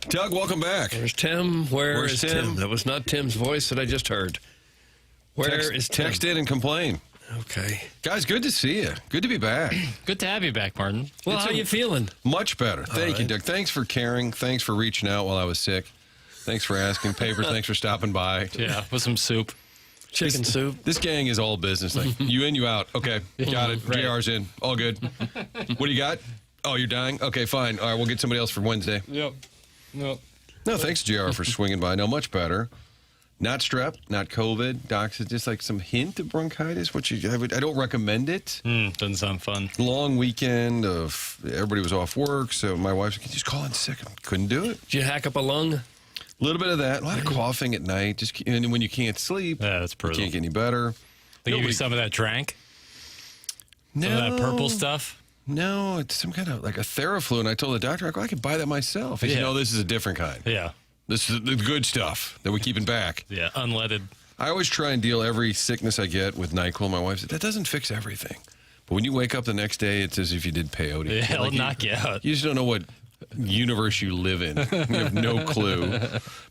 Doug, welcome back. Where's Tim? Where's Tim? That was not Tim's voice that I just heard. Where is Tim? Text in and complain. Okay. Guys, good to see you. Good to be back. Good to have you back, Martin. Well, how are you feeling? Much better. Thank you, Doug. Thanks for caring. Thanks for reaching out while I was sick. Thanks for asking. Papers, thanks for stopping by. Yeah, with some soup. Chicken soup. This gang is all business. Like, you in, you out. Okay, got it. Right. JR's in. All good. What do you got? Oh, you're dying? Okay, fine. All right, we'll get somebody else for Wednesday. Yep. No, thanks, JR, for swinging by. No, much better. Not strep, not COVID. Doc said just like some hint of bronchitis, which I don't recommend it. Doesn't sound fun. Long weekend of everybody was off work, so my wife said, "Can you just call in sick?" I couldn't do it. Did you hack up a lung? A little bit of that. A lot of coughing at night. And when you can't sleep, Yeah, that's brutal. you can't get any better. They give you some of that drank? No, Some of that purple stuff? No, it's some kind of like a Theraflu, and I told the doctor, I can buy that myself. He said, no, this is a different kind. Yeah. This is the good stuff that we're keeping back. Yeah, unleaded. I always try and deal every sickness I get with NyQuil. My wife said, that doesn't fix everything. But when you wake up the next day, it's as if you did peyote. Yeah, it'll knock you out. You just don't know what universe you live in. You have no clue.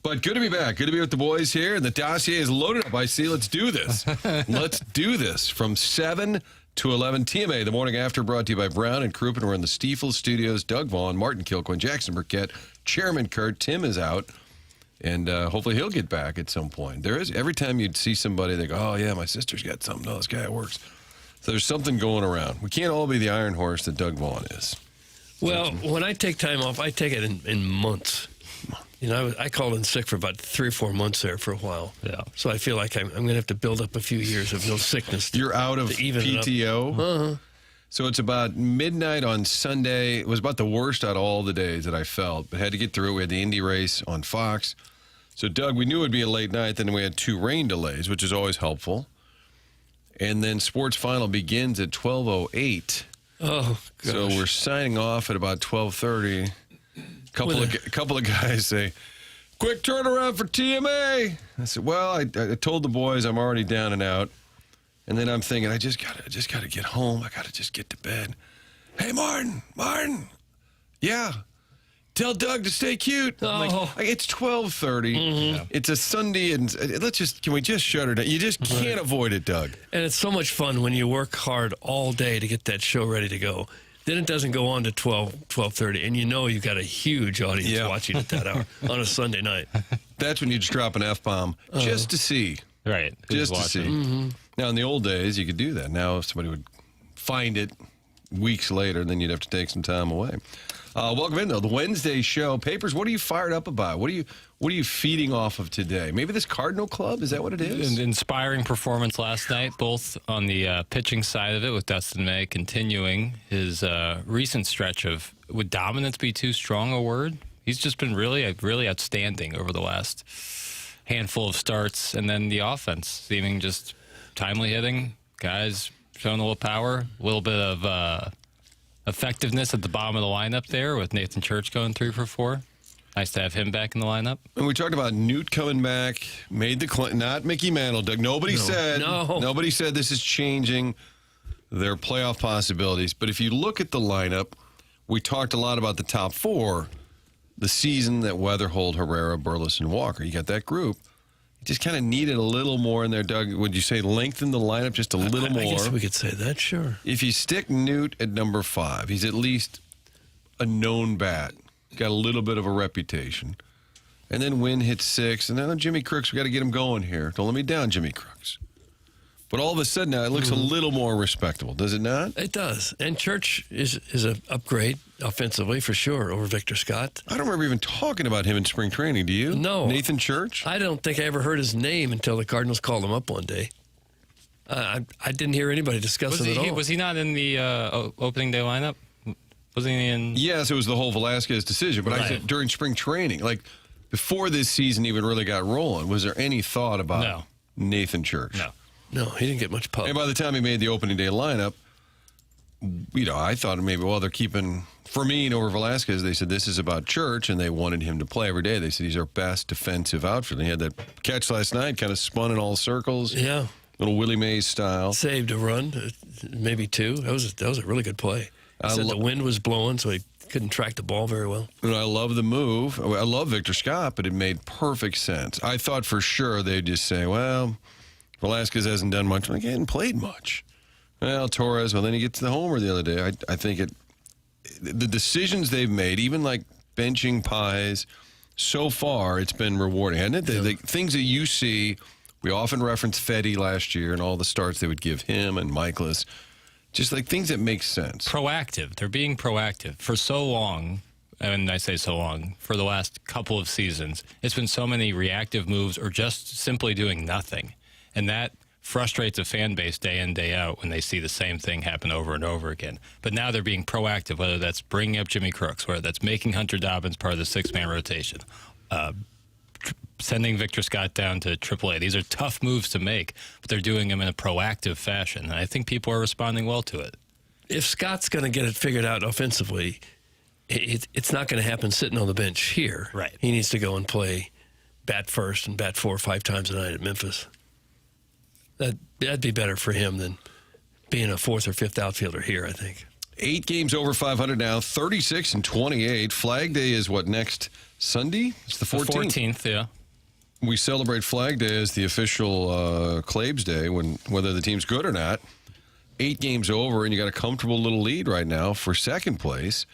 But good to be back. Good to be with the boys here. And the dossier is loaded up. I see. Let's do this. Let's do this. From 7 to 11, TMA, the morning after, brought to you by Brown and Crouppen. We're in the Stiefel studios. Doug Vaughn, Martin Kilcoyne, Jackson Burkett, Chairman Kurt. Tim is out. And hopefully he'll get back at some point. There is, every time you'd see somebody, they go, oh, yeah, my sister's got something. No, this guy works. So there's something going around. We can't all be the iron horse that Doug Vaughn is. Well, when I take time off, I take it in months. You know, I called in sick for about 3 or 4 months there for a while. Yeah. So I feel like I'm going to have to build up a few years of no sickness. You're out of PTO? Uh-huh. So it's about midnight on Sunday. It was about the worst out of all the days that I felt, but had to get through it. We had the Indy race on Fox. So, Doug, we knew it would be a late night. Then we had 2 rain delays, which is always helpful. And then sports final begins at 12:08. Oh, gosh. So we're signing off at about 12:30. Couple of guys say, quick turnaround for TMA. I said, well, I told the boys I'm already down and out. And then I'm thinking, I just gotta get home. I gotta just get to bed. Hey, Martin. Yeah. Tell Doug to stay cute. Oh. I'm like, it's 12:30. Mm-hmm. It's a Sunday, and can we just shut her down? You just can't avoid it, Doug. And it's so much fun when you work hard all day to get that show ready to go. Then it doesn't go on to 12:30, and you know you've got a huge audience watching at that hour on a Sunday night. That's when you just drop an F-bomb just to see. Right. Just to see. Mm-hmm. Now, in the old days, you could do that. Now, if somebody would find it weeks later, then you'd have to take some time away. Welcome in, though. The Wednesday show. Papers, what are you fired up about? What are you feeding off of today? Maybe this Cardinal Club? Is that what it is? An inspiring performance last night, both on the pitching side of it, with Dustin May continuing his recent stretch of, would dominance be too strong a word? He's just been really outstanding over the last handful of starts. And then the offense, seeming just timely hitting, guys showing a little power, a little bit of effectiveness at the bottom of the lineup there with Nathan Church going 3 for 4. Nice to have him back in the lineup. And we talked about Newt coming back, made the not Mickey Mantle, Doug. Nobody said this is changing their playoff possibilities. But if you look at the lineup, we talked a lot about the top 4, the season that Weatherhold, Herrera, Burleson, Walker. You got that group. You just kind of needed a little more in there, Doug. Would you say lengthen the lineup just a little more? I guess we could say that, sure. If you stick Newt at number 5, he's at least a known bat. Got a little bit of a reputation. And then Wynn hits 6. And then Jimmy Crooks, we got to get him going here. Don't let me down, Jimmy Crooks. But all of a sudden now it looks a little more respectable, does it not? It does. And Church is an upgrade offensively for sure over Victor Scott. I don't remember even talking about him in spring training. Do you? No. Nathan Church? I don't think I ever heard his name until the Cardinals called him up one day. I didn't hear anybody discuss him at all. Was he not in the opening day lineup? Wasn't he in? Yes, it was the whole Velasquez decision. But I said during spring training, like before this season even really got rolling, was there any thought about Nathan Church? No, he didn't get much pub. And by the time he made the opening day lineup, I thought maybe, they're keeping Fermin over Velasquez. They said this is about Church, and they wanted him to play every day. They said he's our best defensive outfielder. He had that catch last night, kind of spun in all circles. Yeah. Little Willie Mays style. Saved a run, maybe 2. That was a really good play. He said the wind was blowing, so he couldn't track the ball very well. And I love the move. I love Victor Scott, but it made perfect sense. I thought for sure they'd just say, well, Velasquez hasn't done much. Like, he hadn't played much. Well, Torres, well, then he gets the homer the other day. I think the decisions they've made, even like benching Pies, so far it's been rewarding, hasn't it? The things that you see, we often reference Fetty last year and all the starts they would give him and Michaelis. Just like things that make sense. Proactive. They're being proactive. For so long, and I say so long, for the last couple of seasons, it's been so many reactive moves or just simply doing nothing. And that frustrates a fan base day in, day out when they see the same thing happen over and over again. But now they're being proactive, whether that's bringing up Jimmy Crooks, whether that's making Hunter Dobbins part of the six-man rotation, sending Victor Scott down to AAA. These are tough moves to make, but they're doing them in a proactive fashion. And I think people are responding well to it. If Scott's going to get it figured out offensively, it's not going to happen sitting on the bench here. Right. He needs to go and play bat first and bat 4 or 5 times a night at Memphis. That'd be better for him than being a 4th or 5th outfielder here, I think. 8 games over 500 now, 36 and 28. Flag Day is what, next Sunday? It's the 14th. The 14th, yeah. We celebrate Flag Day as the official Claves Day, whether the team's good or not. 8 games over, and you got a comfortable little lead right now for second place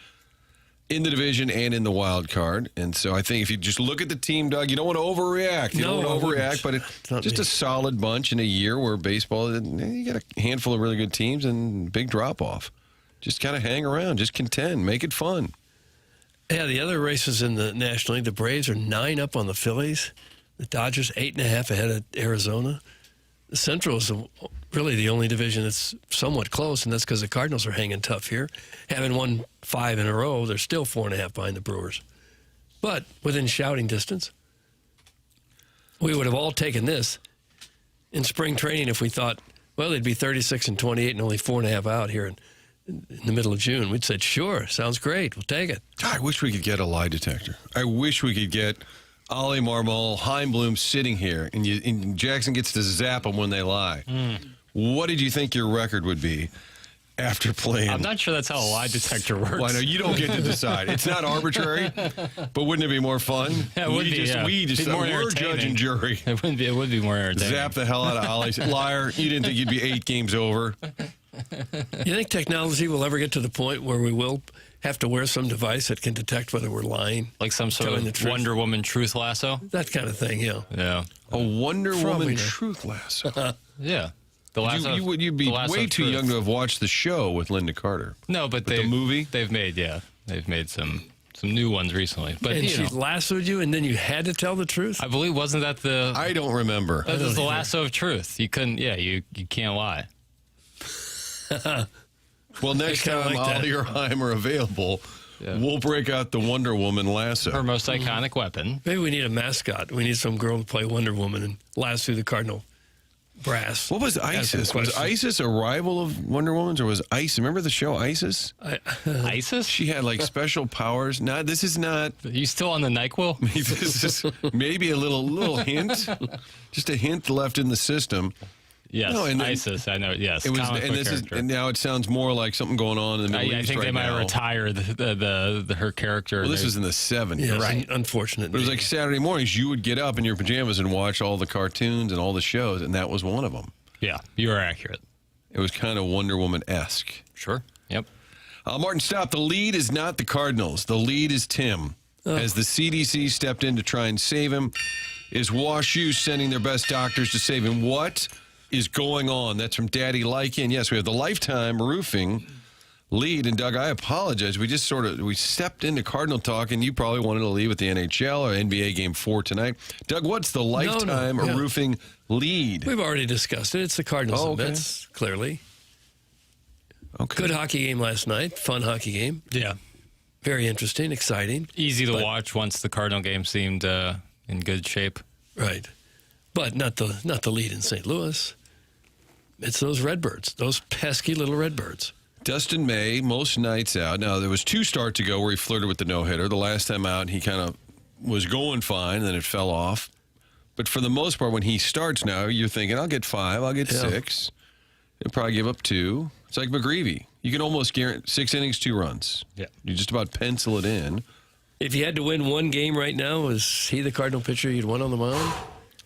in the division and in the wild card. And so I think if you just look at the team, Doug, you don't want to overreact. You don't want to overreact, but it's just a solid bunch in a year where baseball, you got a handful of really good teams and big drop-off. Just kind of hang around. Just contend. Make it fun. Yeah, the other races in the National League, the Braves are 9 up on the Phillies. The Dodgers 8.5 ahead of Arizona. The Central is really the only division that's somewhat close, and that's because the Cardinals are hanging tough here. Having won 5 in a row, they're still 4.5 behind the Brewers. But within shouting distance, we would have all taken this in spring training if we thought, well, they'd be 36 and 28 and only 4.5 out here in the middle of June. We'd said, sure, sounds great. We'll take it. I wish we could get a lie detector. I wish we could get Ollie Marmol, Heimblum sitting here, and Jackson gets to zap them when they lie. What did you think your record would be after playing? I'm not sure that's how a lie detector works. Well, I know you don't get to decide. It's not arbitrary, but wouldn't it be more fun? Yeah, it would be. We're judge and jury. It would be more entertaining. Zap the hell out of Ollie. Liar, you didn't think you'd be 8 games over. You think technology will ever get to the point where we will have to wear some device that can detect whether we're lying? Like some sort of Wonder Woman truth lasso? That kind of thing, yeah. Yeah. A Wonder Woman not. truth lasso. Yeah. The lasso. You'd be way too young to have watched the show with Linda Carter. No, but the movie? They've made some new ones recently. But And she lassoed you, and then you had to tell the truth? I believe, wasn't that the... I don't remember. That was the lasso of truth. You couldn't, you can't lie. Well, next time Ollie or Heim are available, we'll break out the Wonder Woman lasso. Her most iconic weapon. Maybe we need a mascot. We need some girl to play Wonder Woman and lasso the Cardinal brass. What was ISIS? Was ISIS a rival of Wonder Woman's, or was ISIS? Remember the show ISIS? ISIS? She had like special powers. This is not. Are you still on the NyQuil? This is maybe a little hint, just a hint left in the system. Yes, no, and ISIS. I know. Yes, it was, and now it sounds more like something going on in the Middle East. I think they might have retired her character. Well, this was in the 70s. Yeah, right? Unfortunate. But it was like Saturday mornings. You would get up in your pajamas and watch all the cartoons and all the shows, and that was one of them. Yeah, you are accurate. It was kind of Wonder Woman-esque. Sure. Yep. Martin, stop. The lead is not the Cardinals. The lead is Tim. As the CDC stepped in to try and save him, is Wash U sending their best doctors to save him? What is going on? That's from Daddy Lycan. Yes, we have the Lifetime Roofing lead. And, Doug, I apologize. We stepped into Cardinal talk, and you probably wanted to leave with the NHL or NBA Game 4 tonight. Doug, what's the Lifetime Roofing lead? We've already discussed it. It's the Cardinals and Mets, clearly. Okay. Good hockey game last night. Fun hockey game. Yeah. Very interesting, exciting. Easy to watch once the Cardinal game seemed in good shape. Right. But not the lead in St. Louis. It's those Redbirds, those pesky little Redbirds. Dustin May, most nights out. Now, there was 2 starts ago where he flirted with the no-hitter. The last time out, he kind of was going fine, and then it fell off. But for the most part, when he starts now, you're thinking, I'll get 5, I'll get 6. He'll probably give up 2. It's like McGreevy. You can almost guarantee 6 innings, 2 runs. Yeah. You just about pencil it in. If you had to win one game right now, is he the Cardinal pitcher you'd want on the mound?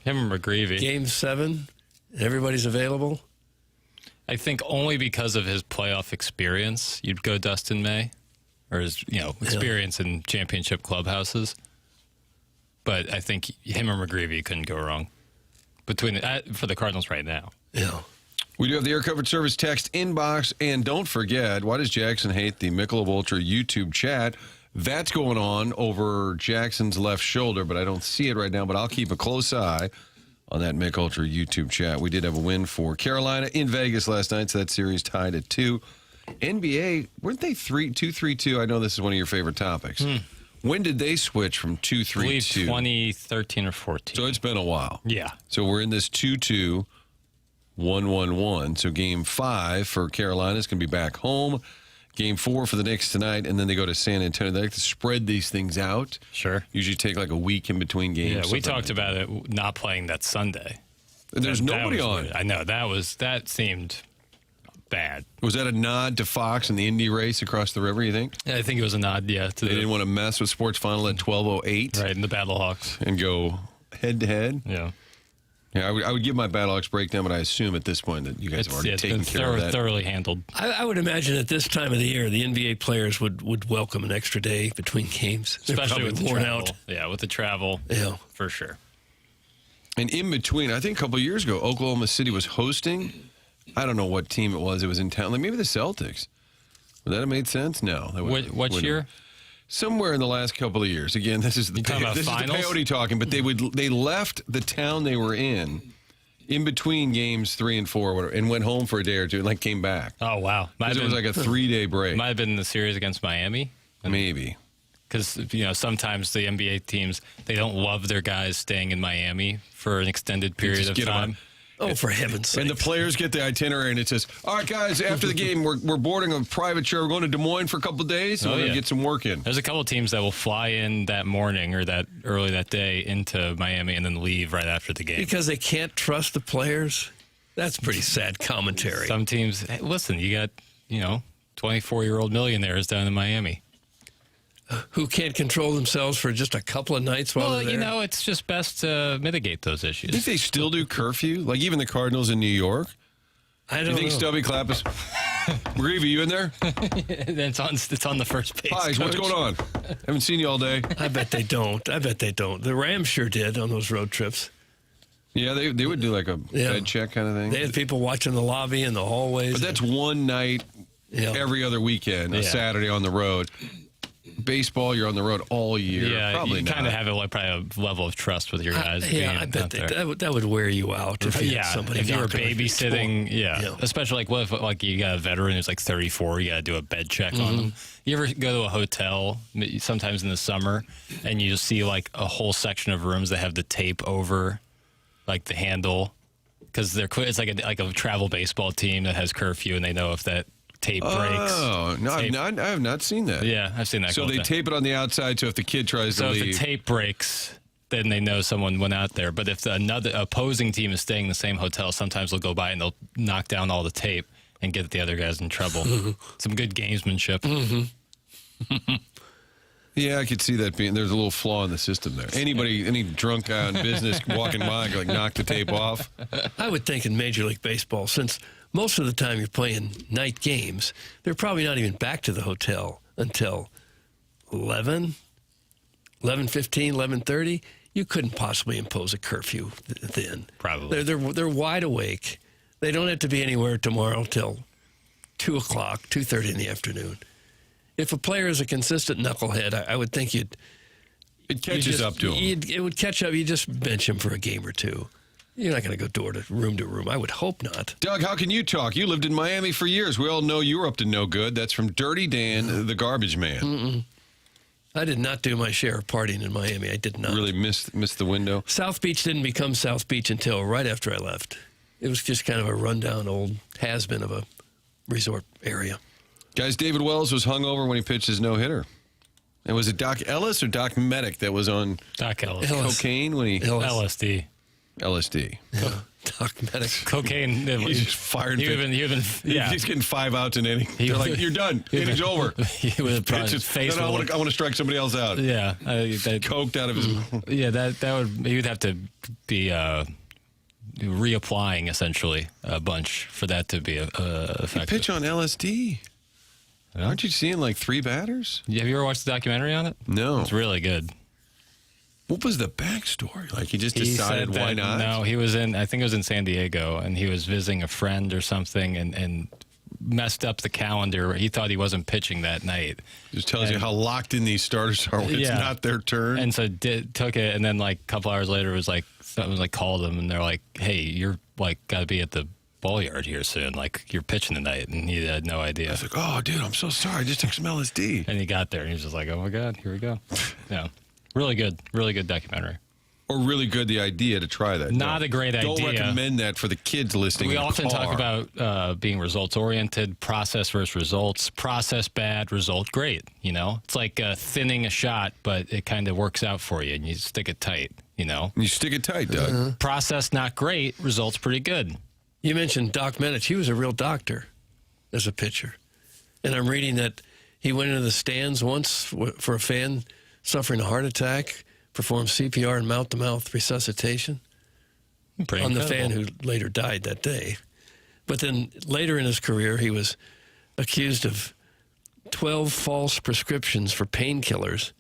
Him or McGreevy. Game 7, and everybody's available? I think only because of his playoff experience, you'd go Dustin May, or his experience in championship clubhouses. But I think him or McGreevy couldn't go wrong for the Cardinals right now. Yeah. We do have the Air Coverage Service text inbox, and don't forget, why does Jackson hate the Michelob Ultra YouTube chat? That's going on over Jackson's left shoulder, but I don't see it right now, but I'll keep a close eye on that Mick Ultra YouTube chat. We did have a win for Carolina in Vegas last night, so that series tied at 2. NBA, weren't they 2-3-2? I know this is one of your favorite topics. When did they switch from 2-3-2? I believe 2013 or 14. So it's been a while. Yeah. So we're in this 2-2, 1-1-1. So game 5 for Carolina is going to be back home. Game 4 for the Knicks tonight, and then they go to San Antonio. They like to spread these things out. Sure. Usually take like a week in between games. Yeah, we talked about it not playing that Sunday. There's nobody on. I know that seemed bad. Was that a nod to Fox and the Indy race across the river, you think? I think it was a nod, yeah. They didn't want to mess with Sports Final at 12:08. Right, in the Battlehawks. And go head-to-head. Yeah. Yeah, I would give my Battlehawks breakdown, but I assume at this point that you guys have already taken care of that. Thoroughly handled. I would imagine at this time of the year, the NBA players would welcome an extra day between games. Especially with the worn travel. out. Yeah, with the travel. Yeah. For sure. And in between, I think a couple of years ago, Oklahoma City was hosting. I don't know what team it was. It was in town. Like maybe the Celtics. Would that have made sense? No. What year? Somewhere in the last couple of years. Again, this is the peyote talking, but they left the town they were in between games 3 and 4, whatever, and went home for a day or two, and like came back. Oh wow! It was like a 3-day break. Might have been the series against Miami. Maybe. Because sometimes the NBA teams, they don't love their guys staying in Miami for an extended period of time. Oh, for heaven's sake. And the players get the itinerary, and it says, all right, guys, after the game, we're boarding a private chair. We're going to Des Moines for a couple of days, and we're going to get some work in. There's a couple of teams that will fly in that morning or that early that day into Miami and then leave right after the game. Because they can't trust the players? That's pretty sad commentary. Some teams, hey, listen, you got, 24-year-old millionaires down in Miami. Who can't control themselves for just a couple of nights while they're there? It's just best to mitigate those issues. Do you think they still do curfew? Like even the Cardinals in New York? I don't know. Do you think Stubby Clapp is... Reeve, you in there? it's on the first page. Hi, what's going on? Haven't seen you all day. I bet they don't. The Rams sure did on those road trips. Yeah, they would do like a bed check kind of thing. They had people watching the lobby and the hallways. But that's one night every other weekend, a Saturday on the road. Baseball, you're on the road all year. Yeah, probably you kind of have a level of trust with your guys. I bet that would wear you out if you had somebody. If you were babysitting, especially like what if you got a veteran who's like 34, you got to do a bed check on them. You ever go to a hotel sometimes in the summer and you just see like a whole section of rooms that have the tape over like the handle because it's like a travel baseball team that has curfew and they know if that tape breaks. Oh, no, I have not seen that. Yeah, I've seen that. So they tape it on the outside, so if the kid tries to leave. So if the tape breaks, then they know someone went out there. But if another opposing team is staying in the same hotel, sometimes they'll go by and they'll knock down all the tape and get the other guys in trouble. Some good gamesmanship. Yeah, I could see that being. There's a little flaw in the system there. Any drunk guy on business walking by and knock the tape off? I would think in Major League Baseball, since most of the time you're playing night games, they're probably not even back to the hotel until 11, 11:15, 11:30. You couldn't possibly impose a curfew then. Probably. They're wide awake. They don't have to be anywhere tomorrow till 2 o'clock, 2:30 in the afternoon. If a player is a consistent knucklehead, I would think it catches up to him. It would catch up. You just bench him for a game or two. You're not going to go door to room. I would hope not. Doug, how can you talk? You lived in Miami for years. We all know you were up to no good. That's from Dirty Dan, the garbage man. I did not do my share of partying in Miami. I did not. Really missed the window? South Beach didn't become South Beach until right after I left. It was just kind of a rundown old has-been of a resort area. Guys, David Wells was hungover when he pitched his no-hitter. And was it Doc Ellis or Doc Medic that was on Doc Ellis. cocaine when he... LSD. LSD. Yeah. Doc Medic. Cocaine. He's just firing. Yeah. He's getting 5 outs in inning. They're like, you're done. Inning's over. He would have probably face. No, I want to strike somebody else out. Yeah. Coked out of his. Yeah, that would, he would have to be reapplying essentially a bunch for that to be effective. Pitch on LSD. Aren't you seeing like 3 batters? Yeah, have you ever watched the documentary on it? No. It's really good. What was the backstory? Like he just decided said why that, not? No, he was in, I think it was in San Diego, and he was visiting a friend or something and messed up the calendar. He thought he wasn't pitching that night. Just tells you how locked in these starters are when it's not their turn. And so took it, and then like a couple hours later, it was like someone like called him, and they're like, "Hey, you're like got to be at the ball yard here soon. Like you're pitching tonight," and he had no idea. I was like, "Oh, dude, I'm so sorry. I just took some LSD." And he got there, and he was just like, "Oh my god, here we go." Yeah, really good documentary. Or really good the idea to try that. Not a great idea. Don't recommend that for the kids listening. We in the often car. talk about being results oriented, process versus results. Process bad, result great. You know, it's like thinning a shot, but it kind of works out for you, and you stick it tight. You know, You stick it tight, Doug. process not great, results pretty good. You mentioned Doc Medic. He was a real doctor as a pitcher. And I'm reading that he went into the stands once for a fan suffering a heart attack, performed CPR and mouth-to-mouth resuscitation Pretty on the incredible. fan who later died that day. But then later in his career, he was accused of 12 false prescriptions for painkillers,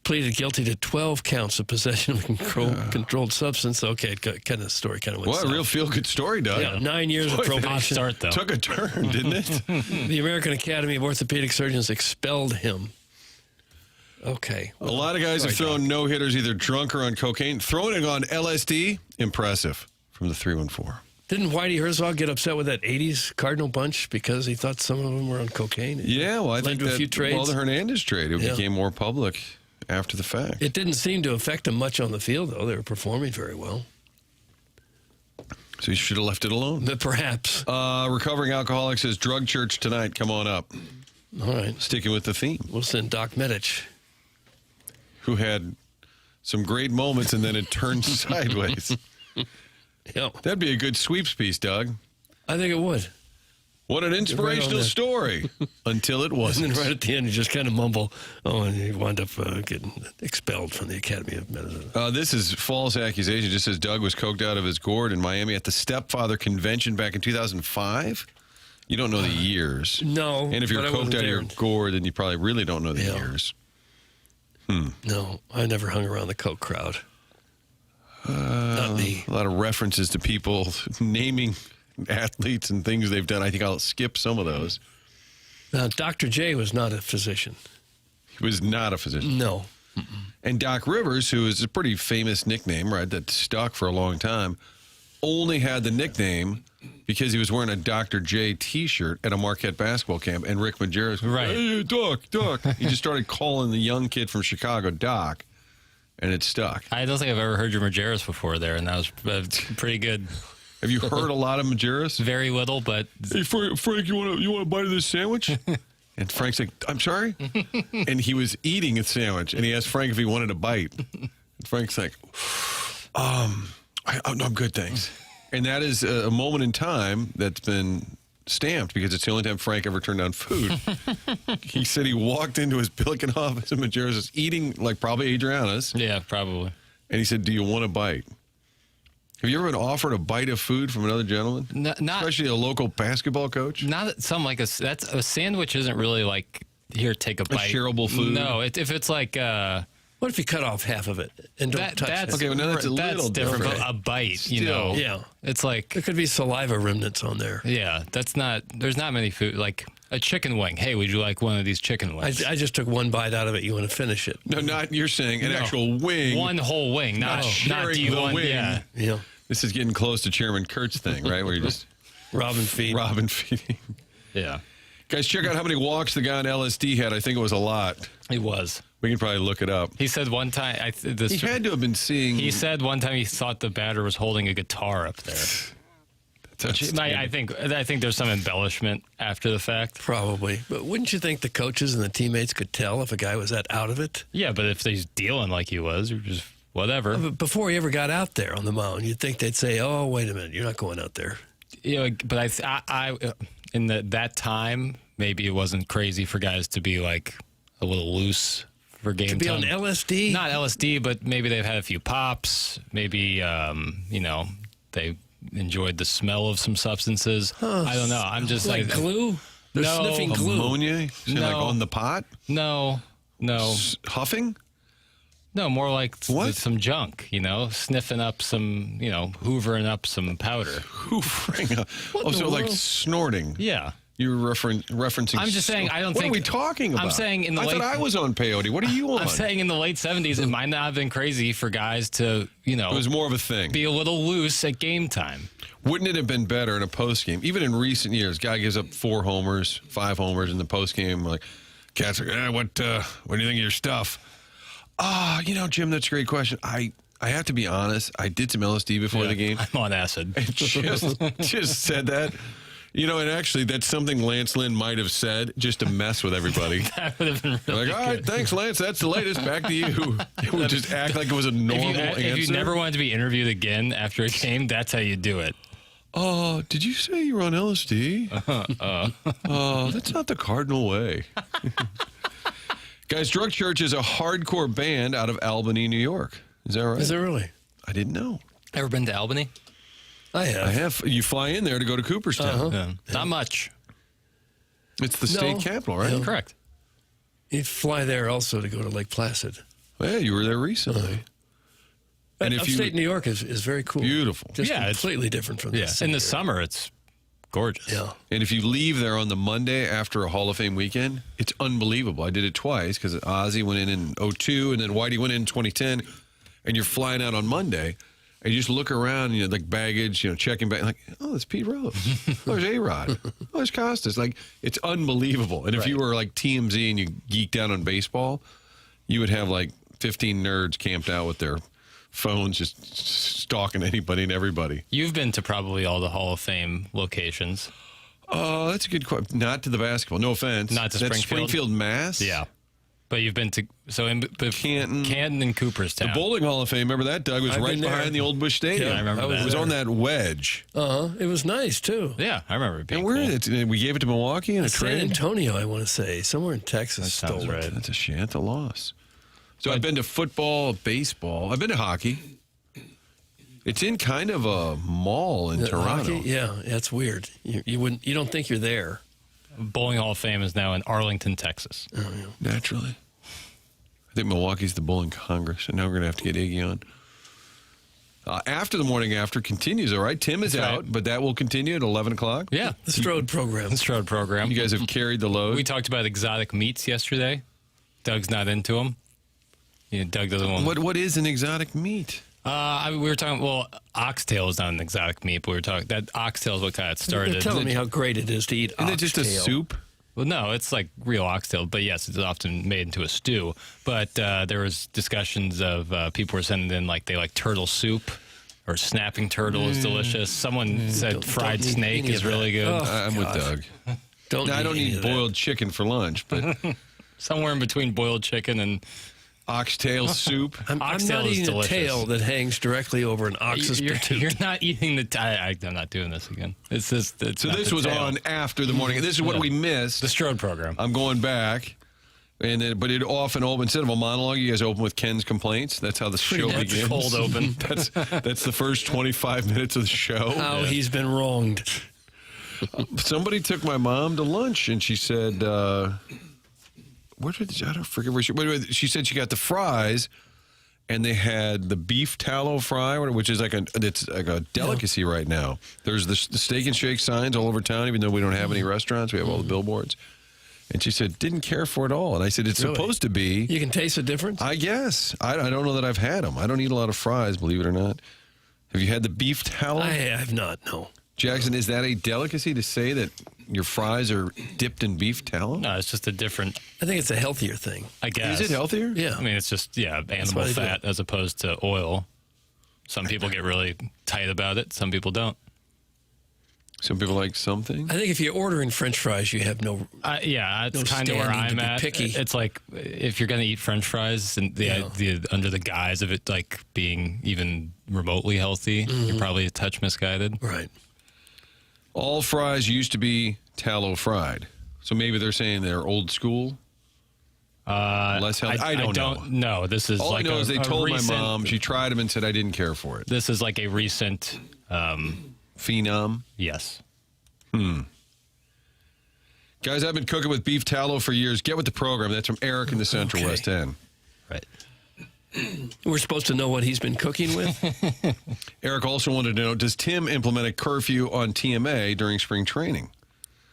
pleaded guilty to 12 counts of possession of a controlled substance. Okay, kind of story kind of went What a south. real feel-good story, Doug. Yeah, 9 years of Boy, probation. Hot start though. Took a turn, didn't it? The American Academy of Orthopedic Surgeons expelled him. Okay. A lot of guys have thrown no-hitters either drunk or on cocaine. Throwing it on LSD, impressive from the 314. Didn't Whitey Herzog get upset with that 80s Cardinal bunch because he thought some of them were on cocaine? Yeah, well, I Led think to a few trades. well, the Hernandez trade, it Yeah. became more public after the fact. It didn't seem to affect them much on the field, though. They were performing very well. So you should have left it alone. But perhaps. Recovering alcoholic says, drug church tonight. Come on up. All right. Sticking with the theme. We'll send Doc Medic. Who had some great moments and then it turned sideways. Yeah. That'd be a good sweeps piece, Doug. I think it would. What an inspirational that. story. Until it And wasn't. then right at the end, you just kind of mumble. Oh, and he wound up getting expelled from the Academy of Medicine. This is false accusation. It just says Doug was coked out of his gourd in Miami at the Stepfather Convention back in 2005. You don't know the years. No. And if you're but I coked wasn't out of your there. gourd, then you probably really don't know the Yeah. years. No, I never hung around the coke crowd. Not me. A lot of references to people naming athletes and things they've done. I think I'll skip some of those. Now, Dr. J was not a physician. He was not a physician. No. And Doc Rivers, who is a pretty famous nickname, right, that stuck for a long time, only had the nickname because he was wearing a Dr. J T-shirt at a Marquette basketball camp, and Rick Majerus, Right. Hey, Doc. He just started calling the young kid from Chicago Doc, and it stuck. I don't think I've ever heard your Majerus before there, and that was pretty good. Have you heard a lot of Majerus? Very little, but Hey, Frank, you want a bite of this sandwich? And Frank's like, I'm sorry? And he was eating a sandwich, and he asked Frank if he wanted a bite. And Frank's like, I'm good, thanks. And that is a moment in time that's been stamped because it's the only time Frank ever turned down food. He said he walked into his Billiken office and Majerus was eating like probably Adriana's. yeah, probably. And he said, do you want a bite? Have you ever been offered a bite of food from another gentleman? Not Especially a local basketball coach? not something like that's a sandwich isn't really like here, take a bite. shareable food? No, if it's like What if you cut off half of it and don't touch that's it? Okay, well, now that's a little different. different. But a bite, Still. you know. Yeah. It's like There could be saliva remnants on there. yeah, that's not. There's not many food like a chicken wing. Hey, would you like one of these chicken wings? I just took one bite out of it. You want to finish it? No, not you're saying an No. actual wing. One whole wing, not sharing do you the want, wing. Yeah. Yeah. This is getting close to Chairman Kurt's thing, right? Where you just Robin feed. robin feeding. Yeah. Guys, check out how many walks the guy on LSD had. I think it was a lot. He was. We can probably look it up. He said one time. He had to have been seeing. He said one time he thought the batter was holding a guitar up there. I think there's some embellishment after the fact. Probably. But wouldn't you think the coaches and the teammates could tell if a guy was that out of it? Yeah, but if he's dealing like he was, you're just whatever. But before he ever got out there on the mound, you'd think they'd say, "Oh, wait a minute, you're not going out there." But I in that time, maybe it wasn't crazy for guys to be like a little loose for game To be time. on LSD? Not LSD, but maybe they've had a few pops. Maybe they enjoyed the smell of some substances. I don't know. I'm just like glue? They're No. sniffing glue. Ammonia? Like No. on the pot? No. Huffing? No, more like What? some junk, sniffing up some, hoovering up some powder. Hoovering up. What in the So like world? snorting. Yeah. You were referencing. I'm just saying, I don't what think- are we talking about? I'm saying in the I late- thought I was on peyote. What are you on? I'm saying in the late 70s, it might not have been crazy for guys to, it was more of a thing. be a little loose at game time. Wouldn't it have been better in a post game? Even in recent years, guy gives up 4 homers, 5 homers in the post game. Like, cats are, what do you think of your stuff? Jim, that's a great question. I have to be honest. I did some LSD before the game. I'm on acid. And just said that. And actually, that's something Lance Lynn might have said just to mess with everybody. That would have been really Like, all right, thanks, Lance. That's the latest. Back to you. It would just act like it was a normal answer. If you never wanted to be interviewed again after a game, that's how you do it. Oh, did you say you were on LSD? That's not the Cardinal way. Guys, Drug Church is a hardcore band out of Albany, New York. Is that right? Is it really? I didn't know. Ever been to Albany? I have. I have. You fly in there to go to Cooperstown. Yeah. Not much. It's the state capital, right? No. Correct. You fly there also to go to Lake Placid. Yeah, you were there recently. And if you- upstate New York is very cool. Beautiful. Just Yeah, it's- completely different from this. In the summer, it's gorgeous. Yeah. And if you leave there on the Monday after a Hall of Fame weekend, it's unbelievable. I did it twice because Ozzy went in 2002 and then Whitey went in 2010. And you're flying out on Monday and you just look around and like baggage, checking back, like, oh, there's Pete Rose. Oh, there's A-Rod. Oh, there's Costas. Like, it's unbelievable. And if you were like TMZ and you geeked out on baseball, you would have like 15 nerds camped out with their phones just stalking anybody and everybody. You've been to probably all the Hall of Fame locations. Oh, that's a good question. Not to the basketball. No offense. Not to That's Springfield? Springfield, Mass. Yeah. But you've been to Canton. and Cooperstown. The Bowling Hall of Fame. Remember that, Doug? Was I've right been there. behind the old Busch Stadium. Yeah, I remember that. It was on that wedge. It was nice too. Yeah, I remember it being And where cool. is it? We gave it to Milwaukee in a San trade. Antonio, I want to say, somewhere in Texas. That sounds stole it. right. That's a shame. That's a loss. So I've been to football, baseball. I've been to hockey. It's in kind of a mall in Toronto. Hockey? Yeah, that's weird. You don't think you're there. Bowling Hall of Fame is now in Arlington, Texas. Naturally. I think Milwaukee's the bowling congress, and now we're going to have to get Iggy on. After the morning after continues, all right? Tim is That's right. out, but that will continue at 11 o'clock. Yeah. The Strode program. The Strode program. You guys have carried the load. We talked about exotic meats yesterday. Doug's not into them. Doug doesn't want. What is an exotic meat? We were talking. Well, oxtail is not an exotic meat, but we were talking that oxtail is what kind of started. They're telling me how great it is to eat Isn't it just a oxtail. soup? Well, no, it's like real oxtail, but yes, it's often made into a stew. But there was discussions of people were sending in like they like turtle soup or snapping turtle is delicious. Someone said fried don't need snake any is of that. really good. Oh. I'm with Doug. I I don't any eat of that. boiled chicken for lunch, but Somewhere in between boiled chicken and oxtail soup. I'm Oxtail not is eating delicious. a tail that hangs directly over an ox's patoot. you're not eating the. I'm not doing this again. It's just. It's So not this the was tail. on after the morning. This is what we missed. the Strode program. I'm going back. And then, but it often open instead of a monologue, you guys open with Ken's complaints. That's how the show much begins. cold open. That's the first 25 minutes of the show. How he's been wronged. Somebody took my mom to lunch, and she said, "Where did I don't forget where she? Wait, she said she got the fries, and they had the beef tallow fry, which is it's like a delicacy right now. There's the Steak and Shake signs all over town, even though we don't have any restaurants. We have all the billboards." And she said, didn't care for it all. And I said, it's Really? supposed to be. You can taste the difference? I guess. I don't know that I've had them. I don't eat a lot of fries, believe it or not. Have you had the beef tallow? I have not, no. Jackson, is that a delicacy to say that your fries are dipped in beef tallow? No, it's just a different. I think it's a healthier thing. I guess. Is it healthier? Yeah. I mean, it's just animal why they do fat it. as opposed to oil. Some people get really tight about it. Some people don't. Some people like something. I think if you're ordering French fries, you have no. Yeah, it's No kind of where standing to I'm be at. picky. It's like if you're going to eat French fries and the under the guise of it like being even remotely healthy, you're probably a touch misguided. Right. All fries used to be tallow fried, so maybe they're saying they're old school. Less healthy. I don't know. know. This is All like I know is they told recent, my mom. She tried them and said I didn't care for it. This is like a recent. Phenom. Yes. Guys, I've been cooking with beef tallow for years. Get with the program. That's from Eric in the Central Okay. West End. Right. We're supposed to know what he's been cooking with. Eric also wanted to know, does Tim implement a curfew on TMA during spring training?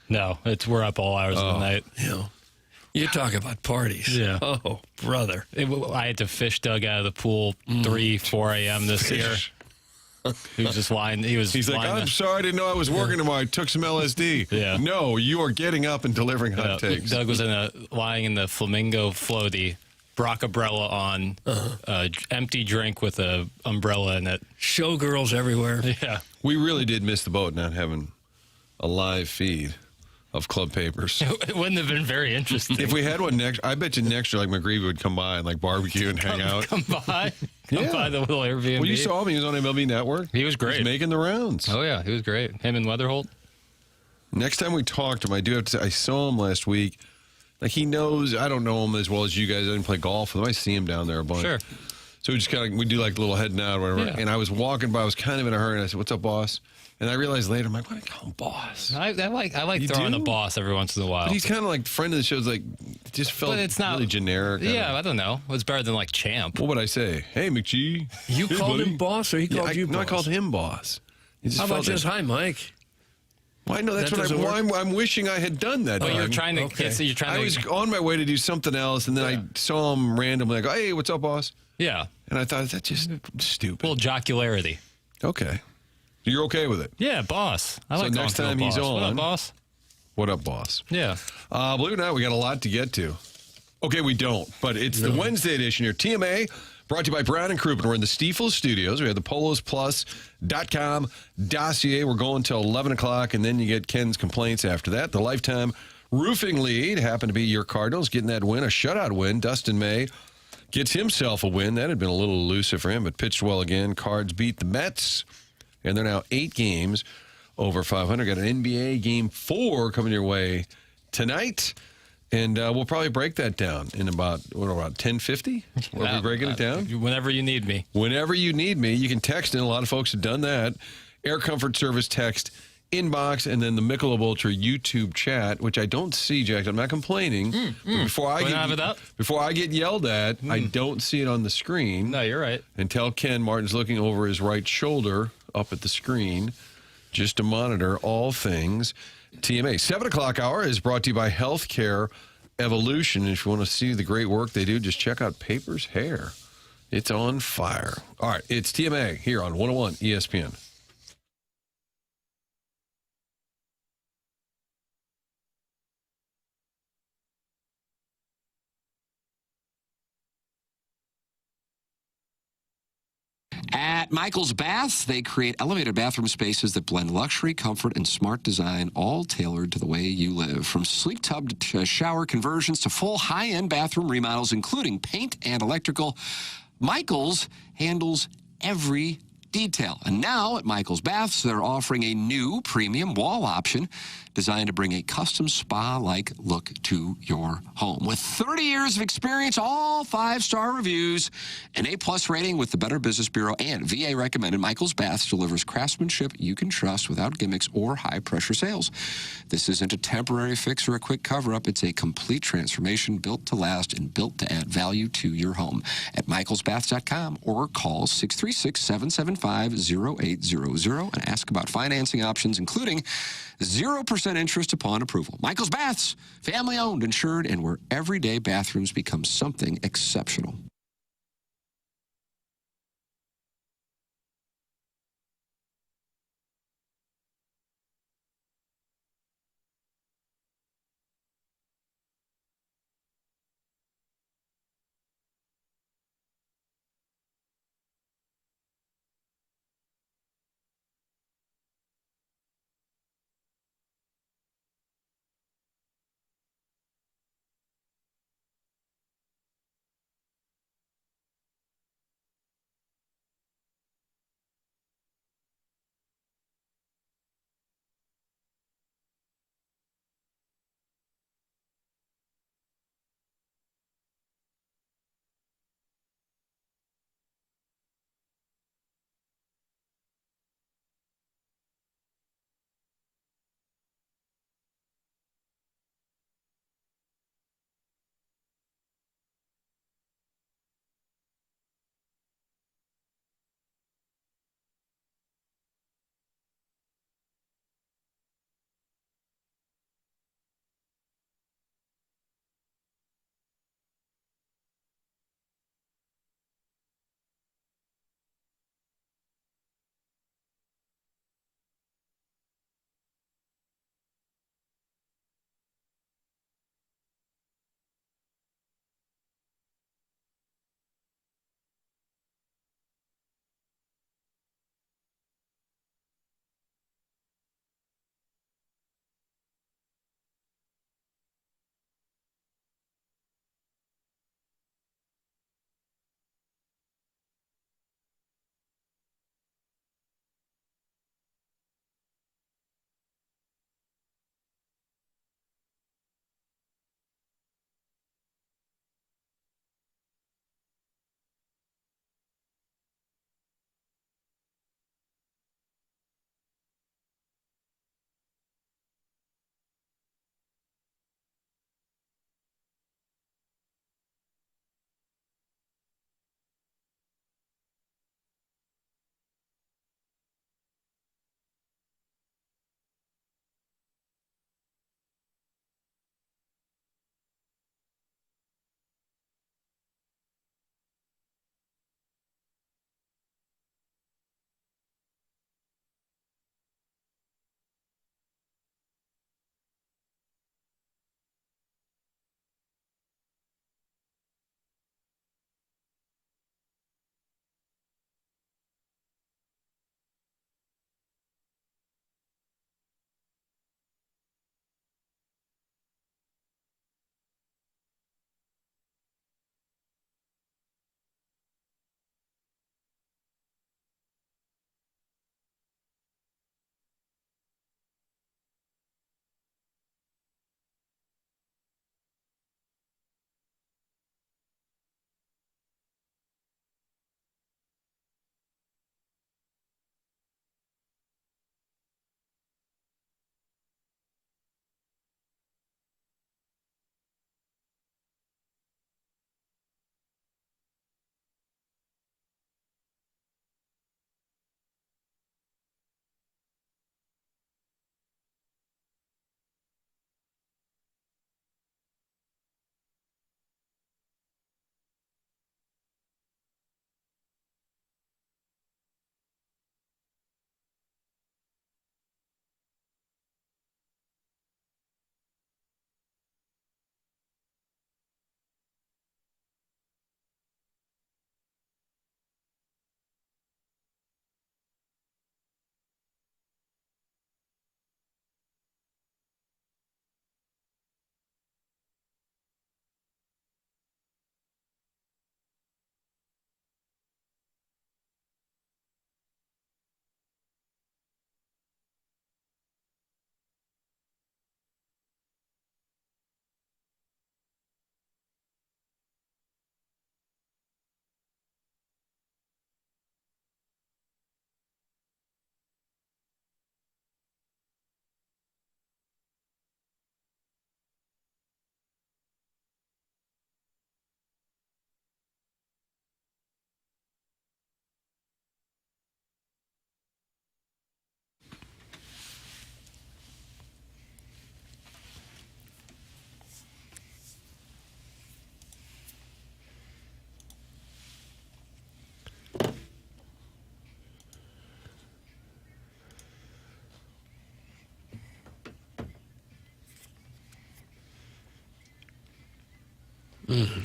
No, we're up all hours of the night. You know, you talk about parties. Yeah. Oh, brother. I had to fish Doug out of the pool 3, 4 a.m. this year. He was just lying. He's like, lying I'm sorry, I didn't know I was working tomorrow. I took some LSD. Yeah. No, you are getting up and delivering hot takes. Doug was lying in the flamingo floaty, Brockabrella on, empty drink with a umbrella in it. Showgirls everywhere. Yeah. We really did miss the boat not having a live feed of Club Papers. It wouldn't have been very interesting. If we had one next, I bet you next year, like McGreevy would come by and like barbecue and hang out. Come by Yeah. the little Airbnb. Well, you saw him. He was on MLB Network. He was great. He was making the rounds. Oh yeah, he was great. Him and Weatherholt. Next time we talk to him, I do have to say, I saw him last week. Like, he knows, I don't know him as well as you guys. I didn't play golf with him. I see him down there a bunch. Sure. So we just kind of, we do like a little head nod or whatever. Yeah. And I was walking by, I was kind of in a hurry, and I said, "What's up, boss?" And I realized later, I'm like, why do I call him boss? I like You throwing do? the boss every once in a while. But he's kind of like, friend of the show's like, it just felt But it's not really generic. Yeah, I don't know. It's better than like champ. What would I say? Hey, McGee. You Hey, called buddy. him boss, or he called you boss? No, I called him boss. He just How about felt just, that- hi, Mike? Well, I know that's That what doesn't work? I'm wishing I had done that. Oh, you're time. trying to. Okay. You're trying I to. was on my way to do something else, and then I saw him randomly. I go, "Hey, what's up, boss?" Yeah. And I thought, that's just stupid. A little jocularity. Okay. You're okay with it. Yeah, boss. I So like next calling time people he's boss. What on- up, boss? What up, boss? Yeah. Believe it or not, we got a lot to get to. Okay, we don't, but it's the Wednesday edition here. TMA, brought to you by Brown and Crouppen. We're in the Stiefel studios. We have the polosplus.com dossier. We're going till 11 o'clock, and then you get Ken's complaints after that. The lifetime roofing lead happened to be your Cardinals getting that win, a shutout win. Dustin May gets himself a win. That had been a little elusive for him, but pitched well again. Cards beat the Mets, and they're now 8 games over 500. Got an NBA Game 4 coming your way tonight, and we'll probably break that down in about 10:50? Are we breaking it down? Whenever you need me. Whenever you need me, you can text in. A lot of folks have done that. Air Comfort Service text inbox, and then the Michelob Ultra YouTube chat, which I don't see, Jack. I'm not complaining. But before I Wanna have it up? before I get yelled at, I don't see it on the screen. No, you're right. And tell Ken Martin's looking over his right shoulder up at the screen just to monitor all things TMA. 7 o'clock hour is brought to you by Healthcare Evolution. If you want to see the great work they do, just check out Papers Hair. It's on fire. All right, it's TMA here on 101 ESPN. At Michael's Bath, they create elevated bathroom spaces that blend luxury, comfort, and smart design, all tailored to the way you live. From sleek tub to shower conversions to full high-end bathroom remodels, including paint and electrical, Michael's handles every detail. And now at Michael's Baths, they're offering a new premium wall option designed to bring a custom spa-like look to your home. With 30 years of experience, all 5-star reviews, an A-plus rating with the Better Business Bureau, and VA recommended, Michael's Baths delivers craftsmanship you can trust without gimmicks or high-pressure sales. This isn't a temporary fix or a quick cover-up. It's a complete transformation built to last and built to add value to your home. At michaelsbaths.com or call 636-775-0800 and ask about financing options, including 0% interest upon approval. Michael's Baths, family-owned, insured, and where everyday bathrooms become something exceptional.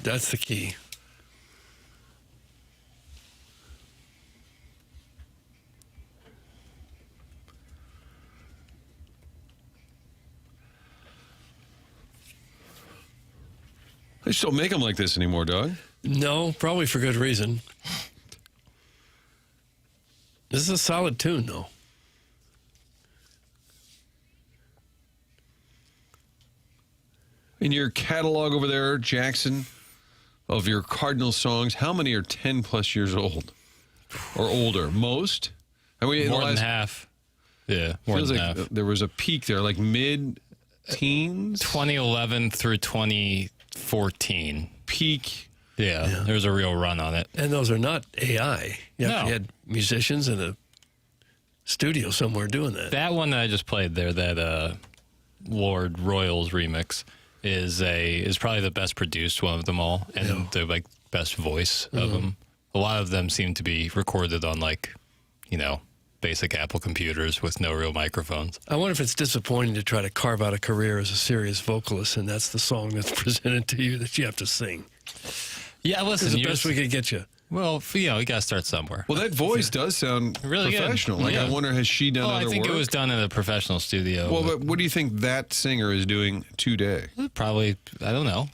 That's the key. They just don't make them like this anymore, Doug. No, probably for good reason. This is a solid tune, though. In your catalog over there, Jackson, of your Cardinals songs, how many are 10-plus years old or older? Most? More than half. Yeah, more Feels than like half. there was a peak there, like mid-teens? 2011 through 2014. Peak. Yeah, there was a real run on it. And those are not AI. You No. actually had musicians in a studio somewhere doing that. That one that I just played there, that Lord Royals remix, is probably the best produced one of them all, and the like best voice of them. A lot of them seem to be recorded on basic Apple computers with no real microphones. I wonder if it's disappointing to try to carve out a career as a serious vocalist, and that's the song that's presented to you that you have to sing. Yeah, This listen, is the best we could get you. Well, you got to start somewhere. Well, that voice does sound Really good. professional. Like, Yeah. I wonder, has she done Oh, other I think work? it was done in a professional studio. Well, but what do you think that singer is doing today? Probably, I don't know.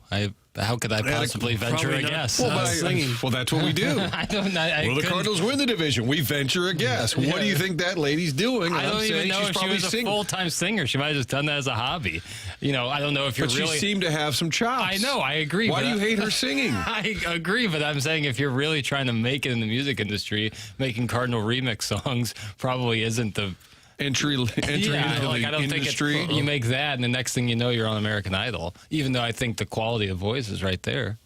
How could I possibly venture probably a not. guess? Well, Well, singing. well, that's what we do. I don't know. I Well, the couldn't- Cardinals win the division. We venture a guess. What do you think that lady's doing? I I'm don't even saying know she's if she probably was a singing. full-time singer. She might have just done that as a hobby. I don't know if you're But really... she seemed to have some chops. I know, I agree. Why but do you hate her singing? I agree, but I'm saying if you're really trying to make it in the music industry, making Cardinal remix songs probably isn't the... Entry into I don't industry. think you make that, and the next thing you know, you're on American Idol. Even though I think the quality of voice is right there.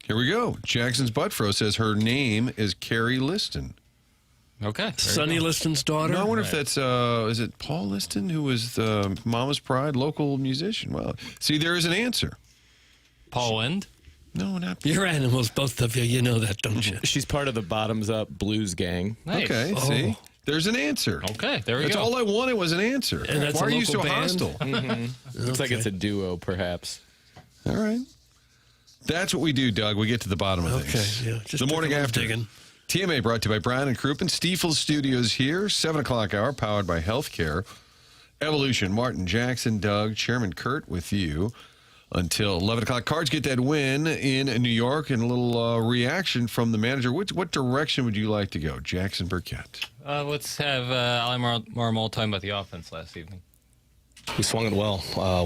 Here we go. Jackson's Buttfro says her name is Carrie Liston. Okay. there you Sonny go. Liston's daughter. No, I wonder if that's, is it Paul Liston, who was the Mama's Pride local musician? Well, see, there is an answer. Paul Wind? No, not. You're animals, both of you. You know that, don't you? She's part of the Bottoms Up Blues Gang. Nice. Okay, see? There's an answer. Okay, there we That's go. all I wanted was an answer. And that's Why a are you so local band? hostile? Looks like it's a duo, perhaps. All right. That's what we do, Doug. We get to the bottom of Okay, things. yeah. Just The took a morning little after. digging. TMA brought to you by Brown and Crouppen. Stiefel Studios here, 7 o'clock hour, powered by Healthcare. Evolution, Martin, Jackson, Doug, Chairman Kurt with you until 11 o'clock. Cards get that win in New York, and a little reaction from the manager. What direction would you like to go, Jackson Burkett? Let's have Ali Marmol talking about the offense last evening. We swung it well.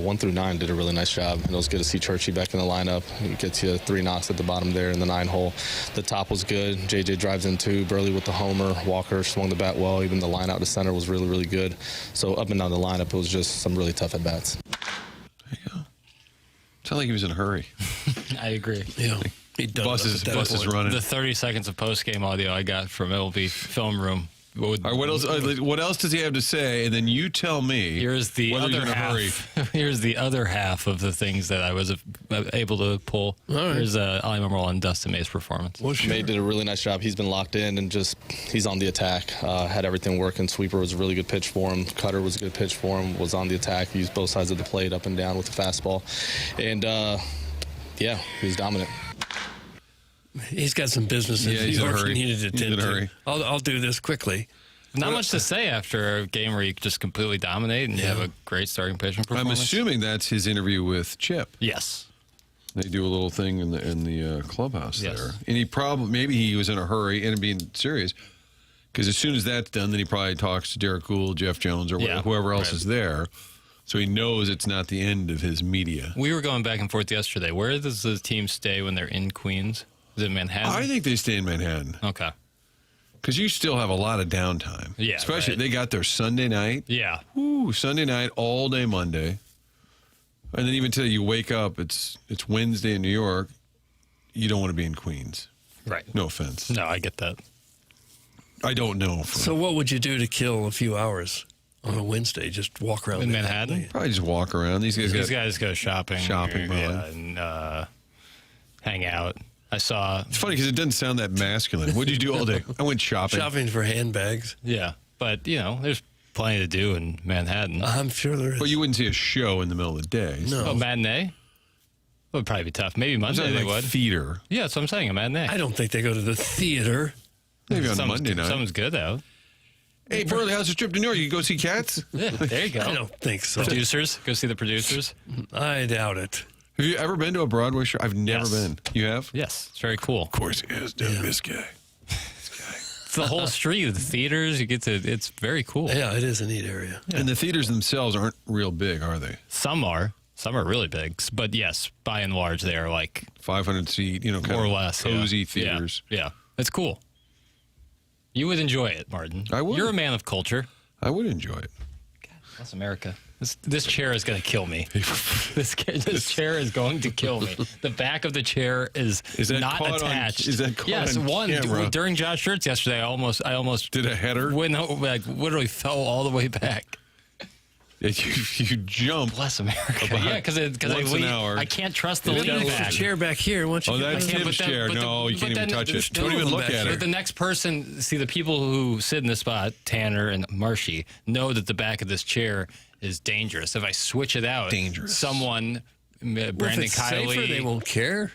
1 through 9 did a really nice job. And it was good to see Churchy back in the lineup. He gets you 3 knocks at the bottom there in the 9 hole. The top was good. JJ drives in 2. Burley with the homer. Walker swung the bat well. Even the line out to center was really, really good. So up and down the lineup, it was just some really tough at-bats. There you go. Sounded like he was in a hurry. I agree. Yeah. He done Bus enough is at that point. running. The 30 seconds of post-game audio I got from MLB Film Room. All right, what else does he have to say? And then you tell me Here's the whether he's other in a hurry. half. Here's the other half of the things that I was able to pull. All right. Here's Ali Marmol and Dustin May's performance. Well, sure. May did a really nice job. He's been locked in and he's on the attack. Had everything working. Sweeper was a really good pitch for him. Cutter was a good pitch for him. Was on the attack. He used both sides of the plate up and down with the fastball. And, he was dominant. He's got some business in Yeah, New he's in a York hurry. he needed to He's in attend a to. hurry. I'll do this quickly. Not much to say after a game where you just completely dominate and you have a great starting pitching I'm performance. assuming that's his interview with Chip. Yes. They do a little thing in the clubhouse Yes. there. And maybe he was in a hurry and being serious. Because as soon as that's done, then he probably talks to Derek Gould, Jeff Jones, or Yeah, whoever else right. is there. So he knows it's not the end of his media. We were going back and forth yesterday. Where does the team stay when they're in Queens? Is it Manhattan? I think they stay in Manhattan. Okay. Because you still have a lot of downtime. Yeah, Especially right. they got their Sunday night. Yeah. Ooh, Sunday night, all day Monday. And then even till you wake up, it's Wednesday in New York. You don't want to be in Queens. Right. No offense. No, I get that. I don't know. So what would you do to kill a few hours on a Wednesday? Just walk around In Manhattan? Probably just walk around. These guys These got. guys go shopping. Shopping, and hang out. I saw, It's funny because it doesn't sound that masculine. What did you do all day? I went shopping. Shopping for handbags. yeah, but there's plenty to do in Manhattan. I'm sure there is. But you wouldn't see a show in the middle of the day. No. Oh, matinee? Would probably be tough. Maybe Monday they would. Theater. Yeah, that's what I'm saying. A matinee. I don't think they go to the theater. Maybe on Monday night. Something's good out. Hey, Burley, how's the trip to New York? You can go see Cats? Yeah, there you go. I don't think so. Producers. Go see the producers. I doubt it. Have you ever been to a Broadway show? I've never Yes. been. You have? Yes, it's very cool. Of course he is. This guy. It's the whole street, the theaters. You get to. It's very cool. Yeah, it is a neat area. And the theaters themselves aren't real big, are they? Some are really big, but yes, by and large, they are like 500 seat, kind more or of less cozy yeah. theaters. Yeah, it's cool. You would enjoy it, Martin. I would. You're a man of culture. I would enjoy it. That's America. This chair is going to kill me. This chair is going to kill me. The back of the chair is that not caught attached. is that caught yes, on one camera? during Josh Shirts yesterday. I almost Did a header? literally fell all the way back. Yeah, you jump. Bless America. About Yeah, because once an hour. I can't trust the Leave lead the back. chair back here. Why don't you Oh, get that's back- Tim's chair. No, you can't even touch it. Don't even look at But it. the next person, see, the people who sit in the spot, Tanner and Marshy, know that the back of this chair is dangerous. If I switch it out, Dangerous. someone, Brandon Well, if it's Kiley, safer, they won't care.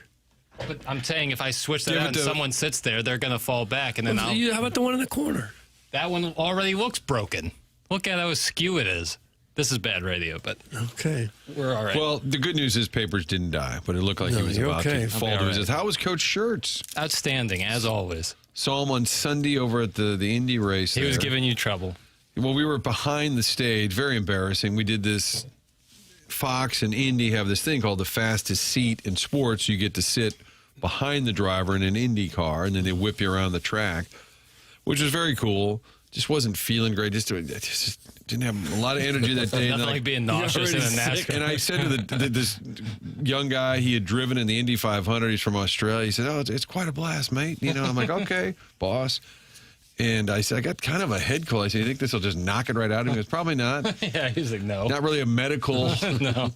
but I'm saying if I switch that Yeah, out but and someone sits there, they're going to fall back, and then How about the one in the corner? that one already looks broken. Look at how askew it is. This is bad radio, but Okay. we're all right. Well, the good news is Papers didn't die, but it looked like he was you're about okay. to I'll fall be to all his right. death. How was Coach Shirts? Outstanding, as always. Saw him on Sunday over at the Indy race. He was there. giving you trouble. Well, we were behind the stage. Very embarrassing. We did this. Fox and Indy have this thing called the fastest seat in sports. You get to sit behind the driver in an Indy car, and then they whip you around the track, which was very cool. Just wasn't feeling great. Just didn't have a lot of energy that day. Nothing And like being nauseous in a already sick. NASCAR. And I said to this young guy, he had driven in the Indy 500. He's from Australia. He said, "Oh, it's quite a blast, mate." I'm like, "Okay, boss." And I said, "I got kind of a head cold." I said, "You think this will just knock it right out of me?" He goes, "Probably not." Yeah, he's like, no. Not really a medical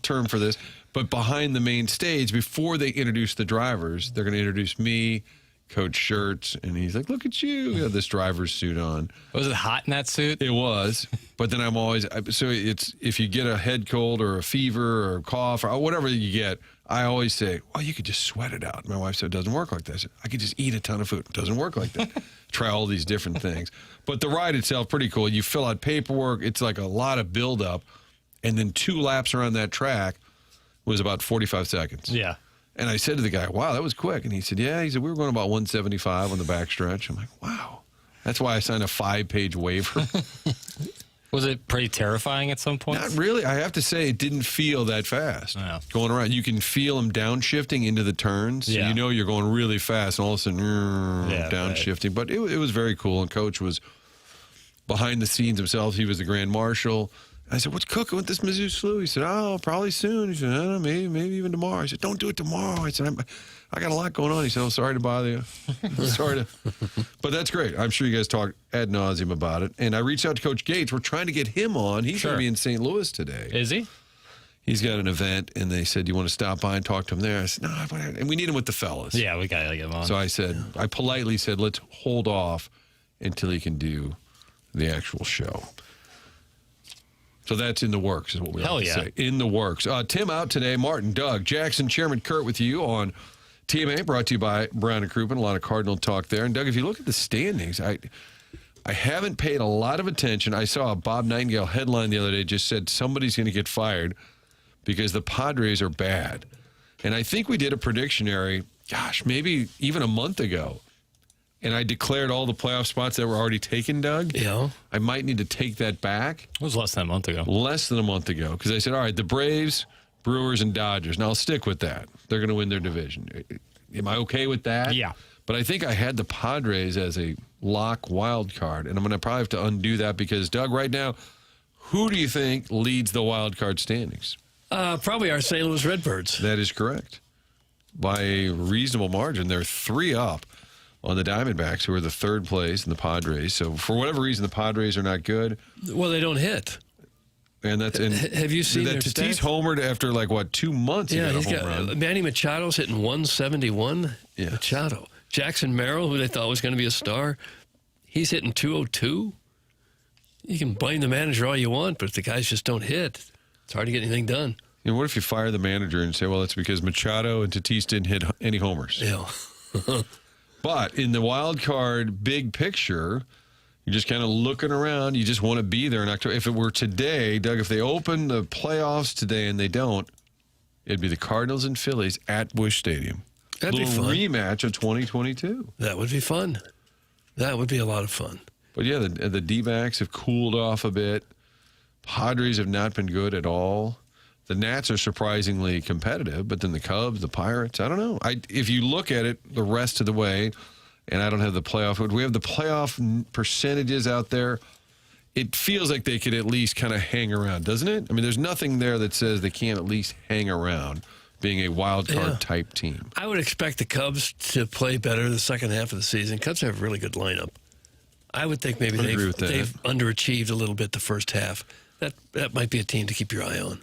term for this, but behind the main stage, before they introduce the drivers, they're going to introduce me, Coach Shirts, and he's like, "Look at you! You have this driver's suit on." Was it hot in that suit? It was, but then I'm always so it's if you get a head cold or a fever or a cough or whatever you get, I always say, "Well, you could just sweat it out." My wife said, "It doesn't work like that." I said, "I could just eat a ton of food." It doesn't work like that. Try all these different things, but the ride itself pretty cool. You fill out paperwork. It's like a lot of buildup, and then 2 laps around that track was about 45 seconds. Yeah. And I said to the guy, "Wow, that was quick." And he said, "Yeah." He said, "We were going about 175 on the backstretch." I'm like, "Wow." That's why I signed a 5-page waiver. Was it pretty terrifying at some point? Not really. I have to say, it didn't feel that fast. Yeah. Going around, you can feel them downshifting into the turns. So Yeah. you know you're going really fast, and all of a sudden, Yeah, downshifting. But it was very cool. And Coach was behind the scenes himself. He was the grand marshal. I said, "What's cooking with this Mizzou Slough?" He said, "Oh, probably soon." He said, "I don't know, maybe even tomorrow." I said, "Don't do it tomorrow." I said, I got a lot going on. He said, "Oh, sorry to bother you." Sorry to. But that's great. I'm sure you guys talk ad nauseum about it. And I reached out to Coach Gates. We're trying to get him on. He's going Sure. to be in St. Louis today. Is he? He's got an event, and they said, "You want to stop by and talk to him there?" I said, "No, and we need him with the fellas." Yeah, we got to get him on. So I said, I politely said, "Let's hold off until he can do the actual show." So that's in the works, is what we Hell like to yeah. say. In the works. Tim out today, Martin, Doug, Jackson, Chairman Kurt with you on TMA, brought to you by Brown and Crouppen. A lot of Cardinal talk there. And Doug, if you look at the standings, I haven't paid a lot of attention. I saw a Bob Nightingale headline the other day, just said somebody's going to get fired because the Padres are bad. And I think we did a predictionary, maybe even a month ago. And I declared all the playoff spots that were already taken, Doug. Yeah. I might need to take that back. It was less than a month ago. Less than a month ago. Because I said, all right, the Braves, Brewers, and Dodgers. Now, I'll stick with that. They're going to win their division. Am I okay with that? Yeah. But I think I had the Padres as a lock wild card. And I'm going to probably have to undo that because, Doug, right now, who do you think leads the wild card standings? Probably our St. Louis Redbirds. That is correct. By a reasonable margin. They're 3 up on the Diamondbacks, who are the 3rd place, in the Padres. So for whatever reason, the Padres are not good. Well, they don't hit. And that's Have you seen their Tatis stats? homered after 2 months? Yeah, he he's got a home got run. Manny Machado's hitting 171. Yes. Machado. Jackson Merrill, who they thought was going to be a star, he's hitting 202. You can blame the manager all you want, but if the guys just don't hit, it's hard to get anything done. what if you fire the manager and say, well, it's because Machado and Tatis didn't hit any homers? Yeah. But in the wild card big picture, you're just kind of looking around. You just want to be there in October. If it were today, Doug, if they open the playoffs today and they don't, it'd be the Cardinals and Phillies at Busch Stadium. That'd be fun. Rematch of 2022. That would be fun. That would be a lot of fun. But yeah, the D-backs have cooled off a bit. Padres have not been good at all. The Nats are surprisingly competitive, but then the Cubs, the Pirates, I don't know. If you look at it the rest of the way, and I don't have the playoff, we have the playoff percentages out there. It feels like they could at least kind of hang around, doesn't it? I mean, there's nothing there that says they can't at least hang around being a wild card type team. I would expect the Cubs to play better the second half of the season. Cubs have a really good lineup. I would think maybe they've underachieved a little bit the first half. That might be a team to keep your eye on.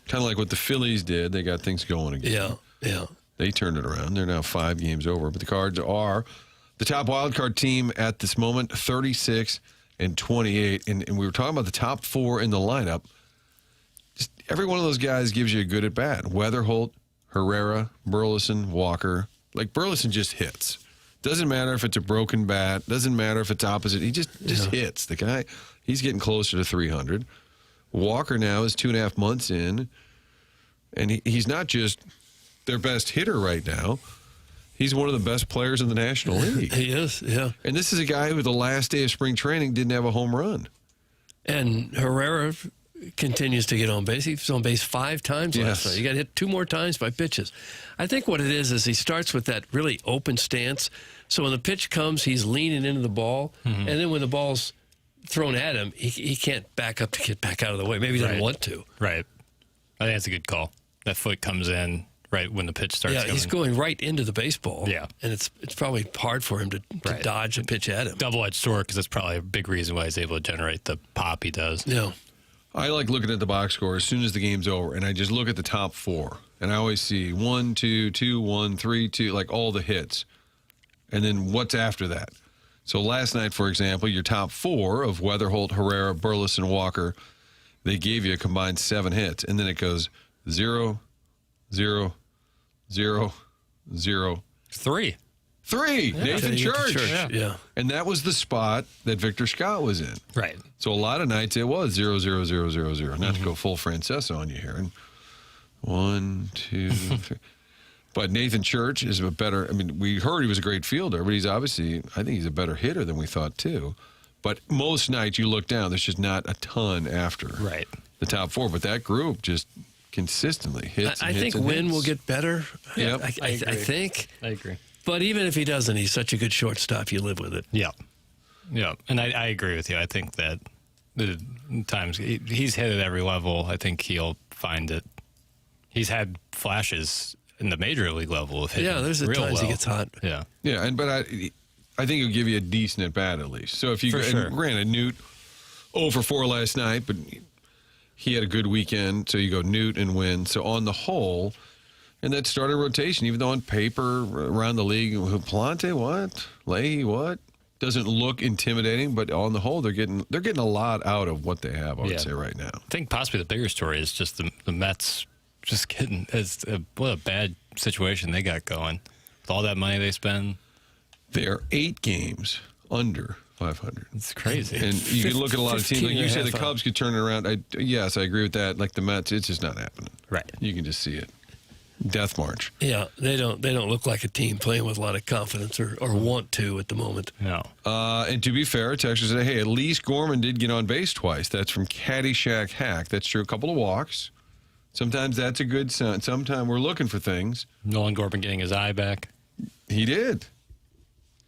Kind of like what the Phillies did. They got things going again. Yeah. They turned it around. They're now 5 games over. But the Cards are the top wild card team at this moment, 36 and 28. And we were talking about the top 4 in the lineup. Just every one of those guys gives you a good at bat. Weatherholt, Herrera, Burleson, Walker. Like Burleson just hits. Doesn't matter if it's a broken bat. Doesn't matter if it's opposite. He just hits. The guy, he's getting closer to 300. Walker now is 2.5 months in, and he's not just their best hitter right now. He's one of the best players in the National League. He is, yeah. And this is a guy who the last day of spring training didn't have a home run. And Herrera continues to get on base. He was on base 5 times last night. He got hit 2 more times by pitches. I think what it is he starts with that really open stance. So when the pitch comes, he's leaning into the ball. And then when the ball's thrown at him, he can't back up to get back out of the way. Maybe he doesn't want to. Right. I think that's a good call. That foot comes in right when the pitch starts coming. He's going right into the baseball. Yeah. And it's probably hard for him to dodge a pitch at him. Double-edged sword, because that's probably a big reason why he's able to generate the pop he does. Yeah. I like looking at the box score as soon as the game's over, and I just look at the top 4. And I always see 1, 2, 2, 1, 3, 2, like all the hits. And then what's after that? So last night, for example, your top 4 of Weatherholt, Herrera, Burleson, Walker, they gave you a combined 7 hits. And then it goes 0, 0, 0, 0. 3. 3. Nathan Church. Yeah. And that was the spot that Victor Scott was in. Right. So a lot of nights it was 0, 0, 0, 0, 0. Not to go full Francesa on you here. And 1, 2, 3. But Nathan Church is a better, we heard he was a great fielder, but he's obviously, I think he's a better hitter than we thought too. But most nights you look down, there's just not a ton after the top 4. But that group just consistently hits. I think Wynn will get better. Yep. I think. I agree. But even if he doesn't, he's such a good shortstop, you live with it. Yeah. Yeah. And I agree with you. I think that the times he's hit at every level, I think he'll find it. He's had flashes in the major league level of hitting. Yeah, there's the times he gets hot. Yeah. Yeah, but I think he'll give you a decent at bat at least. So if you granted Newt 0 for 4 last night, but he had a good weekend, so you go Newt and Wynn. So on the whole, and that started rotation, even though on paper around the league, Plante what? Leahy what? Doesn't look intimidating, but on the whole, they're getting a lot out of what they have, I would say right now. I think possibly the bigger story is just the Mets just getting what a bad situation they got going with all that money they spend. They're 8 games under 500. It's crazy. And you can look at a lot of teams. Like you say, the Cubs could turn it around. Yes, I agree with that. Like the Mets, it's just not happening. Right. You can just see it. Death march. Yeah, they don't look like a team playing with a lot of confidence or want to at the moment. No. And to be fair, Texas said, hey, at least Gorman did get on base twice. That's from Caddyshack Hack. That's true. A couple of walks. Sometimes that's a good sign. Sometimes we're looking for things. Nolan Gorman getting his eye back. He did.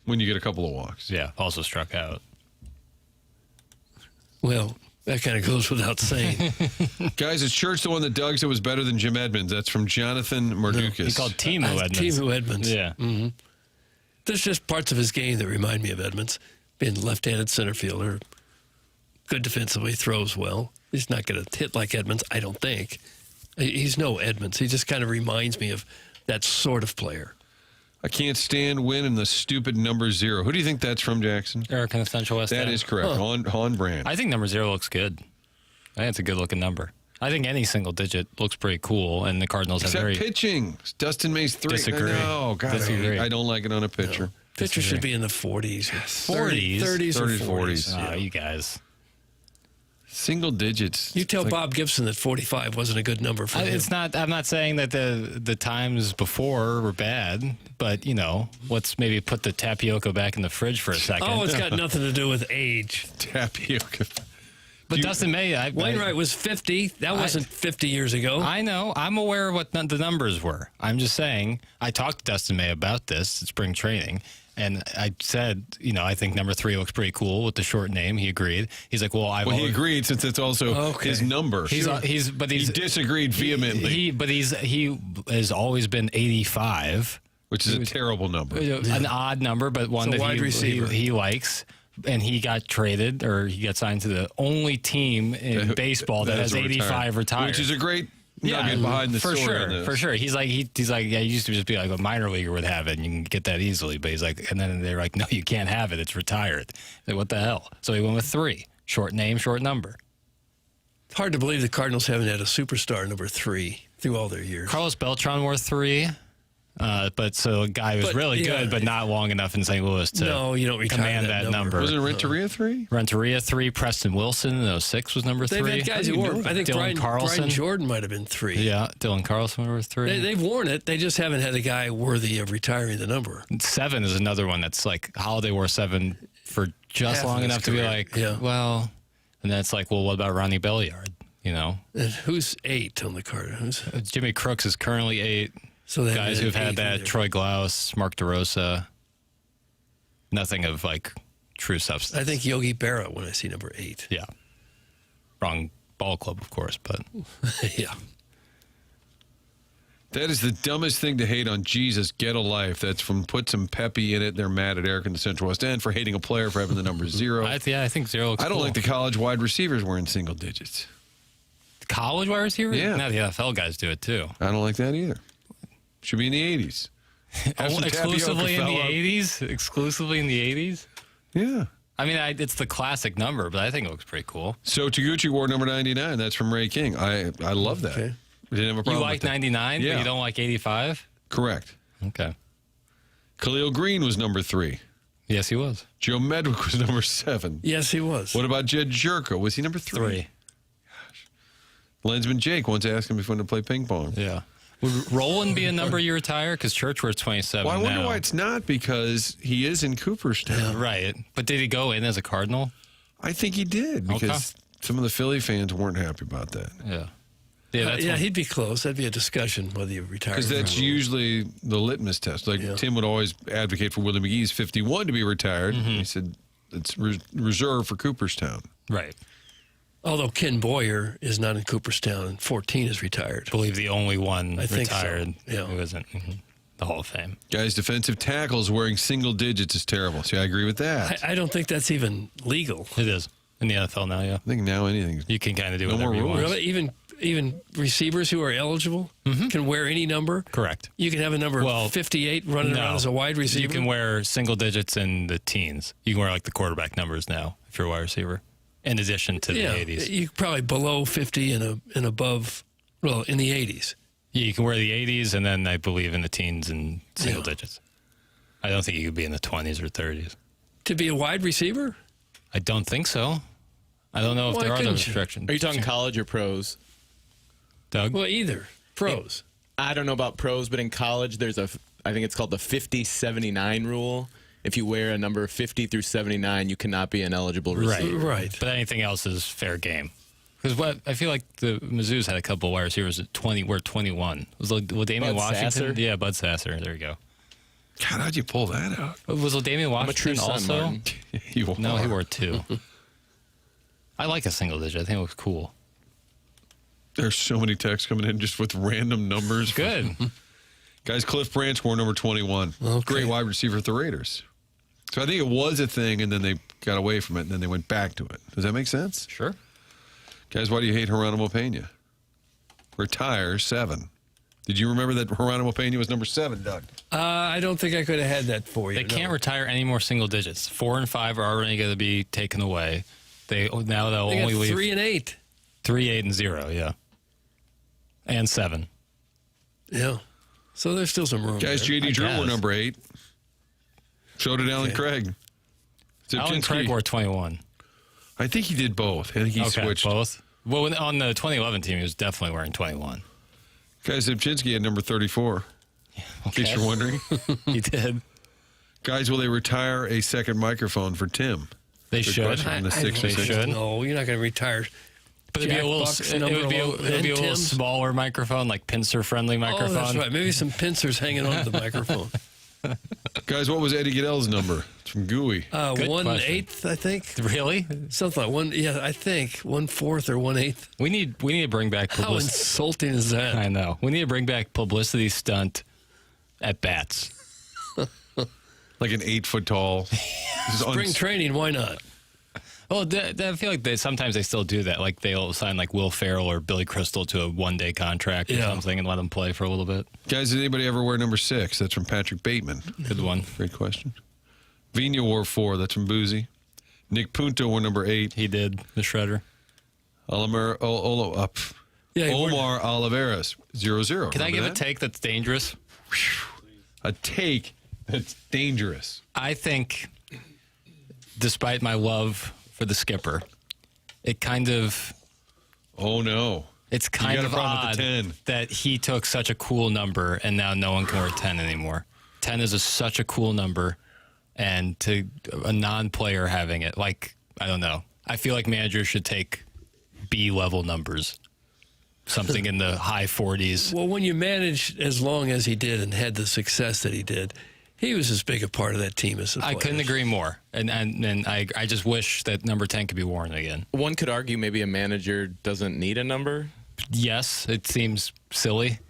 When you get a couple of walks. Yeah, also struck out. Well, that kind of goes without saying. Guys, is Church the one that Doug said was better than Jim Edmonds? That's from Jonathan Mardukas. He called Timu Edmonds. Timu Edmonds. Yeah. Mm-hmm. There's just parts of his game that remind me of Edmonds. Being left-handed center fielder, good defensively, throws well. He's not going to hit like Edmonds, I don't think. He's no Edmonds. He just kind of reminds me of that sort of player. I can't stand Win and the stupid number 0. Who do you think that's from, Jackson? Eric in the Central West That End. is correct. On brand. I think number 0 looks good. I think it's a good-looking number. I think any single digit looks pretty cool, and the Cardinals have Except very pitching. Dustin May's 3. Disagree. No, God, Disagree. I don't like it on a pitcher. No. Pitcher should be in the 40s. 40s? 30s or 30s, 40s. Oh, you guys. Single digits. You tell It's like- Bob Gibson that 45 wasn't a good number for him. It's not. I'm not saying that the times before were bad, but let's maybe put the tapioca back in the fridge for a second. Oh, it's got nothing to do with age. tapioca. but Dustin May, Wainwright was 50. That wasn't 50 years ago. I know. I'm aware of what the numbers were. I'm just saying. I talked to Dustin May about this at spring training, and I said, I think number 3 looks pretty cool with the short name. He agreed. He's like, well, He agreed since it's also his number. He disagreed vehemently. He has always been 85, which is a terrible number. an odd number, but one It's a that wide receiver. he likes. And he got traded, or he got signed to the only team in baseball that has 85 retired. Which is a great nugget behind the for story sure, on this. for sure. He's like, yeah, you used to just be like a minor leaguer would have it, and you can get that easily. But he's like, and then they're like, no, you can't have it. It's retired. Like, what the hell? So he went with 3. Short name, short number. It's hard to believe the Cardinals haven't had a superstar number 3 through all their years. Carlos Beltran wore 3. But so a guy was really good, but not long enough in St. Louis to you don't retire command that number. Wasn't Renteria 3? Renteria 3, Preston Wilson in 06 was number 3. They've had guys who wore. I think Dylan Brian Jordan might have been 3. Yeah, Dylan Carlson was 3. They've worn it. They just haven't had a guy worthy of retiring the number. 7 is another one that's like Holiday wore 7 for just Half long of his enough to be career. like, Yeah. well, and then it's like, well, what about Ronnie Belliard? And who's 8 on the Cardinals? Jimmy Crooks is currently 8. So they Guys who've had 8 that, either. Troy Glaus, Mark DeRosa, nothing of like true substance. I think Yogi Berra when I see number 8. Yeah. Wrong ball club, of course, but Yeah. That is the dumbest thing to hate on Jesus. Get a life. That's from Put Some Peppy in it. They're mad at Eric in the Central West End for hating a player for having the number 0. I think 0 looks I don't cool. like the college wide receivers wearing single digits. College wide receiver? Yeah. Now the NFL guys do it too. I don't like that either. Should be in the 80s. Have some Exclusively in the tapioca, fella. 80s? Exclusively in the 80s? Yeah. I mean, it's the classic number, but I think it looks pretty cool. So Taguchi wore number 99. That's from Ray King. I love that. Okay. We didn't have a problem You like with that. 99, Yeah. but you don't like 85? Correct. Okay. Khalil Green was number 3. Yes, he was. Joe Medwick was number 7. Yes, he was. What about Jed Jerko? Was he number 3? 3. Lensman Jake once asked him if he wanted to play ping pong. Yeah. Would Roland be a number you retire? Because Church wears 27 Well, I wonder now. why it's not, because he is in Cooperstown. Right. But did he go in as a Cardinal? I think he did, because some of the Philly fans weren't happy about that. Yeah. Yeah, he'd be close. That'd be a discussion whether you retire. Because that's usually the litmus test. Like Tim would always advocate for Willie McGee's 51 to be retired. He said it's reserved for Cooperstown. right. Although Ken Boyer is not in Cooperstown and 14 is retired. I believe the only one I think so. retired Yeah. who isn't the Hall of Fame. Guys, defensive tackles wearing single digits is terrible. See, I agree with that. I don't think that's even legal. It is. In the NFL now, yeah. I think now anything. You can kind of do No whatever more you want. rules. Really? Even receivers who are eligible can wear any number? Correct. You can have a number 58 running around as a wide receiver? You can wear single digits in the teens. You can wear like the quarterback numbers now if you're a wide receiver, in addition to the 80s. You probably below 50 and above, well, in the 80s. Yeah, you can wear the 80s, and then I believe in the teens and single digits. I don't think you could be in the 20s or 30s. To be a wide receiver? I don't think so. I don't know if Why there are couldn't those you? restrictions. Are you talking college or pros? Doug? Well, either. Pros. I don't know about pros, but in college, I think it's called the 50-79 rule. If you wear a number 50 through 79, you cannot be an eligible receiver. Right. But anything else is fair game. Because I feel like the Mizzou's had a couple of wide receivers at 20. We're 21. Was Damian Bud Washington? Sasser? Yeah, Bud Sasser. There you go. God, how'd you pull that out? Was Damian I'm a true Washington son, also? Martin. You No, are. he wore 2. I like a single digit. I think it looks cool. There's so many texts coming in just with random numbers. Good. Guys, Cliff Branch wore number 21. Okay. Great wide receiver at the Raiders. So I think it was a thing, and then they got away from it, and then they went back to it. Does that make sense? Sure. Guys, why do you hate Geronimo Pena? Retire 7. Did you remember that Geronimo Pena was number 7, Doug? I don't think I could have had that for you. They can't retire any more single digits. 4 and 5 are already going to be taken away. They'll They only got leave 3 and 8. 3, 8, and 0. Yeah. And 7. Yeah. So there's still some room. Guys, there. J.D. Drew wore guess. number 8. So did Alan Craig. Alan Craig wore 21. I think he did both. I think he switched. Both. Well, on the 2011 team, he was definitely wearing 21. Guys, Zipchinski had number 34. In case you're wondering. He did. Guys, will they retire a second microphone for Tim? They Good should. question from the I don't 6 or They 6. should. No, you're not going to retire. But it'd be Jack a little, Buck's it number would be a, alone, it'd be a and little Tim's. smaller microphone, like pincer-friendly microphone. Oh, that's right. Maybe some pincers hanging onto the microphone. Guys, what was Eddie Goodell's number? It's from Gooey. Good 1/8, I think. Really? Something like one. Yeah, I think 1/4 or 1/8. We need to bring back How publicity. insulting is that? I know. We need to bring back publicity stunt at bats. Like an 8-foot tall. Spring training, why not? Well, I feel like sometimes they still do that. Like they'll sign like Will Ferrell or Billy Crystal to a one-day contract or Yeah. something and let them play for a little bit. Guys, did anybody ever wear number 6? That's from Patrick Bateman. Good one. Great question. Vina wore 4. That's from Boozy. Nick Punto wore number 8. He did, the shredder. Omar Oliveras, 0-0. Can I Remember give that? a take that's dangerous? A take that's dangerous. I think, despite my love for the skipper, it kind of... Oh, no. It's kind got a of problem with odd the 10. that he took such a cool number and now no one can wear 10 anymore. 10 is such a cool number, and to a non-player having it, like, I don't know. I feel like managers should take B-level numbers, something in the high 40s. Well, when you manage as long as he did and had the success that he did, he was as big a part of that team as the I players. couldn't agree more, and I just wish that number 10 could be worn again. One could argue maybe a manager doesn't need a number. Yes, it seems silly.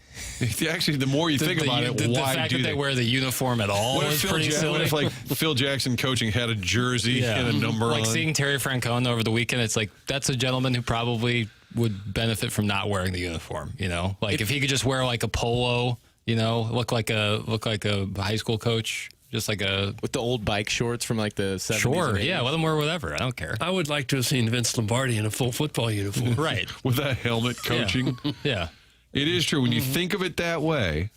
Actually, the more you think about it, the why fact do that they wear the uniform at all What is if, pretty silly. what if like Phil Jackson coaching had a jersey and a number like on? seeing Terry Francona over the weekend, it's like that's a gentleman who probably would benefit from not wearing the uniform. You know, like if he could just wear like a polo, you know, look like a high school coach, just like a With the old bike shorts from like the 70s. sure, and 80s. yeah, let him wear whatever. I don't care. I would like to have seen Vince Lombardi in a full football uniform. Right? With that helmet coaching. Yeah. It is true. When you think of it that way,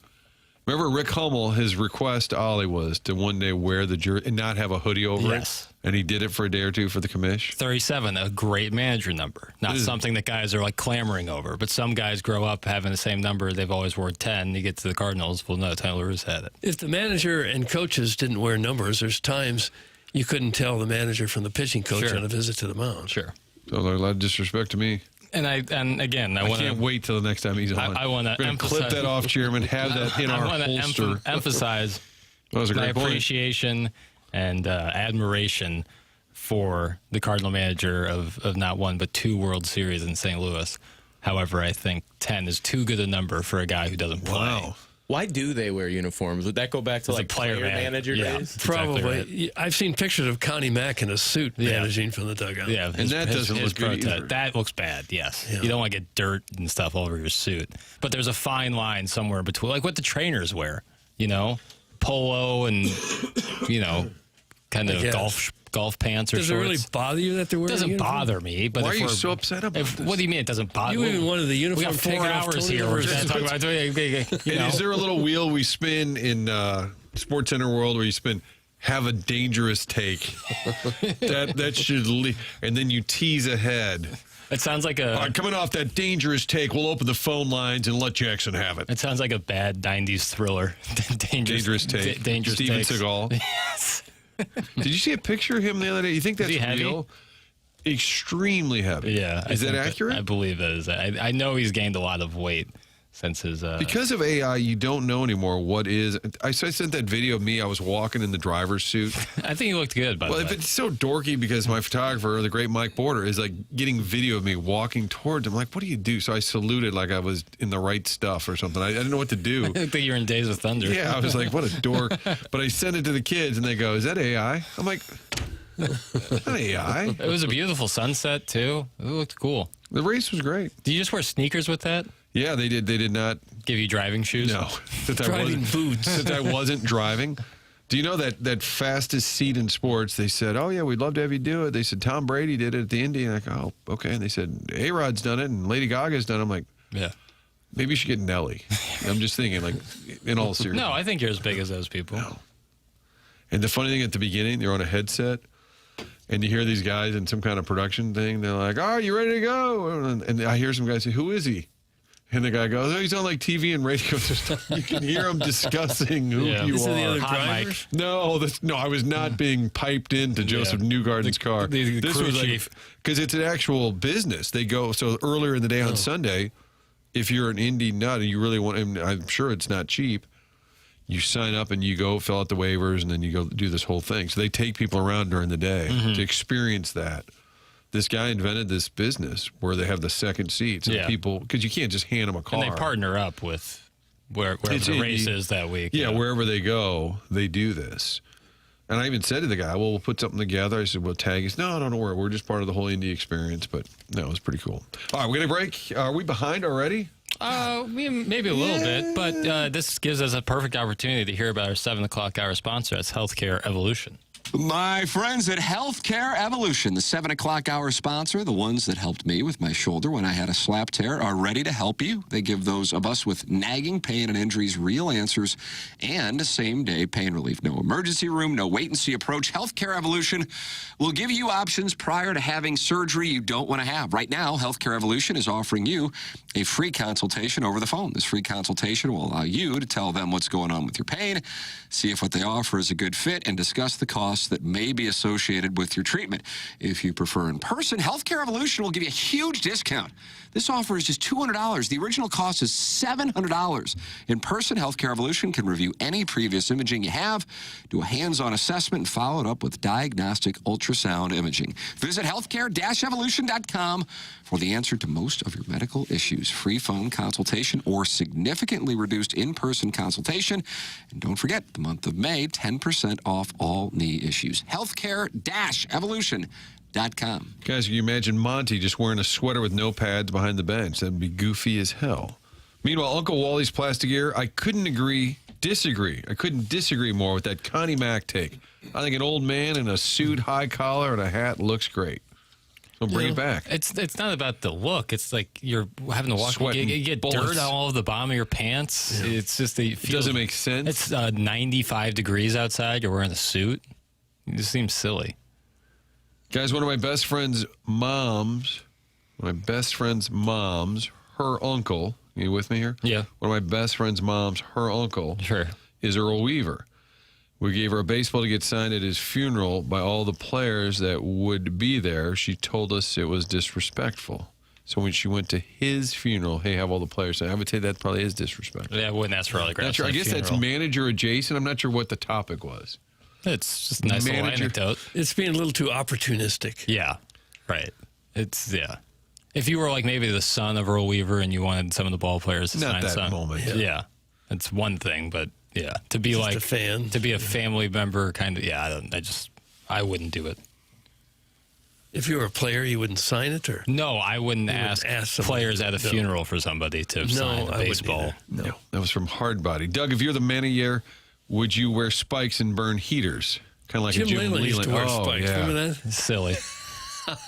remember Rick Hummel, his request to Ollie was to one day wear the jersey and not have a hoodie over Yes. it. And he did it for a day or two for the commish. 37, a great manager number. Not something that guys are like clamoring over, but some guys grow up having the same number. They've always worn 10. You get to the Cardinals, well, no, Tyler has had it. If the manager and coaches didn't wear numbers, there's times you couldn't tell the manager from the pitching coach Sure. on a visit to the mound. Sure. So there's a lot of disrespect to me. And again, I I want can't to wait till the next time he's on. I wanna We're gonna clip emphasize- that off, Chairman. Have that in our holster. Emphasize That was a my great point. appreciation and admiration for the Cardinal manager of not one but 2 World Series in St. Louis. However, I think 10 is too good a number for a guy who doesn't play. Wow. Why do they wear uniforms? Would that go back to As a like player manager yeah. days? Probably. Exactly right. I've seen pictures of Connie Mack in a suit managing from the dugout. Yeah, And that doesn't look good protest. either. That looks bad, yes. Yeah. You don't want to get dirt and stuff all over your suit. But there's a fine line somewhere between, like what the trainers wear, you know? Polo and, you know, kind of guess. golf pants or Does it shorts. really bother you that they're It wearing a doesn't uniform? bother me. But Why if are you we're- so upset about this? What do you mean it doesn't bother You even wanted the We uniform got 4 taken off hours Tony here. We're Romo's just talking about, you know. And is there a little wheel we spin in Sports Center world where you spin have a dangerous take? that should and then you tease ahead. It sounds like a All right, coming off that dangerous take, we'll open the phone lines and let Jackson have it. It sounds like a bad 90s thriller. Dangerous take. Dangerous Steven takes. Seagal. Yes. Did you see a picture of him the other day? You think that's he heavy? real? Extremely heavy. Yeah. Is that think accurate? I believe it is. I know he's gained a lot of weight since his. Because of AI, you don't know anymore what is. I sent that video of me. I was walking in the driver's suit. I think he looked good, by Well, the if way. it's so dorky because my photographer, the great Mike Border, is like getting video of me walking towards him. Like, what do you do? So I saluted like I was in the right stuff or something. I didn't know what to do. I think you're in Days of Thunder. Yeah, I was like, what a dork. But I sent it to the kids and they go, is that AI? I'm like, not AI. It was a beautiful sunset, too. It looked cool. The race was great. Did you just wear sneakers with that? Yeah, they did. They did not. Give you driving shoes? No, since I Driving wasn't, boots. since I wasn't driving. Do you know that fastest seat in sports? They said, "Oh yeah, we'd love to have you do it." They said Tom Brady did it at the Indy. And I go, "Oh, okay." And they said A-Rod's done it and Lady Gaga's done it. I'm like, Yeah. Maybe you should get Nelly. I'm just thinking, like, in all seriousness. No, I think you're as big as those people. No. And the funny thing at the beginning, they're on a headset, and you hear these guys in some kind of production thing. They're like, "Oh, you ready to go?" And I hear some guys say, "Who is he?" And the guy goes, "Oh, he's on like TV and radio." You can hear him discussing who you These are the are. other Hot drivers? No, I was not being piped into Joseph Newgarden's car. the This crew was chief. because it's an actual business. They go so earlier in the day on Sunday. If you're an indie nut and you really want, and I'm sure it's not cheap, you sign up and you go fill out the waivers and then you go do this whole thing. So they take people around during the day to experience that. This guy invented this business where they have the second seats and people, because you can't just hand them a car. And they partner up with wherever It's the indie. race is that week. Yeah, wherever they go, they do this. And I even said to the guy, "Well, we'll put something together." I said, "We'll tag us." No, don't worry. We're just part of the whole indie experience. But no, it was pretty cool. All right, we're going to break. Are we behind already? Maybe a little bit, but this gives us a perfect opportunity to hear about our 7 o'clock hour sponsor. That's Healthcare Evolution. My friends at Healthcare Evolution, the 7 o'clock hour sponsor, the ones that helped me with my shoulder when I had a slap tear, are ready to help you. They give those of us with nagging pain and injuries real answers and same-day pain relief. No emergency room, no wait-and-see approach. Healthcare Evolution will give you options prior to having surgery you don't want to have. Right now, Healthcare Evolution is offering you a free consultation over the phone. This free consultation will allow you to tell them what's going on with your pain, see if what they offer is a good fit, and discuss the costs that may be associated with your treatment. If you prefer in person, Healthcare Evolution will give you a huge discount. This offer is just $200. The original cost is $700. In person, Healthcare Evolution can review any previous imaging you have, do a hands-on assessment, and follow it up with diagnostic ultrasound imaging. Visit healthcare-evolution.com for the answer to most of your medical issues. Free phone consultation or significantly reduced in-person consultation. And don't forget, the month of May, 10% off all knee issues. Healthcare-evolution.com. Guys, can you imagine Monty just wearing a sweater with no pads behind the bench? That'd be goofy as hell. Meanwhile, Uncle Wally's plastic ear, I couldn't disagree. I couldn't disagree more with that Connie Mack take. I think an old man in a suit, high collar, and a hat looks great. So bring it back. It's not about the look. It's like you're having to walk. Sweating You get bullets. dirt all over the bottom of your pants. Yeah. It's just It doesn't make sense. It's 95 degrees outside. You're wearing a suit. It just seems silly. Guys, one of my best friend's moms, her uncle, you with me here? Yeah. One of my best friend's moms, her uncle, Sure. is Earl Weaver. We gave her a baseball to get signed at his funeral by all the players that would be there. She told us it was disrespectful. So when she went to his funeral, hey, have all the players say, I would say that probably is disrespectful. Yeah, I wouldn't ask for autographs. Not sure. I guess that's manager adjacent. I'm not sure what the topic was. It's just a nice little Manager. anecdote. It's being a little too opportunistic. Yeah, right. If you were like maybe the son of Earl Weaver and you wanted some of the ball players to Not sign that some, moment. Yeah, it's one thing, but yeah, to be Just like a fan. to be a family member, kind of. Yeah, I wouldn't do it. If you were a player, you wouldn't sign it, or No, I wouldn't You wouldn't ask ask somebody players to- at a no. funeral for somebody to sign I a wouldn't baseball. either. No. That was from Hardbody. Doug, if you're the man of the year, would you wear spikes and burn heaters? Kind of like Jim a Jim Leyland used to wear spikes. Yeah. Remember that? It's silly.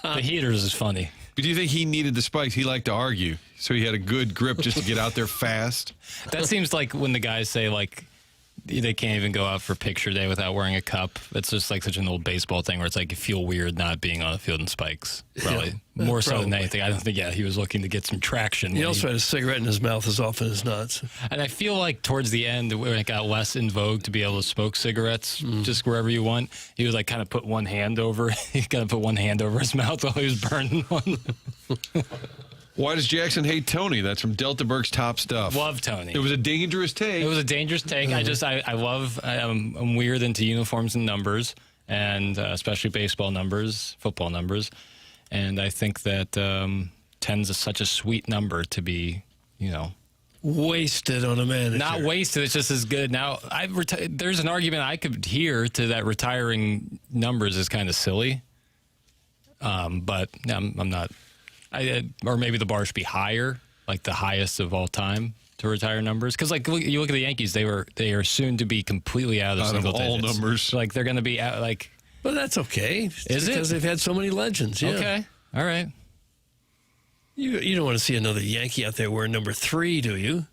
The heaters is funny. But do you think he needed the spikes? He liked to argue, so he had a good grip just to get out there fast. That seems like when the guys say like they can't even go out for picture day without wearing a cup. It's just like such an old baseball thing where it's like you feel weird not being on the field in spikes. Probably more so than probably. anything. I don't think. Yeah, he was looking to get some traction. He when also had a cigarette in his mouth as often as not. and I feel like towards the end when it got less in vogue to be able to smoke cigarettes just wherever you want, he would like kind of put one hand over. He kind of put one hand over his mouth while he was burning one. Why does Jackson hate Tony? That's from Delta Burke's Top Stuff. Love Tony. It was a dangerous take. It was a dangerous take. I'm weird into uniforms and numbers, and especially baseball numbers, football numbers. And I think that 10's such a sweet number to be, Wasted on a manager. not wasted. It's just as good. Now, there's an argument I could hear to that retiring numbers is kind of silly. But I'm not. Or maybe the bar should be higher, like the highest of all time to retire numbers. Because like you look at the Yankees, they are soon to be completely out of Out of single all digits. numbers. Like they're going to be out, like But that's okay. Is it? Because they've had so many legends. Yeah. okay, all right. You don't want to see another Yankee out there wearing number 3, do you?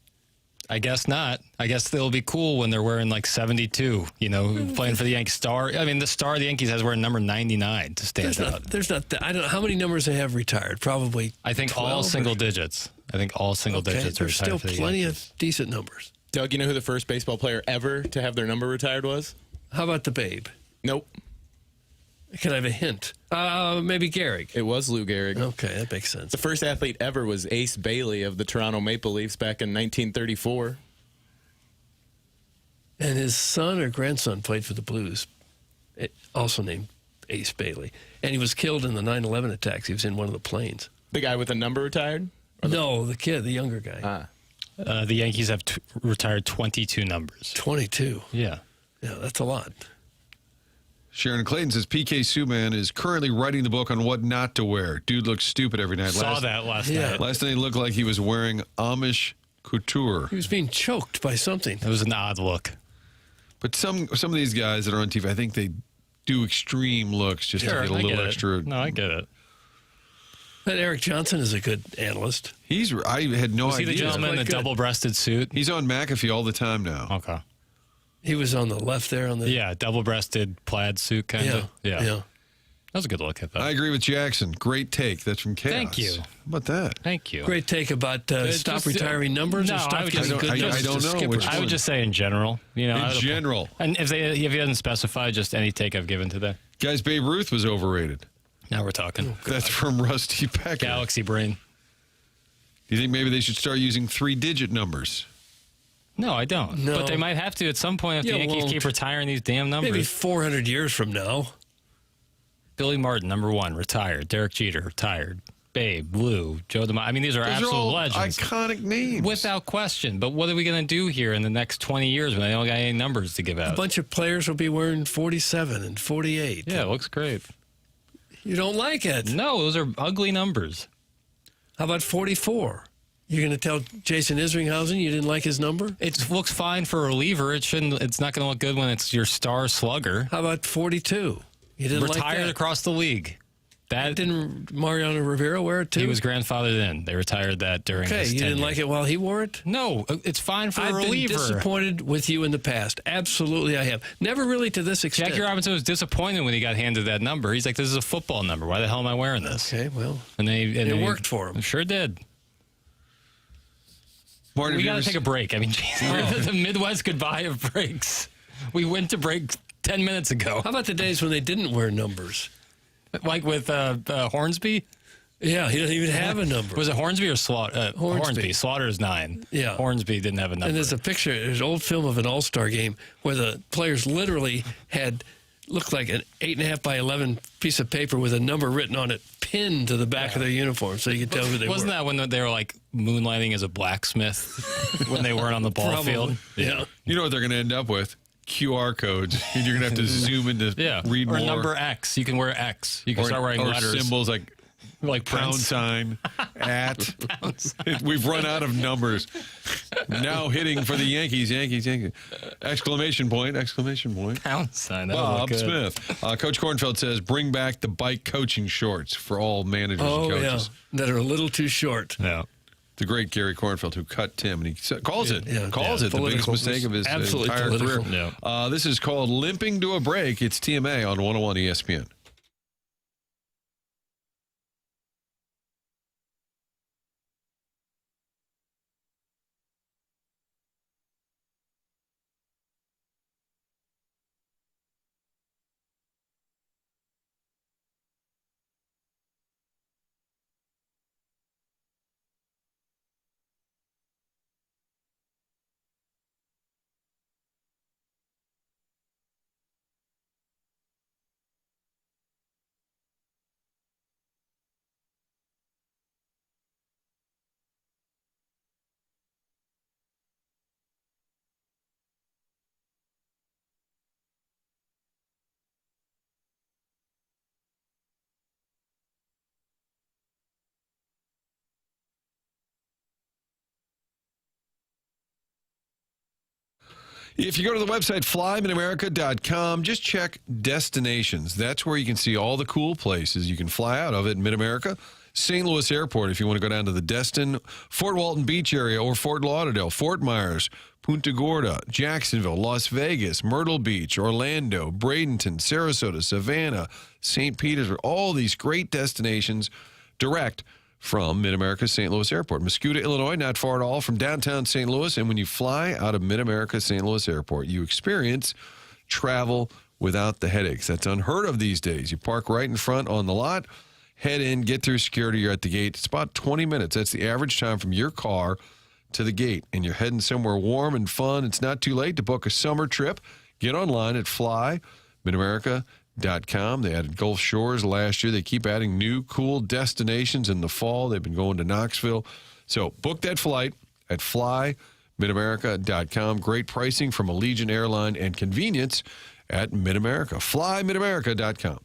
I guess not. I guess they'll be cool when they're wearing like 72, playing for the Yankee star. I mean, the star of the Yankees has wearing number 99 to stand out. I don't know how many numbers they have retired. Probably I think 12 all or- single digits. I think all single digits are There's retired still for the plenty Yankees. of decent numbers. Doug, you know who the first baseball player ever to have their number retired was? How about the Babe? Nope. Can I have a hint? Maybe Gehrig. It was Lou Gehrig. Okay, that makes sense. The first athlete ever was Ace Bailey of the Toronto Maple Leafs back in 1934. And his son or grandson played for the Blues, also named Ace Bailey. And he was killed in the 9/11 attacks. He was in one of the planes. The guy with the number retired? No, the kid, the younger guy. The Yankees have retired 22 numbers. 22. Yeah. Yeah, that's a lot. Sharon Clayton says PK Subban is currently writing the book on what not to wear. Dude looks stupid every night. Saw that last Yeah. night. Last night he looked like he was wearing Amish couture. He was being choked by something. It was an odd look. But some of these guys that are on TV, I think they do extreme looks just to get a I little get extra. it. No, I get it. But Eric Johnson is a good analyst. I had no Was he idea. the gentleman in the Quite good. double-breasted suit? He's on McAfee all the time now. Okay. He was on the left there on the. Yeah, double-breasted plaid suit kind Yeah. of. Yeah. That was a good look at that. I agree with Jackson. Great take. That's from Chaos. Thank you. How about that? Thank you. Great take about stop just, retiring numbers no, or I stop would giving just- good I numbers don't to know skippers. which I would just say in general. In general. And if he doesn't specify, just any take I've given today. Guys, Babe Ruth was overrated. Now we're talking. That's from Rusty Pecker. Galaxy brain. Do you think maybe they should start using 3-digit numbers? No, I don't. No. But they might have to at some point if You the Yankees won't. keep retiring these damn numbers. Maybe 400 years from now. Billy Martin, number 1, retired. Derek Jeter, retired. Babe, Lou, Joe DeMaio. I mean, these are Those absolute are all legends. iconic names. Without question. But what are we going to do here in the next 20 years when they don't got any numbers to give A out? bunch of players will be wearing 47 and 48. Yeah, it looks great. You don't like it. No, those are ugly numbers. How about 44? You're going to tell Jason Isringhausen you didn't like his number? It looks fine for a reliever. It's not going to look good when it's your star slugger. How about 42? You didn't like Retired that? across the league. That Didn't Mariano Rivera wear it too? he was grandfathered in. They retired that during okay, his you tenure. didn't like it while he wore it? No, it's fine for a I've been reliever. disappointed with you in the past. Absolutely, I have. Never really to this extent. Jackie Robinson was disappointed when he got handed that number. He's like, "This is a football number. Why the hell am I wearing this?" Okay, well, And it worked for him. Sure did. Martin, We have you got to ever take a break. I mean, geez, we're the Midwest goodbye of breaks. We went to break 10 minutes ago, how about the days when they didn't wear numbers? like with Hornsby. Yeah, he doesn't even have a number. Was it Hornsby or Slaughter? Hornsby. Slaughter's 9. Yeah. Hornsby didn't have a number. And there's an old film of an All-Star game where the players literally looked like an 8.5 by 11 piece of paper with a number written on it, pinned to the back of their uniform, so you could tell who they Wasn't were. that when they were like moonlighting as a blacksmith when they weren't on the ball Probably. field? Yeah. You know what they're going to end up with? QR codes. And you're going to have to zoom in to Yeah. read or more. number X. You can wear X. You can start wearing or letters. symbols like like pound Prince. sign, at. We've run out of numbers. Now hitting for the Yankees. Exclamation point. Pound sign. That would look Bob good. Smith. Coach Kornfeld says, bring back the bike coaching shorts for all managers and Oh, yeah, coaches. that are a little too short. Yeah. The great Gary Kornfeld, who cut Tim, and he calls it the biggest Political. mistake of his Absolutely entire political. career. Yeah. This is called Limping to a Break. It's TMA on 101 ESPN. If you go to the website flymidamerica.com, just check destinations. That's where you can see all the cool places you can fly out of at Mid-America. St. Louis Airport if you want to go down to the Destin, Fort Walton Beach area, or Fort Lauderdale, Fort Myers, Punta Gorda, Jacksonville, Las Vegas, Myrtle Beach, Orlando, Bradenton, Sarasota, Savannah, St. Petersburg, all these great destinations direct from Mid-America St. Louis Airport. Muscuda, Illinois, not far at all from downtown St. Louis. And when you fly out of Mid-America St. Louis Airport, you experience travel without the headaches. That's unheard of these days. You park right in front on the lot, head in, get through security, you're at the gate. It's about 20 minutes. That's the average time from your car to the gate. And you're heading somewhere warm and fun. It's not too late to book a summer trip. Get online at flymidamerica.com. They added Gulf Shores last year. They keep adding new cool destinations in the fall. They've been going to Knoxville. So book that flight at flymidamerica.com. Great pricing from Allegiant Airline and convenience at Mid-America. flymidamerica.com.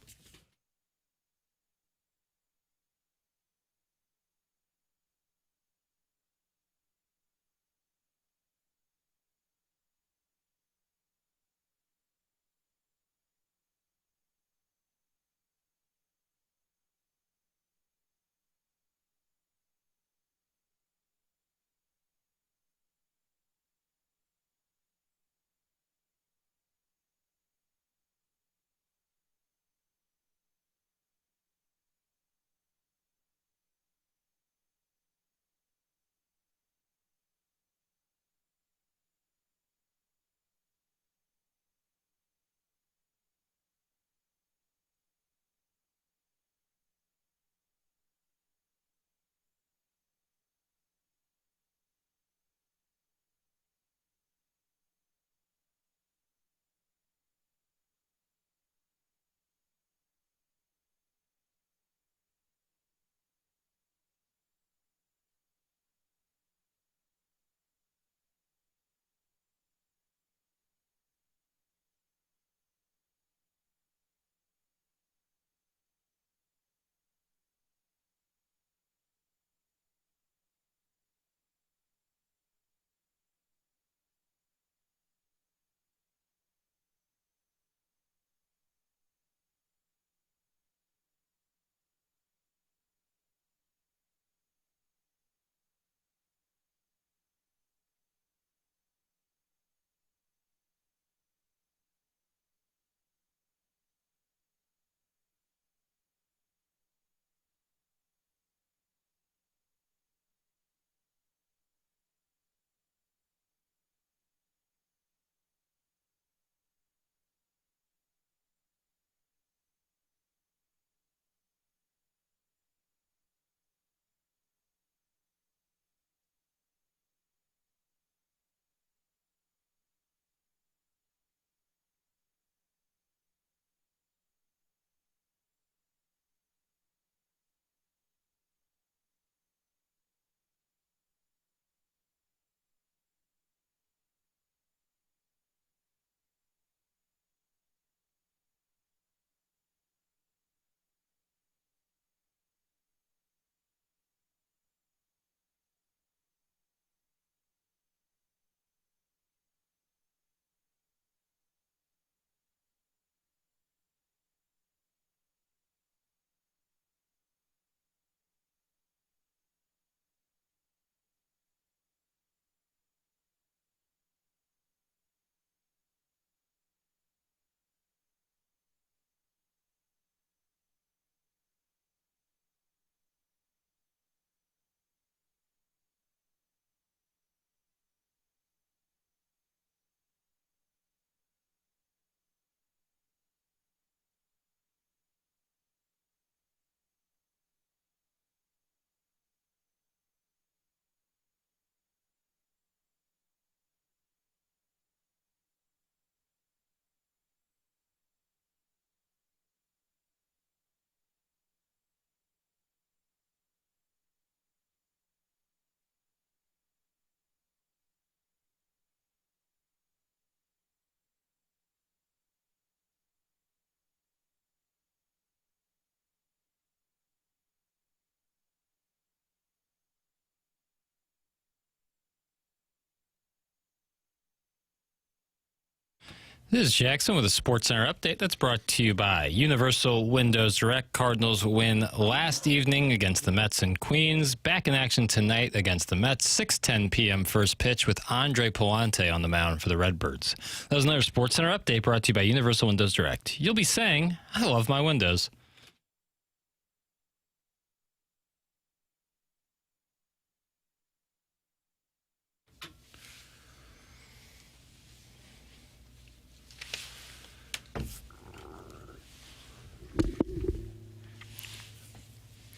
This is Jackson with a Sports Center update that's brought to you by Universal Windows Direct. Cardinals win last evening against the Mets in Queens. Back in action tonight against the Mets. 6:10 p.m. first pitch with Andre Palante on the mound for the Redbirds. That was another Sports Center update brought to you by Universal Windows Direct. You'll be saying, I love my windows.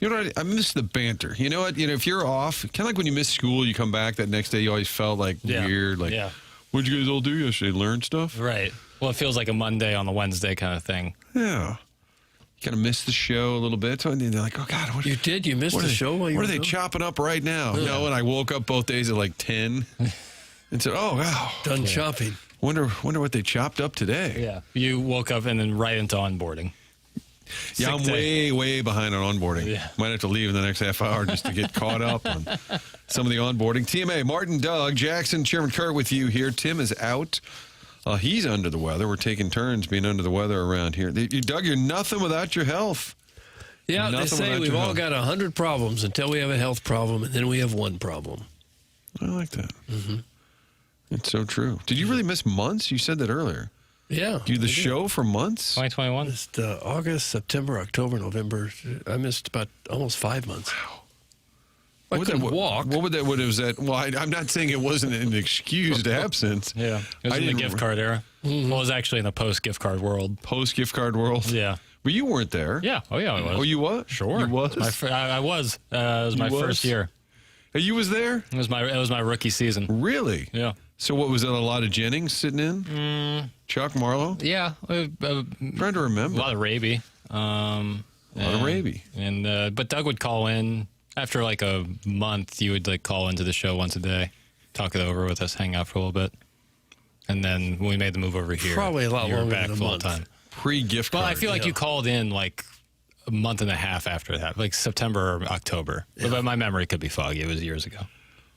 You know what? I miss the banter. You know what? If you're off, kind of like when you miss school, you come back that next day, you always felt like weird. Like, what'd you guys all do yesterday? Learn stuff? Right. Well, it feels like a Monday on the Wednesday kind of thing. Yeah. You kind of miss the show a little bit. So they're like, oh, God. What, you did? You missed the show? What are they chopping up right now? No, and I woke up both days at like 10 and said, oh, wow. Done chopping. Wonder what they chopped up today. Yeah. You woke up and then right into onboarding. Yeah, I'm way behind on onboarding. Yeah. Might have to leave in the next half hour just to get caught up on some of the onboarding. TMA, Martin, Doug, Jackson, Chairman Kurt with you here. Tim is out. He's under the weather. We're taking turns being under the weather around here. Doug, you're nothing without your health. Yeah, they say we've all got 100 problems until we have a health problem, and then we have one problem. I like that. Mm-hmm. It's so true. Did you really miss months? You said that earlier. Yeah. Do the show for months? 2021? Missed August, September, October, November. I missed about almost 5 months. Wow. I couldn't walk. What was that? Well, I'm not saying it wasn't an excused absence. Yeah. It was in the gift card era. Mm-hmm. Well, it was actually in the post-gift card world. Post-gift card world? Yeah. But you weren't there. Yeah. Oh, yeah, I was. Oh, you was? Sure. You was? I was. It was my first year. You was there? It was my rookie season. Really? Yeah. So what was it? A lot of Jennings sitting in? Chuck Marlowe? Yeah. Trying to remember. A lot of Raby. A lot of Raby. And but Doug would call in after like a month. You would like call into the show once a day, talk it over with us, hang out for a little bit, and then when we made the move over here, probably a lot you were longer back than a full month. time. Pre-gift card. Well, I feel like you called in like a month and a half after that, like September or October. Yeah. But my memory could be foggy. It was years ago.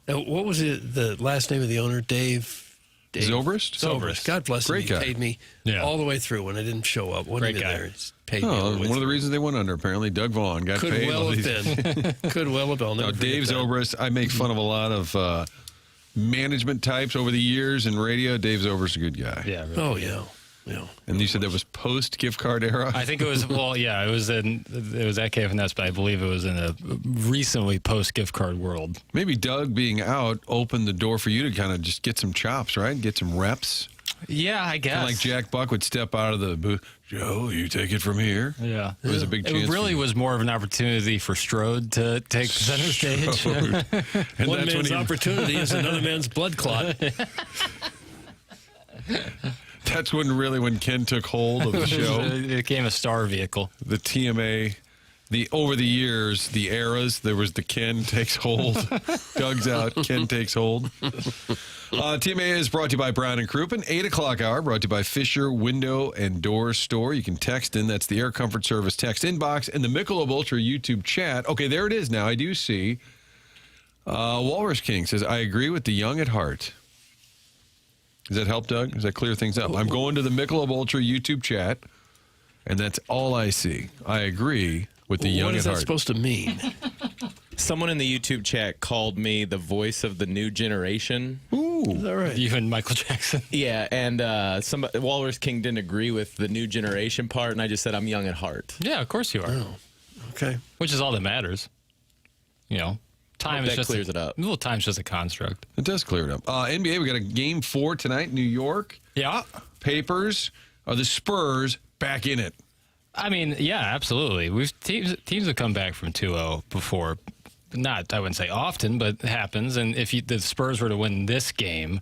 Now, what was it? The last name of the owner, Dave Zobrist? Zobrist. God bless him. Great guy. He paid me all the way through when I didn't show up. Great guy. There. He's paid me all the way one of the through. reasons they went under, apparently, Doug Vaughn got Could paid. well have been. Could well have been. No, Dave Zobrist, I make fun of a lot of management types over the years in radio. Dave Zobrist is a good guy. Yeah. Really. Oh, yeah. Yeah. And you said that was post-gift card era? I think it was, well, yeah, it was at KFNS, but I believe it was in a recently post-gift card world. Maybe Doug being out opened the door for you to kind of just get some chops, right? Get some reps. Yeah, I guess. Kind of like Jack Buck would step out of the booth. Joe, you take it from here. Yeah. It was a big chance. It really was more of an opportunity for Strode to take center stage. And One man's opportunity is another man's blood clot. That's when Ken took hold of the show. It became a star vehicle. The TMA, over the years, the eras, there was the Ken takes hold. Doug's out, Ken takes hold. TMA is brought to you by Brown and Crouppen. 8 o'clock hour brought to you by Fisher Window and Door Store. You can text in. That's the Air Comfort Service text inbox and the Michelob Ultra YouTube chat. Okay, there it is now. I do see. Walrus King says, I agree with the young at heart. Does that help, Doug? Does that clear things up? I'm going to the Michelob Ultra YouTube chat, and that's all I see. I agree with the young at heart. What is that supposed to mean? Someone in the YouTube chat called me the voice of the new generation. Ooh. Is that right? You and Michael Jackson. Yeah, and Walrus King didn't agree with the new generation part, and I just said I'm young at heart. Yeah, of course you are. Oh, okay. Which is all that matters. You know, time is that just clears it up. Well, time's just a construct. It does clear it up. NBA, we got a game 4 tonight, New York. Yeah. Papers. Are the Spurs back in it? I mean, yeah, absolutely. Teams have come back from 2-0 before. Not, I wouldn't say often, but it happens. And if the Spurs were to win this game,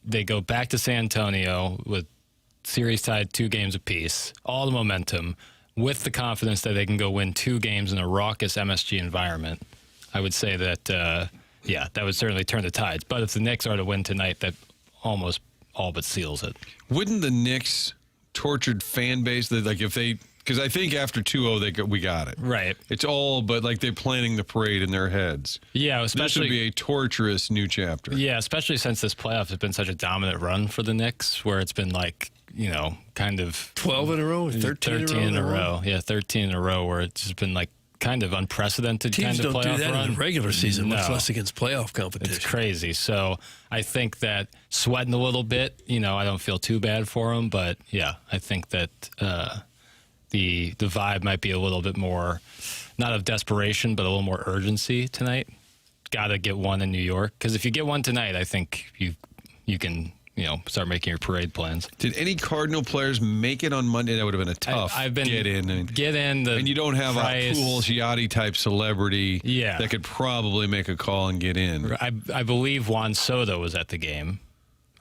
they go back to San Antonio with series tied 2 games apiece, all the momentum, with the confidence that they can go win 2 games in a raucous MSG environment. I would say that, that would certainly turn the tides. But if the Knicks are to win tonight, that almost all but seals it. Wouldn't the Knicks tortured fan base, like if they because I think after 2-0 we got it. Right. It's all but like they're planning the parade in their heads. Yeah, This would especially be a torturous new chapter. Yeah, especially since this playoff has been such a dominant run for the Knicks, where it's been like, kind of 12 in a row, 13 in a row. Yeah, 13 in a row, where it's just been like kind of unprecedented Teams kind of don't playoff do that run. in the regular season, much No. less against playoff competition. It's crazy. So I think that sweating a little bit, I don't feel too bad for them. But yeah, I think that the vibe might be a little bit more, not of desperation, but a little more urgency tonight. Got to get one in New York, because if you get one tonight, I think you can start making your parade plans. Did any Cardinal players make it on Monday? That would have been a tough I've been get in. And you don't have price, a Poole Giatti type celebrity that could probably make a call and get in. I believe Juan Soto was at the game.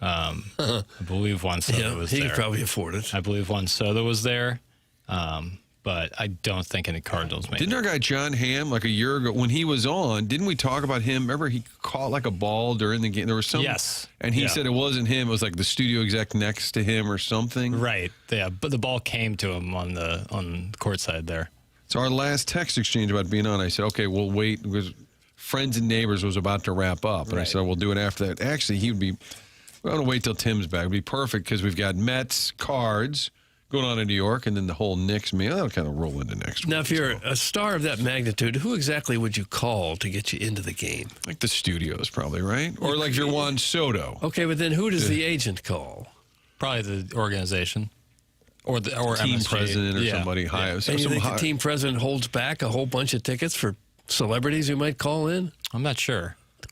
I believe Juan Soto was he there. could probably afford it. I believe Juan Soto was there. But I don't think any Cardinals made Didn't it. our guy John Hamm, like a year ago, when he was on, didn't we talk about him? Remember, he caught like a ball during the game. There was some. Yes. And he said it wasn't him. It was like the studio exec next to him or something. Right. Yeah, but the ball came to him on the court side there. So our last text exchange about being on, I said, okay, we'll wait because Friends and Neighbors was about to wrap up. And I said, we'll do it after that. Actually, he would be, we're going to wait till Tim's back. It would be perfect because we've got Mets, Cards going on in New York, and then the whole Knicks meal. That'll kind of roll into next week. Now, if you're a star of that magnitude, who exactly would you call to get you into the game? Like the studios, probably, right? Or like if you're Juan Soto. Okay, but then who does the agent call? Probably the organization. Or Team MSG. president or somebody high. And you think the team president holds back a whole bunch of tickets for celebrities who might call in? I'm not sure. The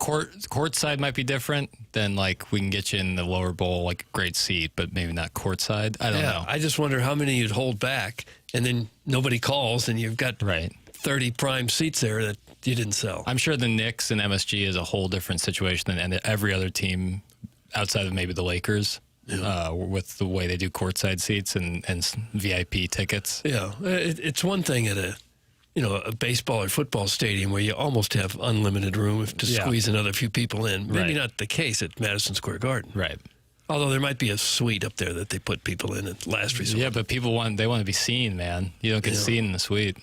court side might be different than like we can get you in the lower bowl, like a great seat, but maybe not court side. I don't know. I just wonder how many you'd hold back, and then nobody calls, and you've got 30 prime seats there that you didn't sell. I'm sure the Knicks and MSG is a whole different situation than every other team outside of maybe the Lakers. With the way they do courtside seats and VIP tickets. Yeah, it's one thing at a baseball or football stadium where you almost have unlimited room to squeeze another few people in. Maybe not the case at Madison Square Garden. Right. Although there might be a suite up there that they put people in at last resort. Yeah, but people want to be seen, man. You don't get seen in the suite.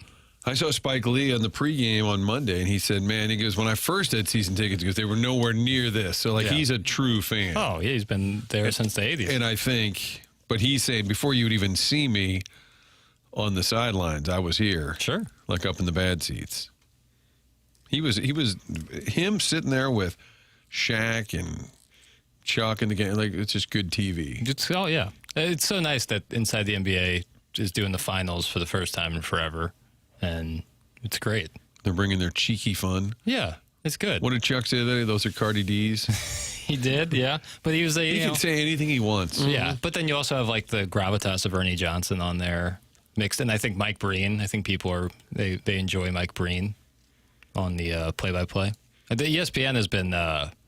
I saw Spike Lee on the pregame on Monday, and he said, man, he goes, when I first had season tickets, because they were nowhere near this. So, he's a true fan. Oh, yeah, he's been there since the 80s. And I think, but he's saying, before you would even see me on the sidelines, I was here. Sure. Like up in the bad seats. He was him sitting there with Shaq and Chuck in the game. Like, it's just good TV. It's so nice that Inside the NBA is doing the finals for the first time in forever. And it's great. They're bringing their cheeky fun. Yeah, it's good. What did Chuck say the other day? Those are Cardi D's. He did, yeah. But he was He can say anything he wants. Yeah, but then you also have like the gravitas of Ernie Johnson on there mixed. And I think Mike Breen, people they enjoy Mike Breen on the play-by-play. The ESPN has been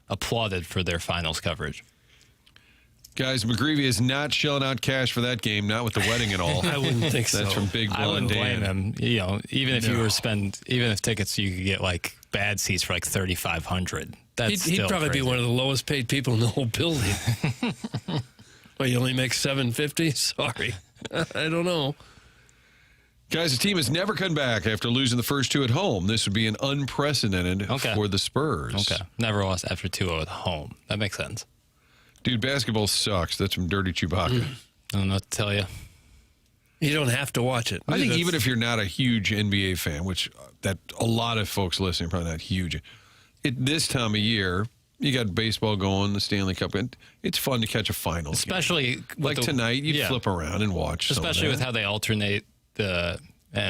applauded for their finals coverage. Guys, McGreevy is not shelling out cash for that game, not with the wedding and all. I wouldn't think so. That's from Big I Blonde wouldn't blame Dan. him. Even if you were even if tickets you could get like bad seats for like $3,500. He'd probably be one of the lowest paid people in the whole building. Well, you only make $750? Sorry. I don't know. Guys, the team has never come back after losing the first two at home. This would be an unprecedented for the Spurs. Okay. Never lost after 2-0 at home. That makes sense. Dude, basketball sucks. That's from Dirty Chewbacca. I don't know what to tell you. You don't have to watch it. I think even if you're not a huge NBA fan, which that a lot of folks listening are probably not huge, this time of year, you got baseball going, the Stanley Cup. It's fun to catch a finals Especially game. Like tonight, you flip around and watch. Especially with how they alternate the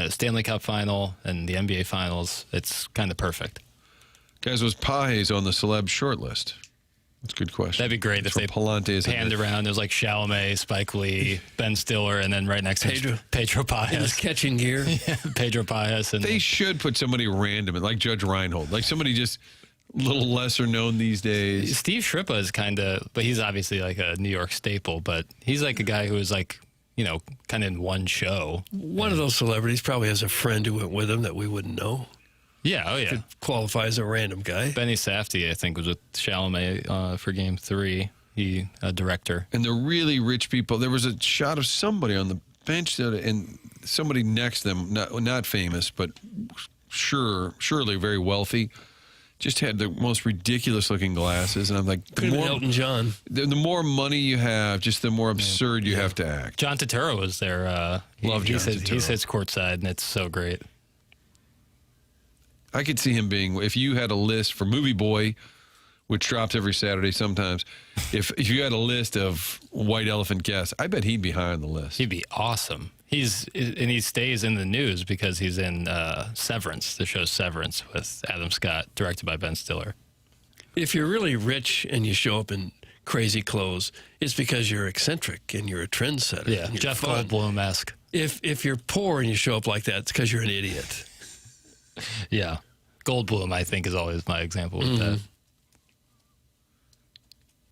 Stanley Cup Final and the NBA Finals. It's kind of perfect. Guys, was Pies on the celeb short list? That's a good question. That'd be great if they panned around. There's like Chalamet, Spike Lee, Ben Stiller, and then right next to Pedro Paez. In his catching gear. Pedro Paez. And they should put somebody random, like Judge Reinhold, like somebody just a little lesser known these days. Steve Shrippa is kind of, but he's obviously like a New York staple, but he's like a guy who is like, kind of in one show. One of those celebrities probably has a friend who went with him that we wouldn't know. Yeah, oh yeah. Could qualify as a random guy. Benny Safdie, I think, was with Chalamet for Game 3. A director. And the really rich people, there was a shot of somebody on the bench, and somebody next to them, not famous, but surely very wealthy, just had the most ridiculous looking glasses, and I'm like, Could have been Elton John. The more money you have, just the more absurd you have to act. John Turturro was there. Love John Turturro. He sits courtside, and it's so great. I could see him being, if you had a list for Movie Boy, which drops every Saturday sometimes, if you had a list of white elephant guests, I bet he'd be high on the list. He'd be awesome. He stays in the news because he's in Severance, the show Severance with Adam Scott, directed by Ben Stiller. If you're really rich and you show up in crazy clothes, it's because you're eccentric and you're a trendsetter. Yeah, and you're Jeff fun. Goldblum-esque. If you're poor and you show up like that, it's because you're an idiot. Yeah. Goldblum, I think, is always my example with that.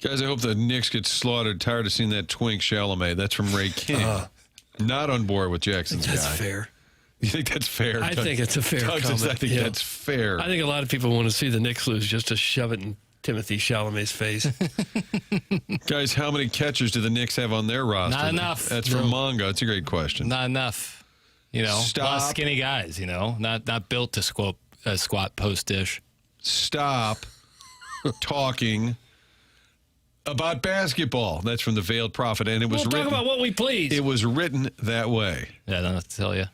Guys, I hope the Knicks get slaughtered. Tired of seeing that twink Chalamet. That's from Ray King. Not on board with Jackson's That's guy. fair. You think that's fair? I think it's a fair Doug says, comment. I think Yeah. that's fair. I think a lot of people want to see the Knicks lose just to shove it in Timothy Chalamet's face. Guys, how many catchers do the Knicks have on their roster? Not enough. That's from Mongo. It's a great question. Not enough. You know, a lot of Stop. skinny guys, you know, not built to squat post dish. Stop talking about basketball. That's from the Veiled Prophet, and it was We'll talk written. about what we please. It was written that way. Yeah, I don't have to tell you.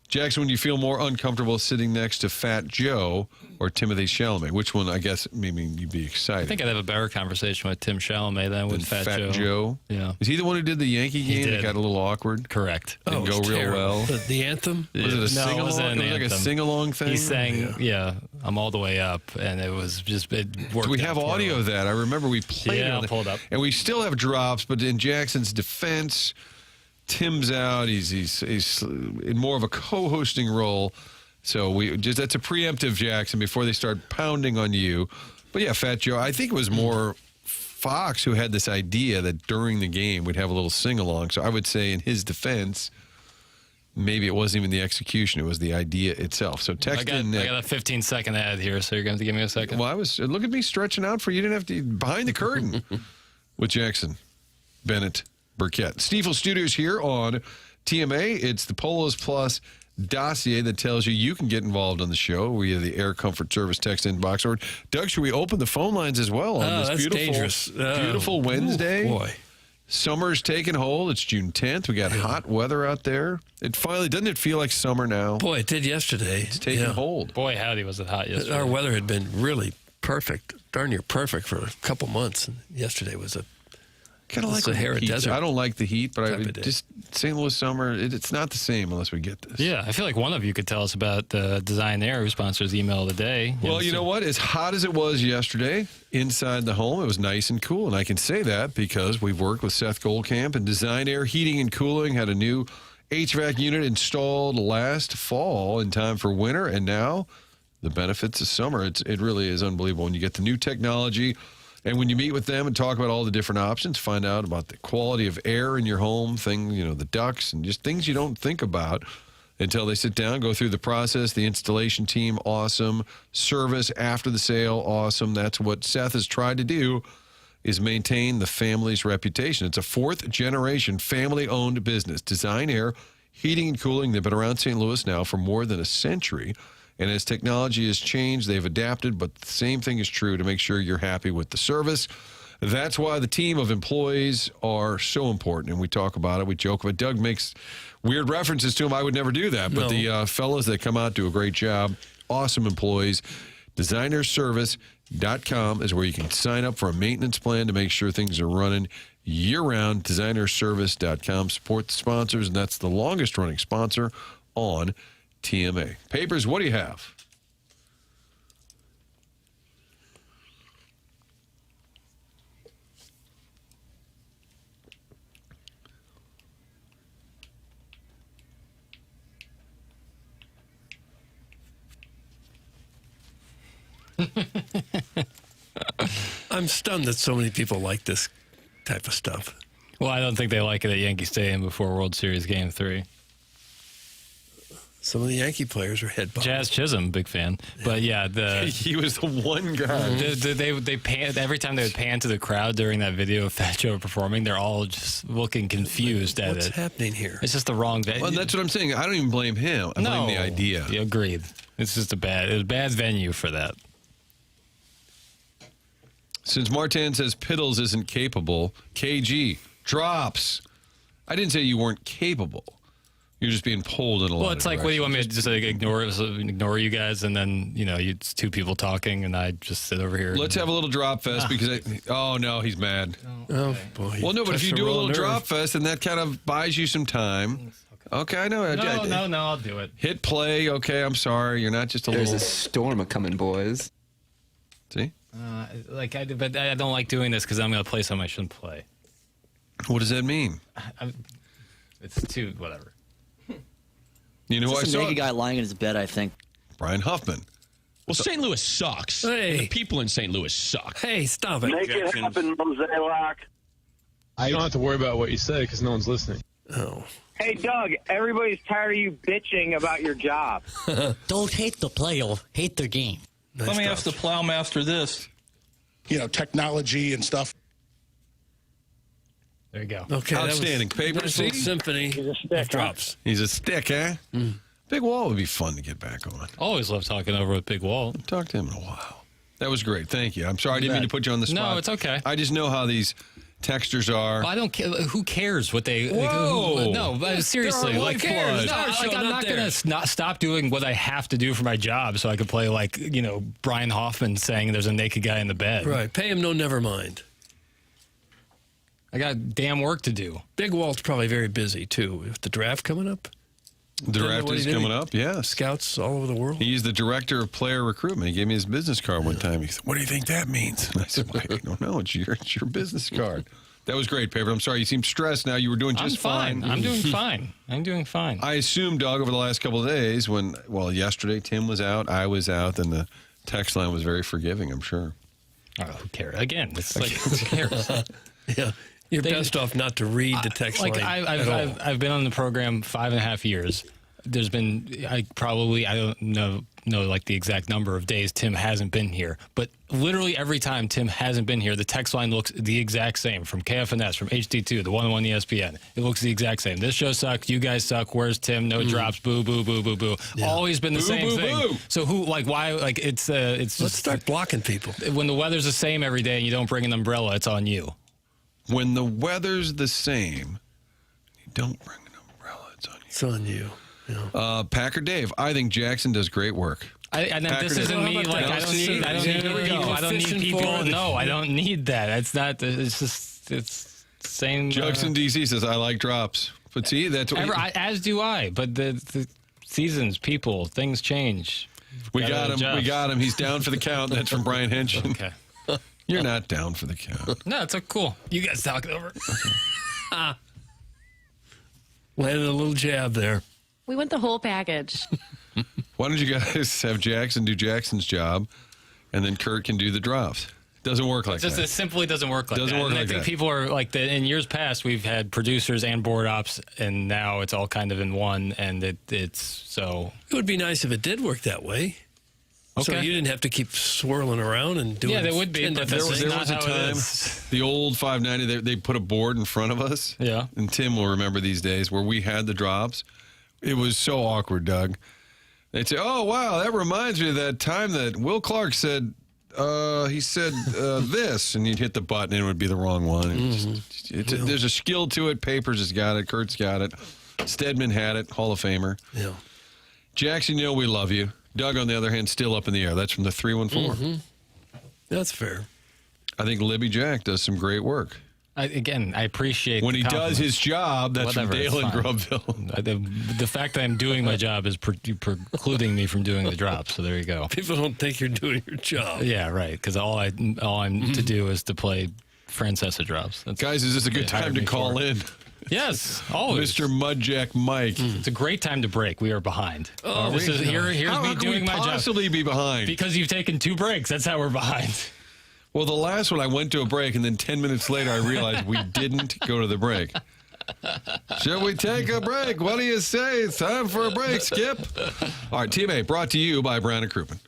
Jackson, when you feel more uncomfortable sitting next to Fat Joe or Timothy Chalamet, which one, I guess, maybe you'd be excited? I think I'd have a better conversation with Tim Chalamet than with than Fat Joe. Yeah. Is he the one who did the Yankee game that did. got a little awkward? Correct. Didn't it go was real terrible. well. The anthem? Was it a No, it sing-along? wasn't an It was like a anthem. sing-along thing? He sang, yeah, I'm all the way up, and it was just, it worked. Do we out have for audio him. of that? I remember we played it. Yeah, on I'll pull it up. And we still have drops, but in Jackson's defense, Tim's out. He's in more of a co-hosting role. So that's a preemptive, Jackson, before they start pounding on you. But yeah, Fat Joe, I think it was more Fox who had this idea that during the game we'd have a little sing-along. So I would say in his defense, maybe it wasn't even the execution, it was the idea itself. So text in. I got a 15-second ad here, so you're going to have to give me a second. Well, look at me stretching out for you. Didn't have to behind the curtain with Jackson Bennett Burkett. Stiefel Studios here on TMA. It's the Polos Plus dossier that tells you can get involved on the show. We have the Air Comfort Service text inbox. Or Doug, should we open the phone lines as well on this that's beautiful, dangerous. beautiful Wednesday? Boy. Summer's taking hold. It's June 10th. We got hot weather out there. Doesn't it feel like summer now? Boy, it did yesterday. It's taking hold. Boy, howdy, was it hot yesterday. Our weather had been really perfect, darn near perfect for a couple months. And yesterday was a Kind of like Sahara the heat. Desert I don't like the heat, but type of day. just St. Louis summer, it's not the same unless we get this. Yeah, I feel like one of you could tell us about Design Air, who sponsors Email of the Day. Well, you know what? As hot as it was yesterday inside the home, it was nice and cool. And I can say that because we've worked with Seth Goldcamp and Design Air Heating and Cooling, had a new HVAC unit installed last fall in time for winter. And now the benefits of summer, it really is unbelievable. When you get the new technology and when you meet with them and talk about all the different options, find out about the quality of air in your home, the ducts and just things you don't think about until they sit down, go through the process. The installation team, awesome. Service after the sale, awesome. That's what Seth has tried to do, is maintain the family's reputation. It's a fourth-generation family-owned business. Design Air Heating and Cooling. They've been around St. Louis now for more than a century. And as technology has changed, they've adapted, but the same thing is true to make sure you're happy with the service. That's why the team of employees are so important, and we talk about it. We joke about it. Doug makes weird references to them. I would never do that, but the fellas that come out do a great job. Awesome employees. Designerservice.com is where you can sign up for a maintenance plan to make sure things are running year-round. Designerservice.com. Support the sponsors, and that's the longest-running sponsor on TMA. Papers, what do you have? I'm stunned that so many people like this type of stuff. Well, I don't think they like it at Yankee Stadium before World Series Game 3. Some of the Yankee players are head bobbing. Jazz Chisholm, big fan. But yeah, He was the one guy. they pan every time they would pan to the crowd during that video of Fat Joe performing. They're all just looking confused at What's it. happening here? It's just the wrong. Well, that's what I'm saying. I don't even blame him. I blame the idea. Yeah, agreed. It's just a bad venue for that. Since Martin says Piddles isn't capable, KG drops. I didn't say you weren't capable. You're just being pulled in a lot. Well, it's like, what do you want me to just like ignore you guys, and then it's two people talking, and I just sit over here. Let's have a little drop fest because oh no, he's mad. Oh boy. Well, no, but if you do a little drop fest, then that kind of buys you some time. Okay, I know. No, I'll do it. Hit play. Okay, I'm sorry. You're not just a There's little. a storm a coming, boys. See? But I don't like doing this because I'm going to play something I shouldn't play. What does that mean? It's too whatever. You know, I Just a saw naked guy lying in his bed, I think. Brian Huffman. Well, St. Louis sucks. Hey. The people in St. Louis suck. Hey, stop it. Make it happen, Mosaic. You don't have to worry about what you say because no one's listening. Oh. Hey, Doug, everybody's tired of you bitching about your job. Don't hate the player, hate the game. Nice Let me drop. ask the plowmaster this. Technology and stuff. There you go. Okay, Outstanding. Paper nice little C? symphony. He's a stick, Drops. He's a stick, eh? Big Wall would be fun to get back on. Always love talking over with Big Wall. Talk to him in a while. That was great. Thank you. I'm sorry I didn't mean to put you on the spot. No, it's okay. I just know how these texters are. Well, I don't care. Who cares what they? Whoa. No, but seriously, They're our like, lifeblood. no, Our like show, I'm not not gonna theirs. stop doing what I have to do for my job so I could play like Brian Hoffman saying there's a naked guy in the bed. Right. Pay him no never mind. I got damn work to do. Big Walt's probably very busy, too. With the draft coming up. The draft what is he did? coming up, yes. Scouts all over the world. He's the director of player recruitment. He gave me his business card one time. He said, "What do you think that means?" And I said, well, "I don't know. It's your business card." That was great, Paper. I'm sorry. You seemed stressed now. You were doing just I'm fine. I'm doing fine. I'm doing fine. I assume, Doug, over the last couple of days yesterday Tim was out, I was out, and the text line was very forgiving, I'm sure. Oh, who cares? Again, it's like, who cares? Yeah. You're best off not to read the text line at all. I've been on the program 5.5 years. There's been I don't know like the exact number of days Tim hasn't been here, but literally every time Tim hasn't been here, the text line looks the exact same from KFNS, from HD2, the 101 ESPN. It looks the exact same. This show sucks. You guys suck. Where's Tim? No drops. Boo boo boo boo boo. Yeah. Always been the same thing. Boo. So why it's just, let's start blocking people. When the weather's the same every day and you don't bring an umbrella, it's on you. When the weather's the same, you don't bring an umbrella, it's on you. It's on you. Yeah. Packer Dave, I think Jackson does great work. This isn't me. Like I don't need people. No, I don't need that. It's not. It's same. Jackson DC says I like drops, but see that's what as do I. But the seasons, people, things change. We got him. We got him. He's down for the count. That's from Brian Henshin. Okay. You're not down for the count. No, it's cool. You guys talk it over. Landed a little jab there. We went the whole package. Why don't you guys have Jackson do Jackson's job, and then Kurt can do the drops? Doesn't work like that. It simply doesn't work like that. And I think people are like that. In years past, we've had producers and board ops, and now it's all kind of in one. And it's so. It would be nice if it did work that way. Okay. So you didn't have to keep swirling around and doing. Yeah, there would be. But there was a time, the old 590, they put a board in front of us. Yeah. And Tim will remember these days where we had the drops. It was so awkward, Doug. They'd say, "Oh, wow, that reminds me of that time that Will Clark said, this," and you'd hit the button and it would be the wrong one. There's a skill to it. Papers has got it. Kurt's got it. Stedman had it. Hall of Famer. Yeah. Jackson, we love you. Doug, on the other hand, still up in the air. That's from the 314. That's fair. I think Libby Jack does some great work. I appreciate when he does his job. That's Whatever, from Dale in Grubville. The fact that I'm doing my job is precluding me from doing the drops. So there you go. People don't think you're doing your job. Yeah, right. Because all I'm to do is to play Francesa drops. Guys, is this a good time to call in? Yes, always. Mr. Mudjack Mike. It's a great time to break. We are behind. Here's me doing my job. How possibly be behind? Because you've taken 2 breaks. That's how we're behind. Well, the last one I went to a break, and then 10 minutes later I realized we didn't go to the break. Shall we take a break? What do you say? It's time for a break, Skip. All right, Teammate, brought to you by Brown & Crouppen.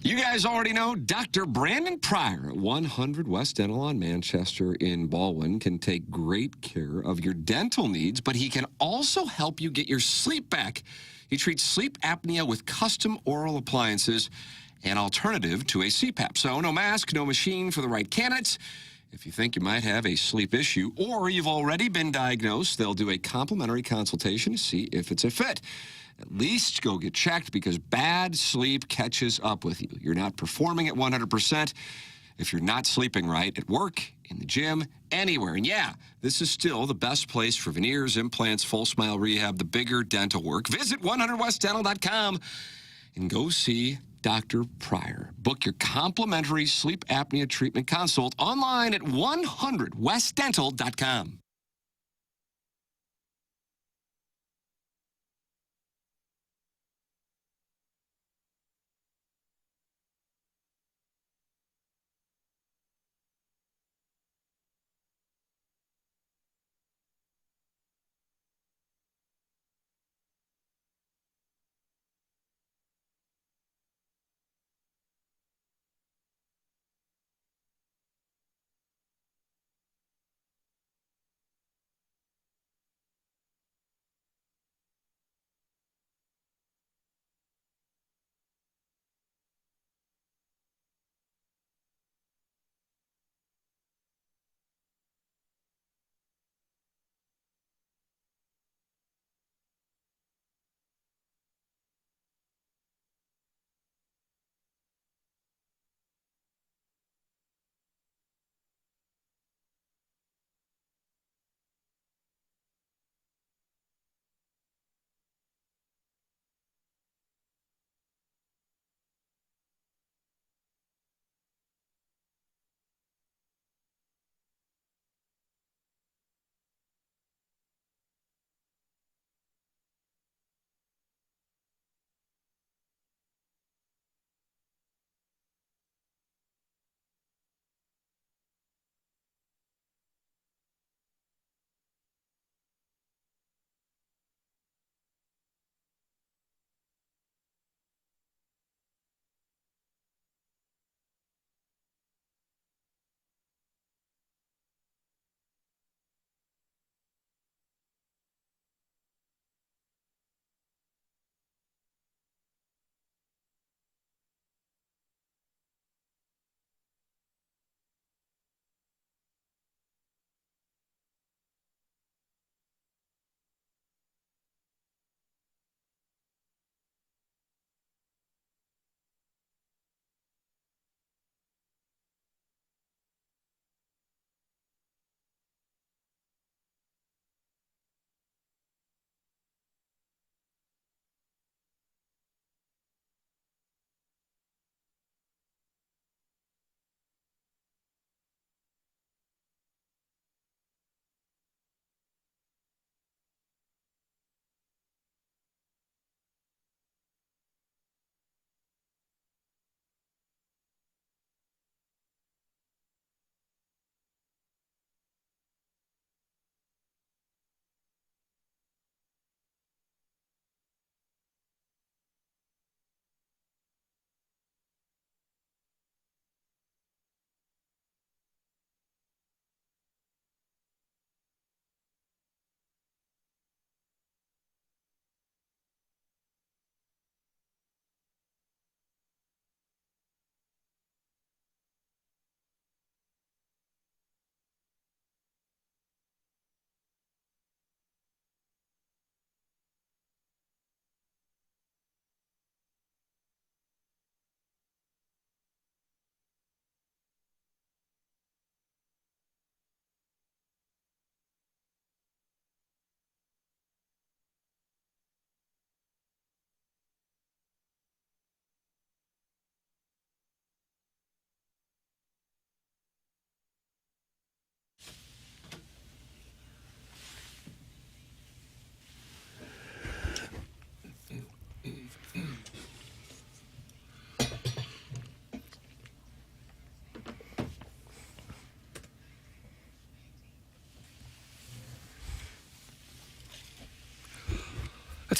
You guys already know Dr. Brandon Pryor at 100 West Dental on Manchester in Baldwin can take great care of your dental needs, but he can also help you get your sleep back. He treats sleep apnea with custom oral appliances, an alternative to a CPAP. So no mask, no machine for the right candidates. If you think you might have a sleep issue or you've already been diagnosed, they'll do a complimentary consultation to see if it's a fit. At least go get checked because bad sleep catches up with you. You're not performing at 100% if you're not sleeping right at work, in the gym, anywhere. And yeah, this is still the best place for veneers, implants, full smile rehab, the bigger dental work. Visit 100westdental.com and go see Dr. Pryor. Book your complimentary sleep apnea treatment consult online at 100westdental.com.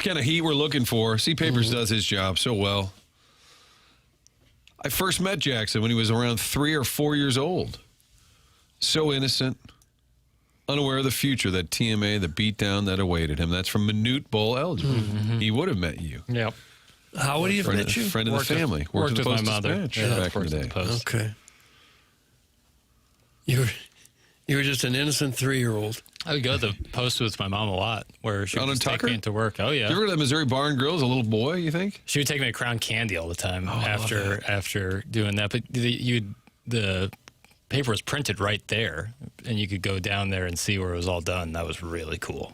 That's the kind of heat we're looking for. See, Papers does his job so well. I first met Jackson when he was around 3 or 4 years old. So innocent, unaware of the future, that TMA, the beatdown that awaited him. That's from Minute Bowl eligible. He would have met you. Yep. How would he have met you? Friend of the family. Worked with my mother. Back in the day. Okay. You were just an innocent 3-year-old. I would go to the Post with my mom a lot, where she would just take me into work. Oh, yeah. You ever go to that Missouri Bar and Grill as a little boy, you think? She would take me to Crown Candy all the time after doing that. But the paper was printed right there, and you could go down there and see where it was all done. That was really cool.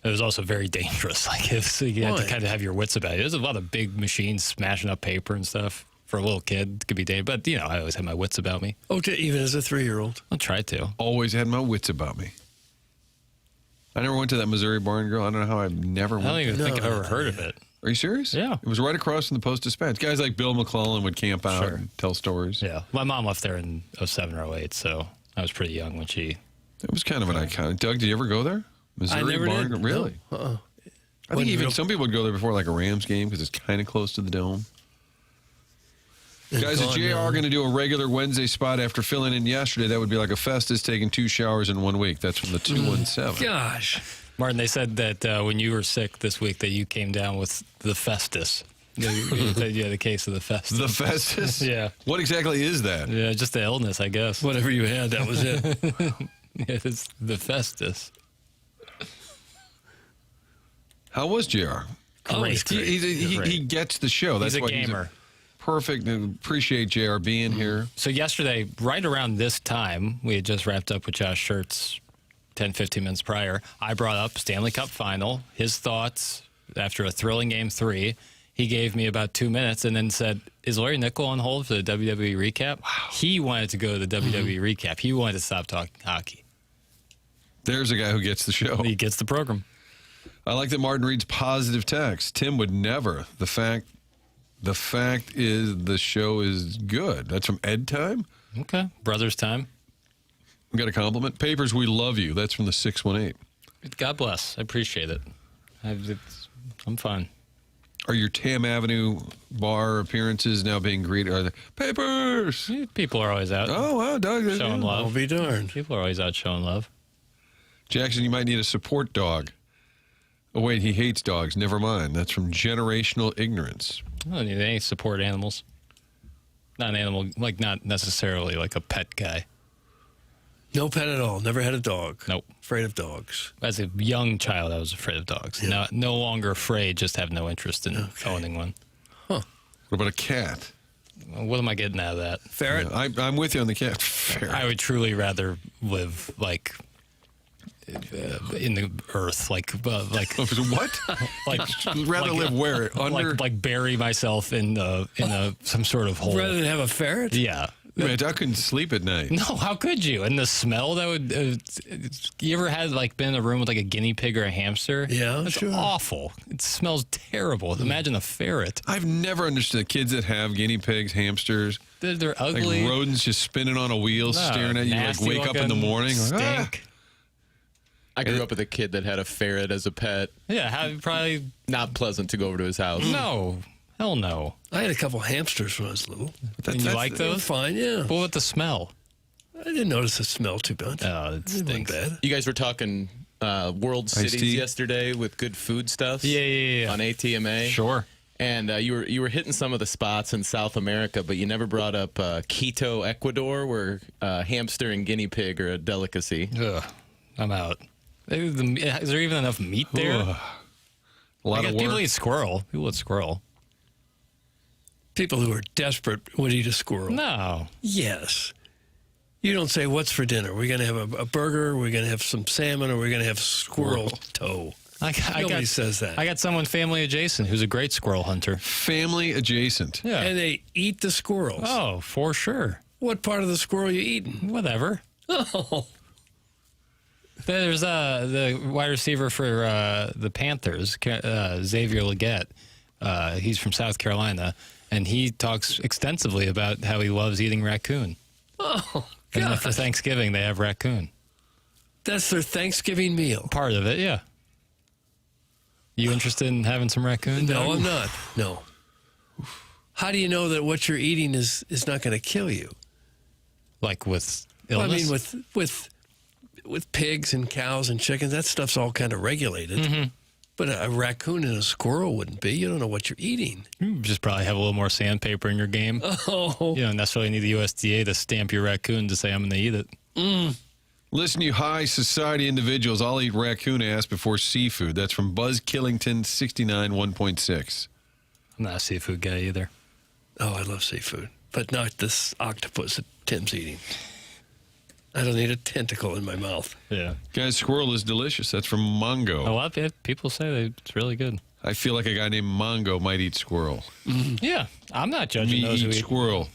It was also very dangerous. So you had to kind of have your wits about it. There's a lot of big machines smashing up paper and stuff. For a little kid, it could be dangerous. But, I always had my wits about me. Okay, even as a 3-year-old? I'll try to. Always had my wits about me. I never went to that Missouri Bar and Grill. I don't know how I've never went. I don't even think I've ever heard of it. Are you serious? Yeah. It was right across from the Post-Dispatch. Guys like Bill McClellan would camp out and tell stories. Yeah. My mom left there in 07 or 08, so I was pretty young when she... It was kind of an iconic. Doug, did you ever go there? Missouri Bar and Grill? Really? No. I think even some people would go there before like a Rams game because it's kind of close to the Dome. Guys, is JR going to do a regular Wednesday spot after filling in yesterday? That would be like a Festus taking 2 showers in 1 week. That's from the 217. Gosh. Martin, they said that when you were sick this week that you came down with the Festus. The case of the Festus. The Festus? Yeah. What exactly is that? Yeah, just the illness, I guess. Whatever you had, that was it. Yeah, it's the Festus. How was JR? Great. He gets the show. That's He's a why gamer. Perfect. Appreciate JR being here. So yesterday, right around this time, we had just wrapped up with Josh Schertz 10, 15 minutes prior. I brought up Stanley Cup Final, his thoughts after a thrilling Game 3. He gave me about 2 minutes and then said, is Larry Nickel on hold for the WWE recap? Wow. He wanted to go to the WWE recap. He wanted to stop talking hockey. There's a guy who gets the show. He gets the program. I like that Martin reads positive text. Tim would never. The fact is the show is good. That's from Ed Time. Okay. Brothers Time. We got a compliment. Papers, we love you. That's from the 618. God bless. I appreciate it. I'm fine. Are your Tam Avenue bar appearances now being greeted? Are they Papers? People are always out. Oh, wow, Doug. Showing love. I'll be darned. People are always out showing love. Jackson, you might need a support dog. Oh, wait, he hates dogs. Never mind. That's from Generational Ignorance. I don't need any support animals. Not an animal, not necessarily like a pet guy. No pet at all. Never had a dog. Nope. Afraid of dogs. As a young child, I was afraid of dogs. Yeah. No longer afraid, just have no interest in owning one. Huh. What about a cat? What am I getting out of that? Ferret? Yeah, I'm with you on the cat. Ferret. I would truly rather live in the earth, like what? Rather live where? Under? Like bury myself in some sort of hole. Rather than have a ferret? Yeah. Man, I couldn't sleep at night. No, how could you? And the smell that would. You ever had been in a room with a guinea pig or a hamster? Yeah, it's sure. awful. It smells terrible. Imagine a ferret. I've never understood kids that have guinea pigs, hamsters. They're ugly. Like rodents just spinning on a wheel, staring at you. Wake up in the morning. Stink. I grew up with a kid that had a ferret as a pet. Yeah, probably not pleasant to go over to his house. No. Hell no. I had a couple hamsters when I was little. And you like those? Fine, yeah. But what the smell? I didn't notice the smell too bad. Oh, it stinks. Bad. You guys were talking World Cities yesterday with good food stuff. Yeah. On ATMA. Sure. And you were hitting some of the spots in South America, but you never brought up Quito, Ecuador, where hamster and guinea pig are a delicacy. Ugh, I'm out. Is there even enough meat there? A lot of work. People eat squirrel. People eat squirrel. People who are desperate would eat a squirrel. No. Yes. You don't say, what's for dinner? We're going to have a burger, we're going to have some salmon, or we're going to have squirrel toe. Nobody says that. I got someone family adjacent who's a great squirrel hunter. Family adjacent. Yeah. And they eat the squirrels. Oh, for sure. What part of the squirrel you eating? Whatever. Oh. There's the wide receiver for the Panthers, Xavier Legette. He's from South Carolina, and he talks extensively about how he loves eating raccoon. Oh, God. And God. for Thanksgiving, they have raccoon. That's their Thanksgiving meal. Part of it, yeah. You interested in having some raccoon? No, Doug? I'm not. No. How do you know that what you're eating is not going to kill you? Like with Well, illness? I mean, with pigs and cows and chickens, that stuff's all kind of regulated. But a raccoon and a squirrel wouldn't be. You don't know what you're eating. You just probably have a little more sandpaper in your game. Oh. You don't necessarily need the USDA to stamp your raccoon to say I'm going to eat it. Listen, you high society individuals, I'll eat raccoon ass before seafood. That's from Buzz Killington, 69, 1.6. I'm not a seafood guy either. Oh, I love seafood. But not this octopus that Tim's eating. I don't need a tentacle in my mouth. Yeah. Guys, squirrel is delicious. That's from Mongo. A lot of people say it's really good. I feel like a guy named Mongo might eat squirrel. Yeah. I'm not judging Me those who eat eat squirrel.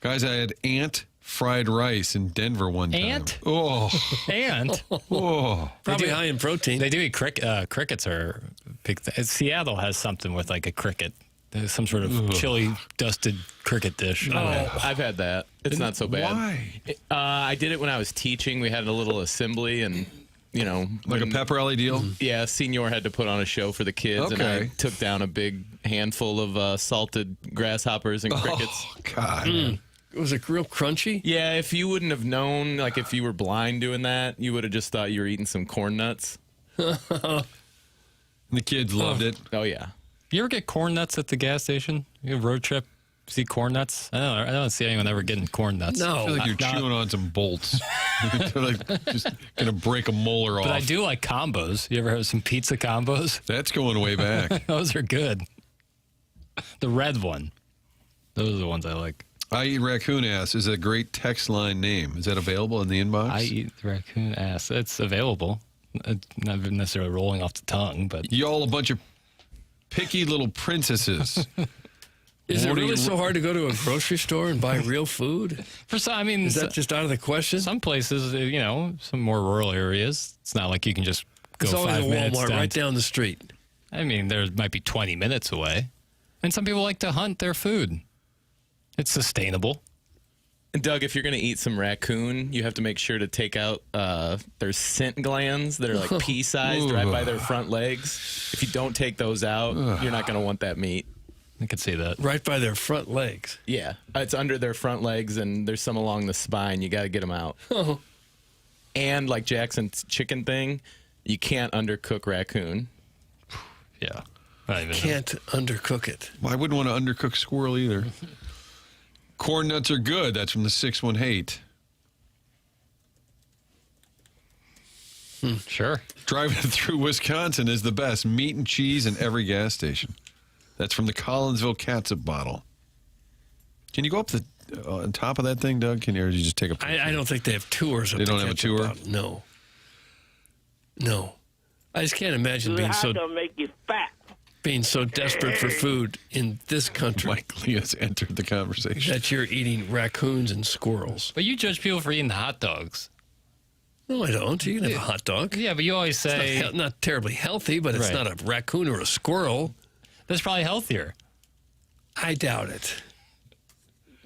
Guys, I had ant fried rice in Denver one time. Ant? Oh. And Oh. Probably high in protein. they do eat crickets are a big thing. Seattle has something with like a cricket. There's some sort of chili dusted cricket dish. I've had that. It's not so bad. Why? I did it when I was teaching. We had a little assembly, and Like a pep rally deal? Yeah, senior had to put on a show for the kids, and Okay. I took down a big handful of salted grasshoppers and crickets. Oh, God. Was it real crunchy? Yeah, if you wouldn't have known, like if you were blind doing that, you would have just thought you were eating some corn nuts. The kids loved it. Oh yeah. You ever get corn nuts at the gas station? You have a road trip, see corn nuts? I don't see anyone ever getting corn nuts. No. I feel like you're chewing on some bolts. They're like just going to break a molar off. But I do like combos. You ever have some pizza combos? That's going way back. Those are good. The red one. Those are the ones I like. I eat raccoon ass is a great text line name. Is that available in the inbox? I eat raccoon ass. It's available. It's not necessarily rolling off the tongue, but Y'all a bunch of picky little princesses. Is it What do really you- so hard to go to a grocery store and buy real food? for some, I mean, Is that just out of the question? some places, some more rural areas, it's not like you can just go There's always 5 a minutes Walmart down. right down the street. I mean, there might be 20 minutes away. And some people like to hunt their food. It's sustainable. And Doug, if you're going to eat some raccoon, you have to make sure to take out their scent glands that are like pea-sized right by their front legs. If you don't take those out, you're not going to want that meat. I could see that. Right by their front legs. Yeah, it's under their front legs, and there's some along the spine. You got to get them out. Oh. And like Jackson's chicken thing, you can't undercook raccoon. Yeah. I don't even know. Can't undercook it. I wouldn't want to undercook squirrel either. Corn nuts are good. That's from the 618. Sure. Driving through Wisconsin is the best. Meat and cheese in every gas station. That's from the Collinsville catsup bottle. Can you go up on top of that thing, Doug? Or do you just take a picture? I don't think they have tours. They don't have a tour? No. No. I just can't imagine being make you fat. being so desperate for food in this country Mike Lee has entered the conversation. that you're eating raccoons and squirrels. But you judge people for eating hot dogs. No, I don't. You can have a hot dog. Yeah, but you always It's say not terribly healthy, but it's Right. not a raccoon or a squirrel. that's probably healthier. I doubt it.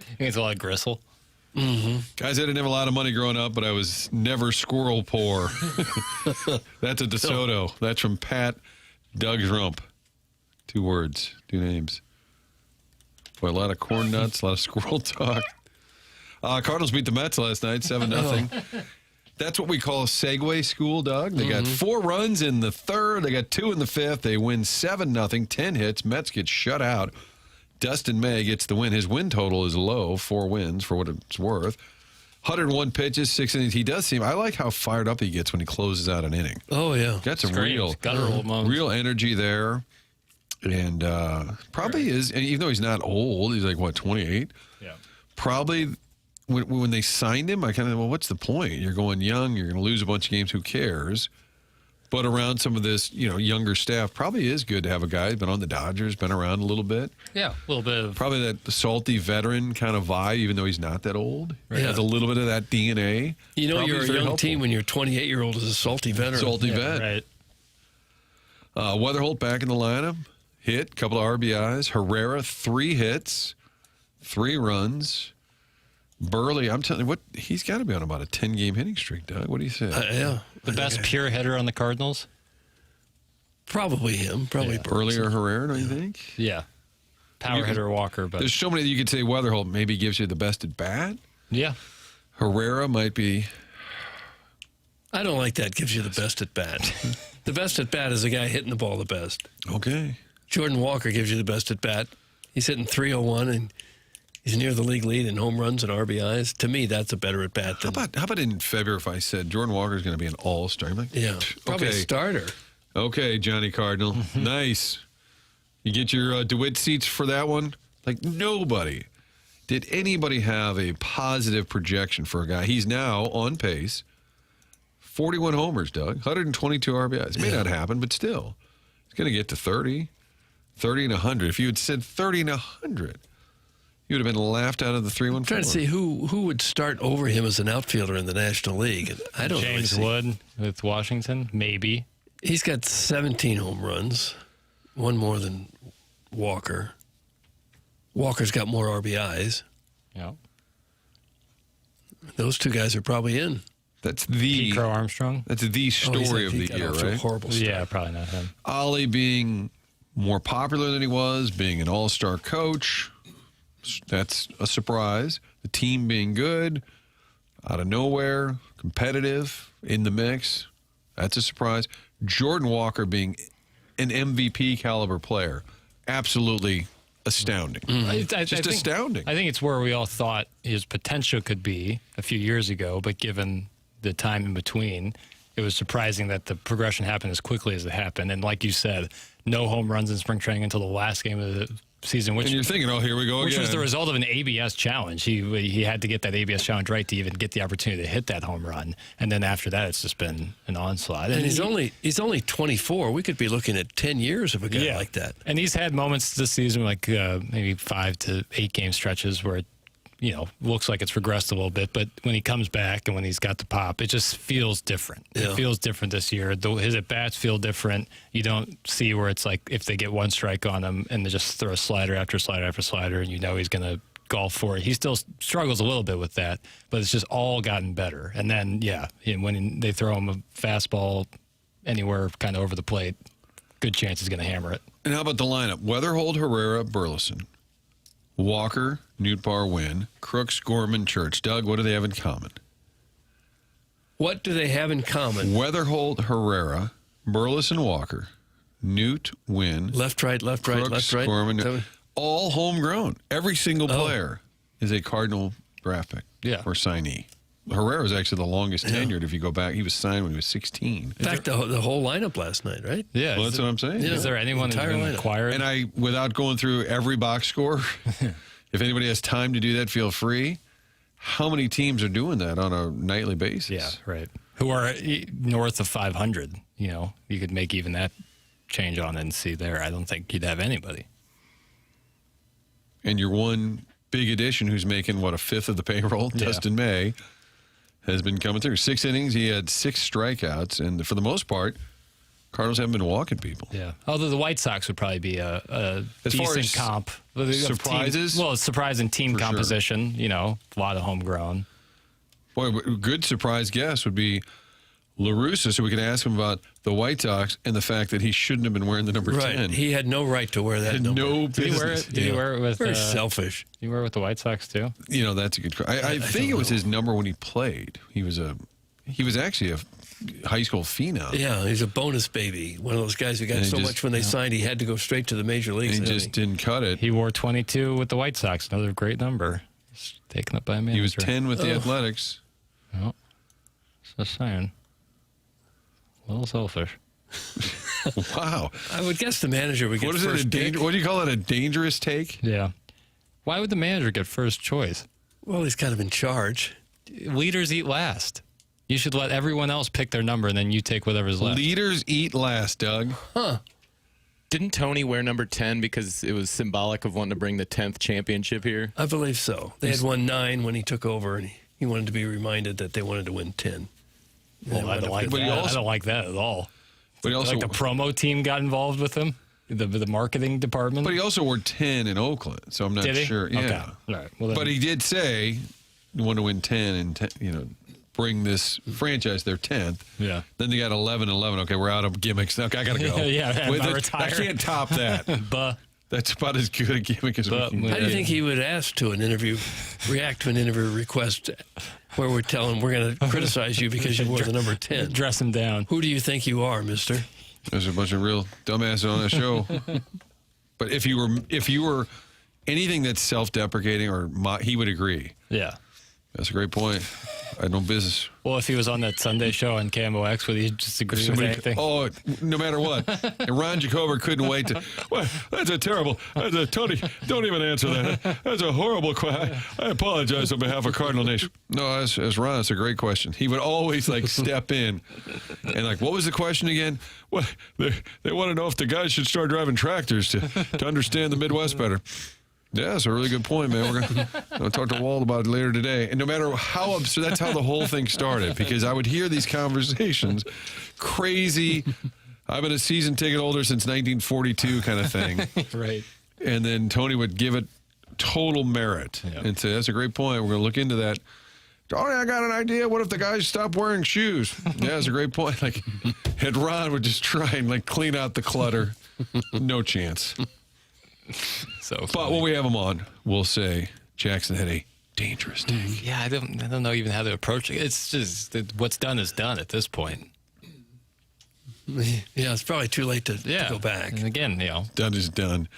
I think it's a lot of gristle. Guys, I didn't have a lot of money growing up, but I was never squirrel poor. That's a DeSoto. That's from Pat Doug's Rump. 2 words, 2 names. Boy, a lot of corn nuts, a lot of squirrel talk. Cardinals beat the Mets last night, 7-0. That's what we call a segue school, Doug. They got 4 runs in the third. They got 2 in the fifth. They win 7-0, 10 hits. Mets get shut out. Dustin May gets the win. His win total is low, 4 wins for what it's worth. 101 pitches, 6 innings. He does seem, I like how fired up he gets when he closes out an inning. Oh, yeah. Got some Screams, guttural moans. real energy there. And probably is, and even though he's not old, he's like, what, 28? Yeah. Probably when they signed him, I kind of, well, what's the point? You're going young, you're going to lose a bunch of games, who cares? But around some of this, younger staff, probably is good to have a guy who's been on the Dodgers, been around a little bit. Yeah, a little bit of Probably that salty veteran kind of vibe, even though he's not that old. Right? Yeah. Has a little bit of that DNA. You know, Probably you're a very young helpful. team when your 28-year-old is a salty veteran. Salty vet. right. Weatherholt back in the lineup. Hit, couple of RBIs. Herrera, 3 hits, 3 runs. Burley, I'm telling you, he's got to be on about a 10-game hitting streak, Doug. What do you say? Yeah. The best pure hitter on the Cardinals. Probably him. Probably Earlier Herrera, don't you think? Yeah. Power hitter Walker, but There's so many that you could say Weatherholt maybe gives you the best at bat. yeah. Herrera might be. I don't like that. Gives you the best at bat. The best at bat is the guy hitting the ball the best. Okay. Jordan Walker gives you the best at bat. He's hitting 301 and he's near the league lead in home runs and RBIs. To me, that's a better at bat. How about in February if I said Jordan Walker is going to be an all-star? I'm like, Yeah, probably a okay. starter. Okay, Johnny Cardinal. Nice. You get your DeWitt seats for that one? Like, nobody. Did anybody have a positive projection for a guy? He's now on pace. 41 homers, Doug. 122 RBIs. It may not happen, but still. He's going to get to 30. 30 and 100. If you had said 30 and 100, you would have been laughed out of the 3-1-4. I'm trying to see who would start over him as an outfielder in the National League. And I don't James really see. Wood with Washington, maybe. He's got 17 home runs, one more than Walker. Walker's got more RBIs. Yeah. Those two guys are probably in. That's the Crow Armstrong. That's the story of the year, right? Horrible start. Yeah, probably not him. Ollie being more popular than he was, being an all-star coach. That's a surprise. The team being good, out of nowhere, competitive, in the mix. That's a surprise. Jordan Walker being an MVP caliber player. Absolutely astounding. Just astounding. I think it's where we all thought his potential could be a few years ago, but given the time in between, it was surprising that the progression happened as quickly as it happened. And like you said, no home runs in spring training until the last game of the season, which And you're thinking, oh, here we go which again. was the result of an ABS challenge. He had to get that ABS challenge right to even get the opportunity to hit that home run. And then after that, it's just been an onslaught. And he's only 24. We could be looking at 10 years of a guy like that. And he's had moments this season, like maybe 5 to 8 game stretches where it, looks like it's regressed a little bit. But when he comes back and when he's got the pop, it just feels different. Yeah. It feels different this year. His at-bats feel different. You don't see where it's like if they get one strike on him and they just throw a slider after slider after slider and he's going to golf for it. He still struggles a little bit with that, but it's just all gotten better. And then, when they throw him a fastball anywhere kind of over the plate, good chance he's going to hammer it. And how about the lineup? Weatherholt, Herrera, Burleson. Walker, Nootbaar, Wynn, Crooks, Gorman, Church. Doug, what do they have in common? What do they have in common? Weatherholt, Herrera, Burleson, Walker, Newt, Wynn. Left, right, Crooks, left, right. Gorman, all homegrown. Every single player is a Cardinal draft pick or signee. Herrera is actually the longest tenured if you go back. He was signed when he was 16. In fact, the whole lineup last night, right? Yeah. Well, that's what I'm saying. Is there anyone who's going to acquire it? And without going through every box score, if anybody has time to do that, feel free. How many teams are doing that on a nightly basis? Yeah, right. Who are north of 500. You could make even that change on and see there. I don't think you'd have anybody. And your one big addition who's making, a fifth of the payroll, Dustin May, has been coming through. 6 innings. He had 6 strikeouts. And for the most part, Cardinals haven't been walking people. Yeah. Although the White Sox would probably be a As far decent as comp. surprises? Surprise in team For sure. composition. A lot of homegrown. Boy, a good surprise guess would be LaRussa, so we could ask him about the White Sox and the fact that he shouldn't have been wearing the number 10. He had no right to wear that Had number. no Did he wear business. it? Did he wear it with? Very selfish. Did he wear it with the White Sox too? That's a good question. I think it was his number when he played. He was actually a high school phenom. Yeah, he's a bonus baby. One of those guys who got And he so just- much when they signed, he had to go straight to the major leagues. And he just didn't cut it. He wore 22 with the White Sox. Another great number. It's taken up by a manager. He was 10 with the Athletics. Oh, just saying. A little selfish. Wow. I would guess the manager would get What is first pick. What do you call it? A dangerous take? Yeah. Why would the manager get first choice? Well, he's kind of in charge. Leaders eat last. You should let everyone else pick their number, and then you take whatever's left. Leaders eat last, Doug. Huh. Didn't Tony wear number 10 because it was symbolic of wanting to bring the 10th championship here? I believe so. They had won 9 when he took over, and he wanted to be reminded that they wanted to win 10. Well, I don't like that. I don't like that at all. But he also, like the promo team got involved with him, the marketing department. But he also wore 10 in Oakland, so I'm not Did he? sure. Okay. Yeah. All right. Well, then, But he did say you want to win 10 and 10, bring this franchise their 10th. Yeah. Then they got 11-11. Okay, we're out of gimmicks. Okay, I got to go. Yeah, Wait, retire. I can't top that. But That's about as good a gimmick as we can How do you get. think he would react to an interview request where we tell him we're going to criticize you because you wore the number 10? dress him down. Who do you think you are, mister? There's a bunch of real dumbasses on that show. But if you were anything that's self-deprecating he would agree. Yeah. That's a great point. I had no business. Well, if he was on that Sunday show on KMOX, would he just agree with anything? Oh, no matter what. And Ron Jacober couldn't wait to. Well, that's a terrible. That's a Tony. Don't even answer that. That's a horrible question. I apologize on behalf of Cardinal Nation. No, as Ron, that's a great question. He would always step in and what was the question again? Well, they want to know if the guys should start driving tractors to understand the Midwest better. Yeah, that's a really good point, man. We're going to talk to Walt about it later today. And no matter how absurd, that's how the whole thing started, because I would hear these conversations, crazy, I've been a season ticket holder since 1942 kind of thing. Right. And then Tony would give it total merit and say, that's a great point. We're going to look into that. Tony, I got an idea. What if the guys stop wearing shoes? Yeah, that's a great point. And Ron would just try and clean out the clutter. No chance. But when we have him on, we'll say Jackson had a dangerous take. Yeah, I don't know even how to approach it. It's just what's done is done at this point. Yeah, it's probably too late to go back. And again, done is done.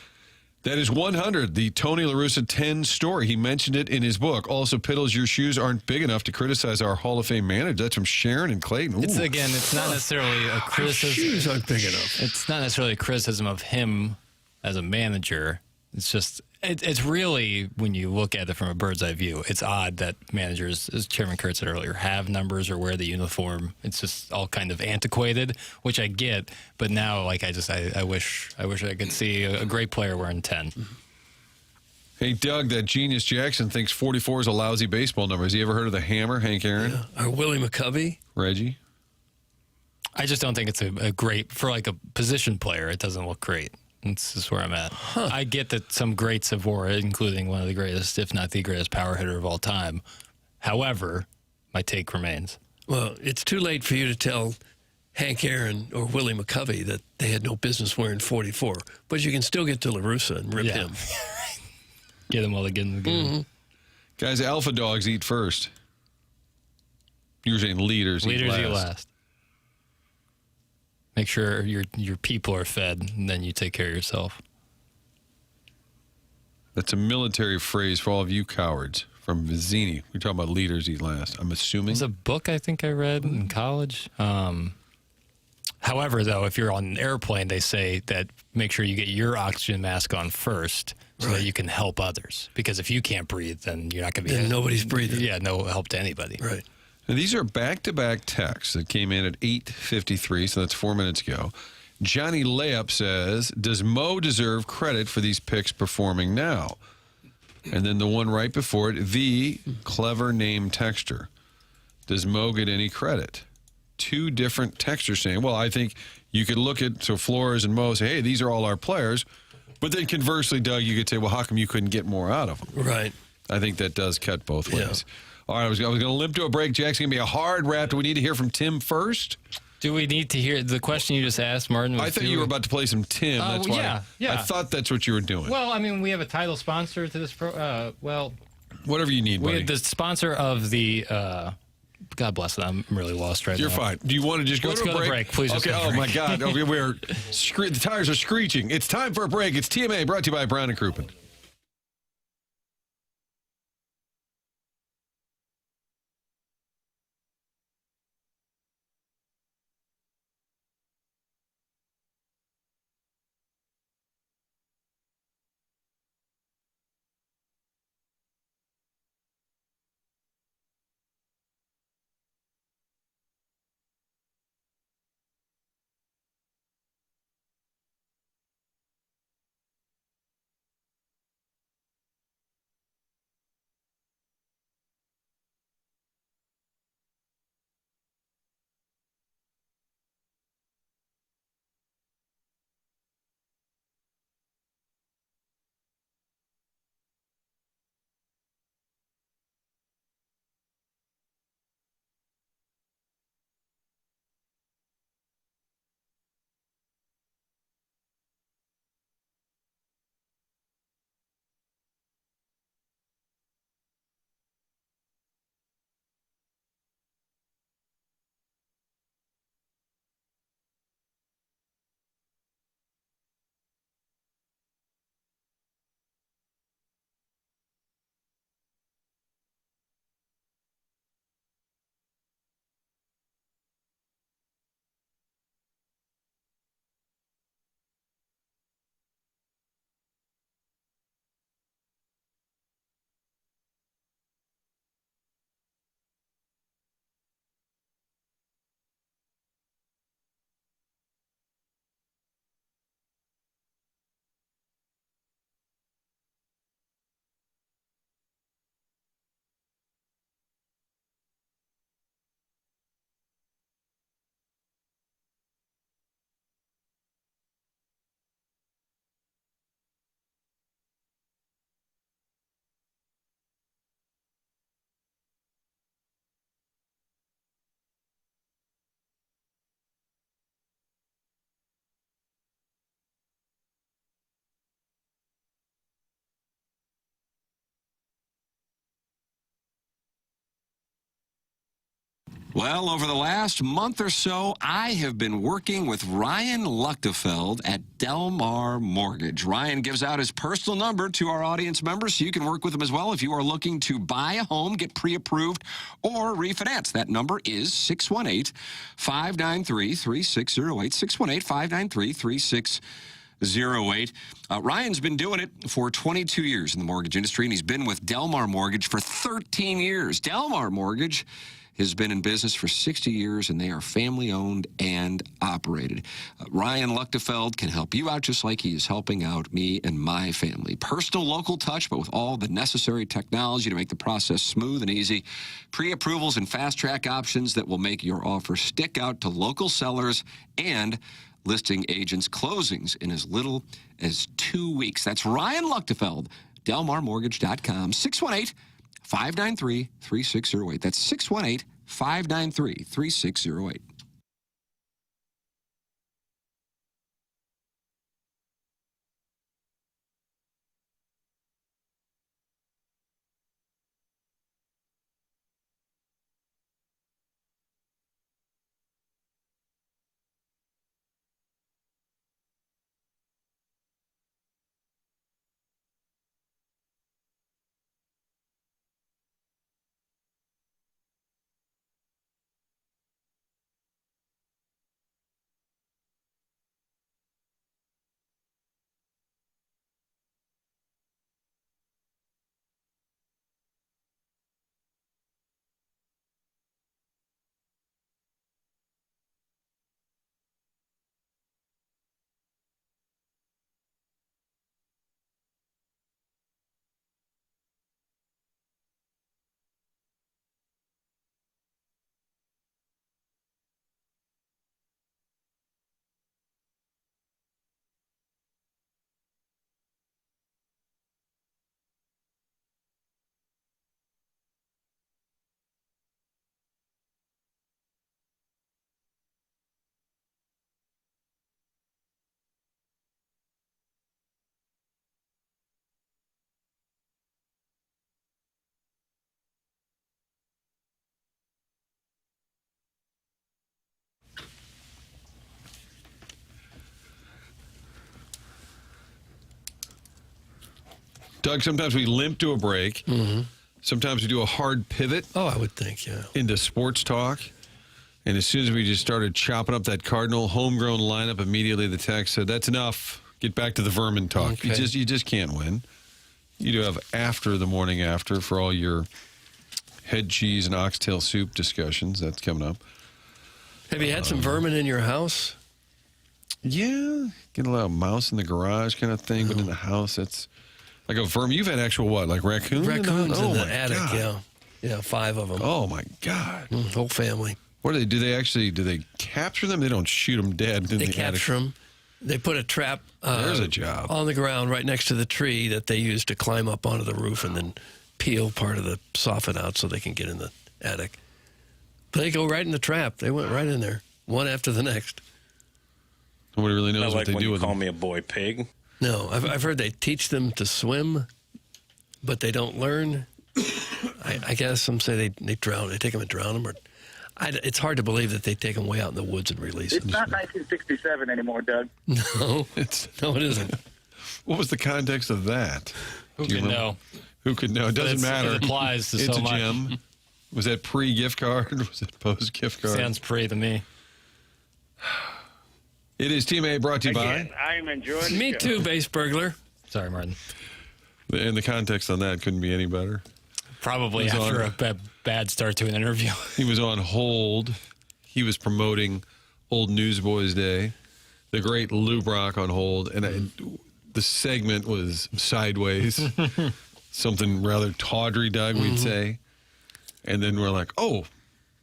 That is 100, the Tony La Russa 10 story. He mentioned it in his book. Also, Piddles, your shoes aren't big enough to criticize our Hall of Fame manager. That's from Sharon and Clayton. Ooh. It's not necessarily a criticism. Shoes aren't big enough. It's not necessarily a criticism of him as a manager. It's just, it's really, when you look at it from a bird's eye view, it's odd that managers, as Chairman Kurt said earlier, have numbers or wear the uniform. It's just all kind of antiquated, which I get. But now, I wish I could see a great player wearing 10. Hey, Doug, that genius Jackson thinks 44 is a lousy baseball number. Has he ever heard of the Hammer, Hank Aaron? Yeah. Or Willie McCovey? Reggie? I just don't think it's a great, for a position player, it doesn't look great. This is where I'm at. I get that some greats have wore it, including one of the greatest, if not the greatest power hitter of all time. However, my take remains. Well, it's too late for you to tell Hank Aaron or Willie McCovey that they had no business wearing 44. But you can still get to La Russa and rip him. Get them while they get in the game. Mm-hmm. Guys, alpha dogs eat first. You were saying leaders eat last. Make sure your people are fed, and then you take care of yourself. That's a military phrase for all of you cowards from Vizzini. We're talking about leaders eat last, I'm assuming. It's a book I think I read in college. However, though, if you're on an airplane, they say that make sure you get your oxygen mask on first so that you can help others. Because if you can't breathe, then you're not going to be... Then nobody's breathing. Yeah, no help to anybody. Right. Now, these are back-to-back texts that came in at 8:53, so that's 4 minutes ago. Johnny Layup says, does Mo deserve credit for these picks performing now? And then the one right before it, the clever name texture. Does Mo get any credit? Two different textures saying, well, I think you could look at, so Flores and Mo say, hey, these are all our players. But then conversely, Doug, you could say, well, how come you couldn't get more out of them? Right. I think that does cut both ways. All right, I was going to limp to a break. Jack's going to be a hard rap. Do we need to hear from Tim first? Do we need to hear the question you just asked, Martin? I thought you were about to play some Tim. That's why I thought that's what you were doing. Well, I mean, we have a title sponsor to this whatever you need, buddy. We have the sponsor of the God bless it. I'm really lost right now. You're fine. Do you want to just go to a break? Please. Okay. Oh my God. The tires are screeching. It's time for a break. It's TMA brought to you by Brown and Crouppen. Well, over the last month or so, I have been working with Ryan Luchtefeld at Delmar Mortgage. Ryan gives out his personal number to our audience members so you can work with him as well if you are looking to buy a home, get pre-approved, or refinance. That number is 618-593-3608, 618-593-3608. Ryan's been doing it for 22 years in the mortgage industry, and he's been with Delmar Mortgage for 13 years. Delmar Mortgage has been in business for 60 years, and they are family-owned and operated. Ryan Luchtefeld can help you out just like he is helping out me and my family. Personal local touch, but with all the necessary technology to make the process smooth and easy. Pre-approvals and fast-track options that will make your offer stick out to local sellers and listing agents' closings in as little as 2 weeks. That's Ryan Luchtefeld, DelmarMortgage.com, 618-593-3608. That's 618-593-3608. Doug, sometimes we limp to a break. Mm-hmm. Sometimes we do a hard pivot. Oh, I would think, yeah. Into sports talk. And as soon as we just started chopping up that Cardinal homegrown lineup, immediately the text said, that's enough. Get back to the vermin talk. Okay. You just can't win. You do have after the morning after for all your head cheese and oxtail soup discussions. That's coming up. Have you had some vermin in your house? Yeah. Get a little mouse in the garage kind of thing, but in the house, it's like a vermin. You've had actual what, like raccoons? Raccoons in the my attic, God. yeah. Yeah, 5 of them. Oh, my God. Whole family. What do they do? Do they capture them? They don't shoot them dead in They the capture attic. them. They put a trap There's a job. on the ground right next to the tree that they use to climb up onto the roof and then peel part of the soffit out so they can get in the attic. But they go right in the trap. They went right in there, one after the next. Nobody really knows Not what like they when do you with call them. me a boy pig. No, I've heard they teach them to swim, but they don't learn. I guess some say they drown. They take them and drown them. It's hard to believe that they take them way out in the woods and release It's them. not 1967 anymore, Doug. No, it isn't. What was the context of that? Who Do you can remember? know? Who could know? It doesn't matter. It applies to it's so a much. gem. Was that pre-gift card? Was it post-gift card? Sounds pre to me. It is Team A brought to you by. I am enjoying Me the too, base burglar. Sorry, Martin. And the context on that couldn't be any better. Probably It was after on- a bad start to an interview. He was on hold. He was promoting Old Newsboys Day. The great Lou Brock on hold. And the segment was sideways. Something rather tawdry, Doug, we'd say. And then we're like, oh,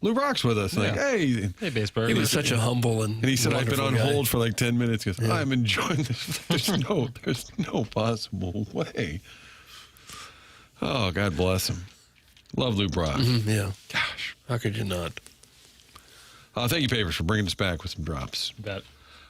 Lou Brock's with us. Like, hey. Hey, Baseburg. He was such a humble and he said, I've been on wonderful guy. hold for like 10 minutes. He goes, I'm enjoying this. There's no possible way. Oh, God bless him. Love Lou Brock. Yeah. Gosh. How could you not? Thank you, Papers, for bringing us back with some drops. Bet.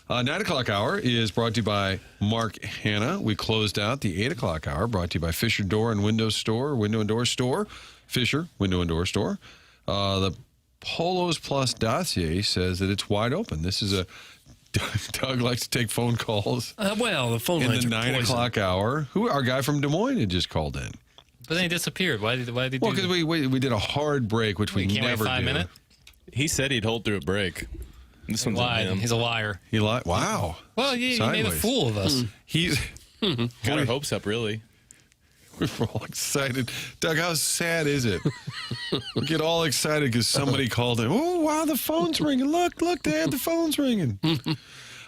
9 o'clock hour is brought to you by Mark Hanna. We closed out the 8 o'clock hour, brought to you by Fisher Door and Window Store, Window and Door Store. Fisher, Window and Door Store. The Polos Plus dossier says that it's wide open. This is a Doug likes to take phone calls. Well, the phone in lines the are 9 poison. o'clock hour. Our guy from Des Moines had just called in. But then he disappeared. Why did he Well, do because we did a hard break, which we can't wait never 5 do. minutes? He said he'd hold through a break. This one's on Lied. him. He's a liar. He lied. Wow. Well, he made a Sideways. fool of us. He's Got our hopes up, really. we're all excited. Doug, how sad is it? We get all excited because somebody called in. Oh, wow, the phone's ringing. Look, Dad, the phone's ringing.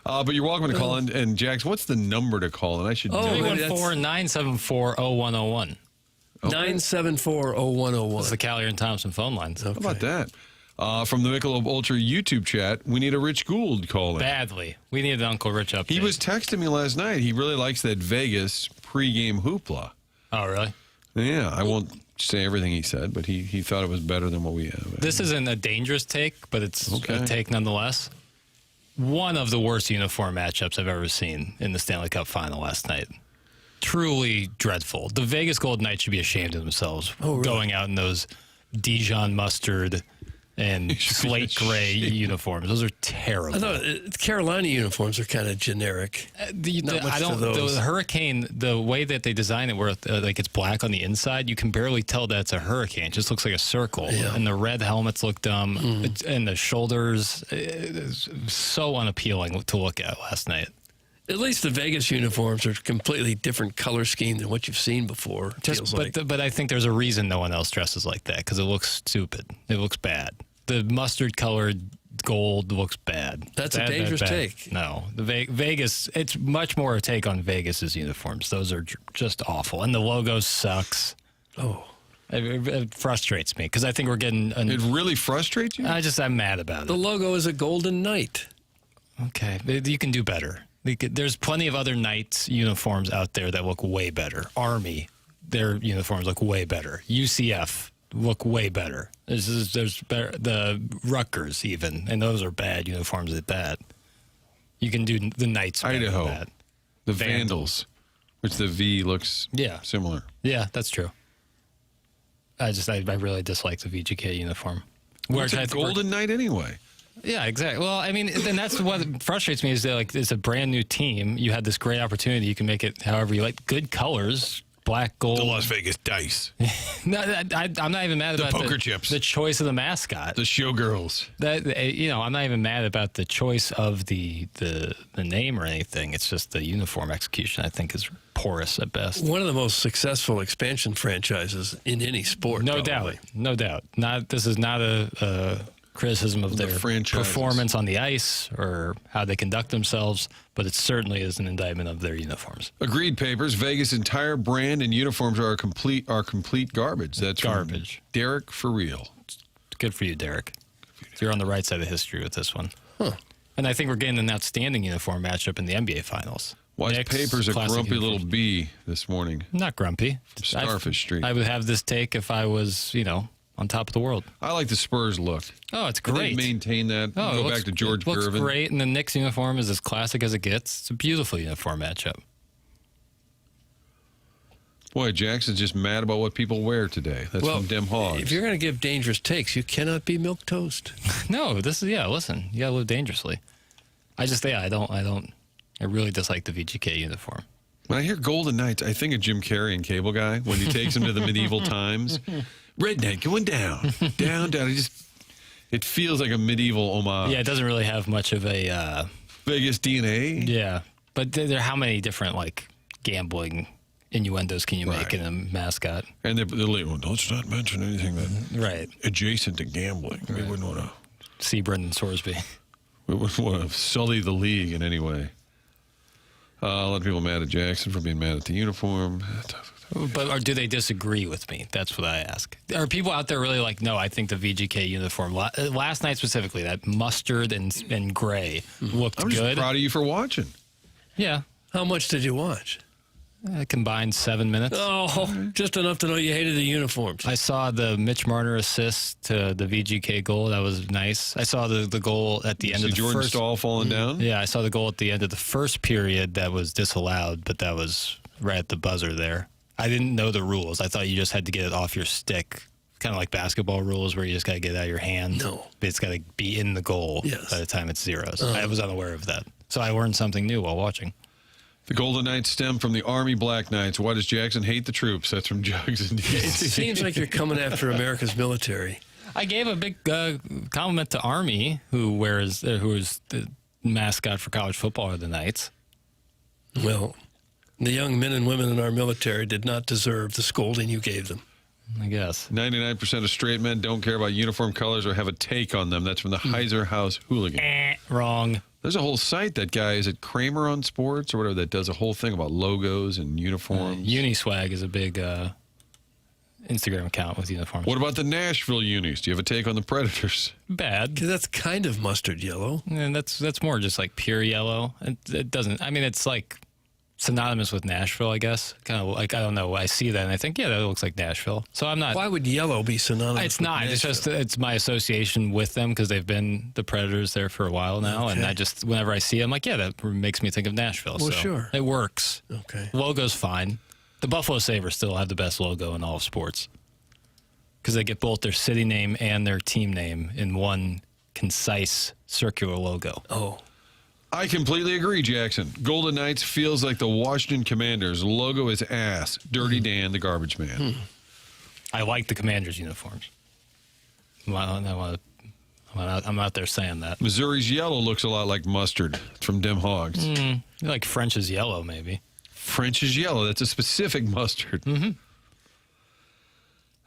But you're welcome to call in. And, Jax, what's the number to call in? I should know. 314-974-0101. 974-0101. That's the Callier and Thompson phone lines. How about that? From the Michelob Ultra YouTube chat, we need a Rich Gould call in. Badly. We need an Uncle Rich update. He was texting me last night. He really likes that Vegas pregame hoopla. Oh, really? Yeah, I won't say everything he said, but he thought it was better than what we have. This isn't a dangerous take, but it's Okay. a take nonetheless. One of the worst uniform matchups I've ever seen in the Stanley Cup Final last night. Truly dreadful. The Vegas Golden Knights should be ashamed of themselves going out in those Dijon mustard and slate gray uniforms. Those are terrible. I thought Carolina uniforms are kind of generic. Not much to those. The Hurricane, the way that they design it, where like it's black on the inside, you can barely tell that it's a Hurricane. It just looks like a circle. Yeah. And the red helmets look dumb, and the shoulders, it's so unappealing to look at last night. At least the Vegas uniforms are a completely different color scheme than what you've seen before. But I think there's a reason no one else dresses like that, because it looks stupid. It looks bad. The mustard colored gold looks bad. That's a dangerous take. No, the Vegas. It's much more a take on Vegas's uniforms. Those are just awful, and the logo sucks. Oh, it frustrates me because I think we're getting. It really frustrates you? I'm mad about the it. logo is a golden knight. Okay, you can do better. There's plenty of other Knights uniforms out there that look way better. Army, their uniforms look way better. UCF look way better. There's the Rutgers even, and those are bad uniforms at that. You can do the Knights better Idaho, than that. the Vandals, which the V looks similar. Yeah, that's true. I really dislike the VGK uniform. It's a Golden Knight anyway. Yeah, exactly. Well, I mean, and that's what frustrates me is that like it's a brand new team. You had this great opportunity. You can make it however you like. Good colors, black, gold. The Las Vegas Dice. No, I'm not even mad about the poker chips. The choice of the mascot. The showgirls. I'm not even mad about the choice of the name or anything. It's just the uniform execution. I think is porous at best. One of the most successful expansion franchises in any sport. No probably. doubt. This is not a criticism of their performance on the ice or how they conduct themselves, but it certainly is an indictment of their uniforms. Agreed, Papers. Vegas' entire brand and uniforms are complete garbage. That's garbage. From Derek for real. Good for you, Derek. You're on the right side of history with this one. Huh. And I think we're getting an outstanding uniform matchup in the NBA Finals. Why is Knicks, Papers a classic grumpy uniforms. little bee this morning? Not grumpy. Starfish Street. I would have this take if I was, on top of the world. I like the Spurs look. Oh, it's They great. maintain that. Go back to George it looks Gervin. great, and the Knicks uniform is as classic as it gets. It's a beautiful uniform matchup. Boy, Jackson's just mad about what people wear today. That's from Dem Hogs. If you're going to give dangerous takes, you cannot be milk toast. No, listen, you got to live dangerously. I really dislike the VGK uniform. When I hear Golden Knights, I think of Jim Carrey and Cable Guy when he takes them to the medieval times. Redneck going down. It feels like a medieval homage. Yeah, it doesn't really have much of a Vegas DNA. Yeah, but how many different like gambling innuendos can you make in a mascot? And they're like, well, let's not mention anything that adjacent to gambling. We wouldn't want to see Brendan Sorsby. We wouldn't want to sully the league in any way. A lot of people mad at Jackson for being mad at the uniform. Or do they disagree with me? That's what I ask. Are people out there really like, no, I think the VGK uniform, last night specifically, that mustard and gray looked I'm good. just proud of you for watching. Yeah. How much did you watch? Combined 7 minutes. Oh, just enough to know you hated the uniforms. I saw the Mitch Marner assist to the VGK goal. That was nice. I saw the goal at the end of the Jordan first. Stahl falling down? Yeah, I saw the goal at the end of the first period that was disallowed, but that was right at the buzzer there. I didn't know the rules. I thought you just had to get it off your stick kind of like basketball rules where you just got to get it out of your hand. No. It's got to be in the goal by the time it's zeros. I was unaware of that. So I learned something new while watching. The Golden Knights stem from the Army Black Knights. Why does Jackson hate the troops? That's from Jugs and It seems like you're coming after America's military. I gave a big compliment to Army, who is the mascot for college football are the Knights. Well, the young men and women in our military did not deserve the scolding you gave them. I guess. 99% of straight men don't care about uniform colors or have a take on them. That's from the Heiser House Hooligan. Wrong. There's a whole site that guy, is it Kramer on Sports or whatever, that does a whole thing about logos and uniforms. Uniswag is a big Instagram account with uniforms. What about the Nashville unis? Do you have a take on the Predators? Bad. Because that's kind of mustard yellow. And that's more just like pure yellow. It doesn't, I mean, it's like synonymous with Nashville, I guess. Kind of like, I don't know. I see that and I think, yeah, that looks like Nashville. So I'm not. Why would yellow be synonymous? It's not. It's just, it's my association with them because they've been the Predators there for a while now. Okay. And I just, whenever I see them, like, yeah, that makes me think of Nashville. Well, so sure. It works. Okay. Logo's fine. The Buffalo Sabres still have the best logo in all of sports because they get both their city name and their team name in one concise circular logo. Oh. I completely agree, Jackson. Golden Knights feels like the Washington Commanders. Logo is ass. Dirty Dan, the garbage man. I like the Commanders' uniforms. I'm out there saying that. Missouri's yellow looks a lot like mustard. It's from Dem Hogs. Like French's yellow, maybe. French's yellow. That's a specific mustard. Mm-hmm.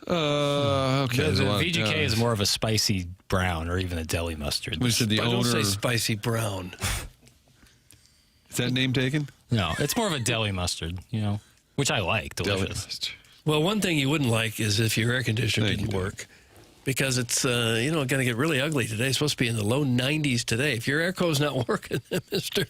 Okay. The VGK is more of a spicy brown or even a deli mustard. We said the Don't owner. say spicy brown. Is that name taken? No, it's more of a deli mustard, which I like. Deli Delicious. mustard. Well, one thing you wouldn't like is if your air conditioner Thank didn't you, work. Because it's, going to get really ugly today. It's supposed to be in the low 90s today. If your airco's not working, mister,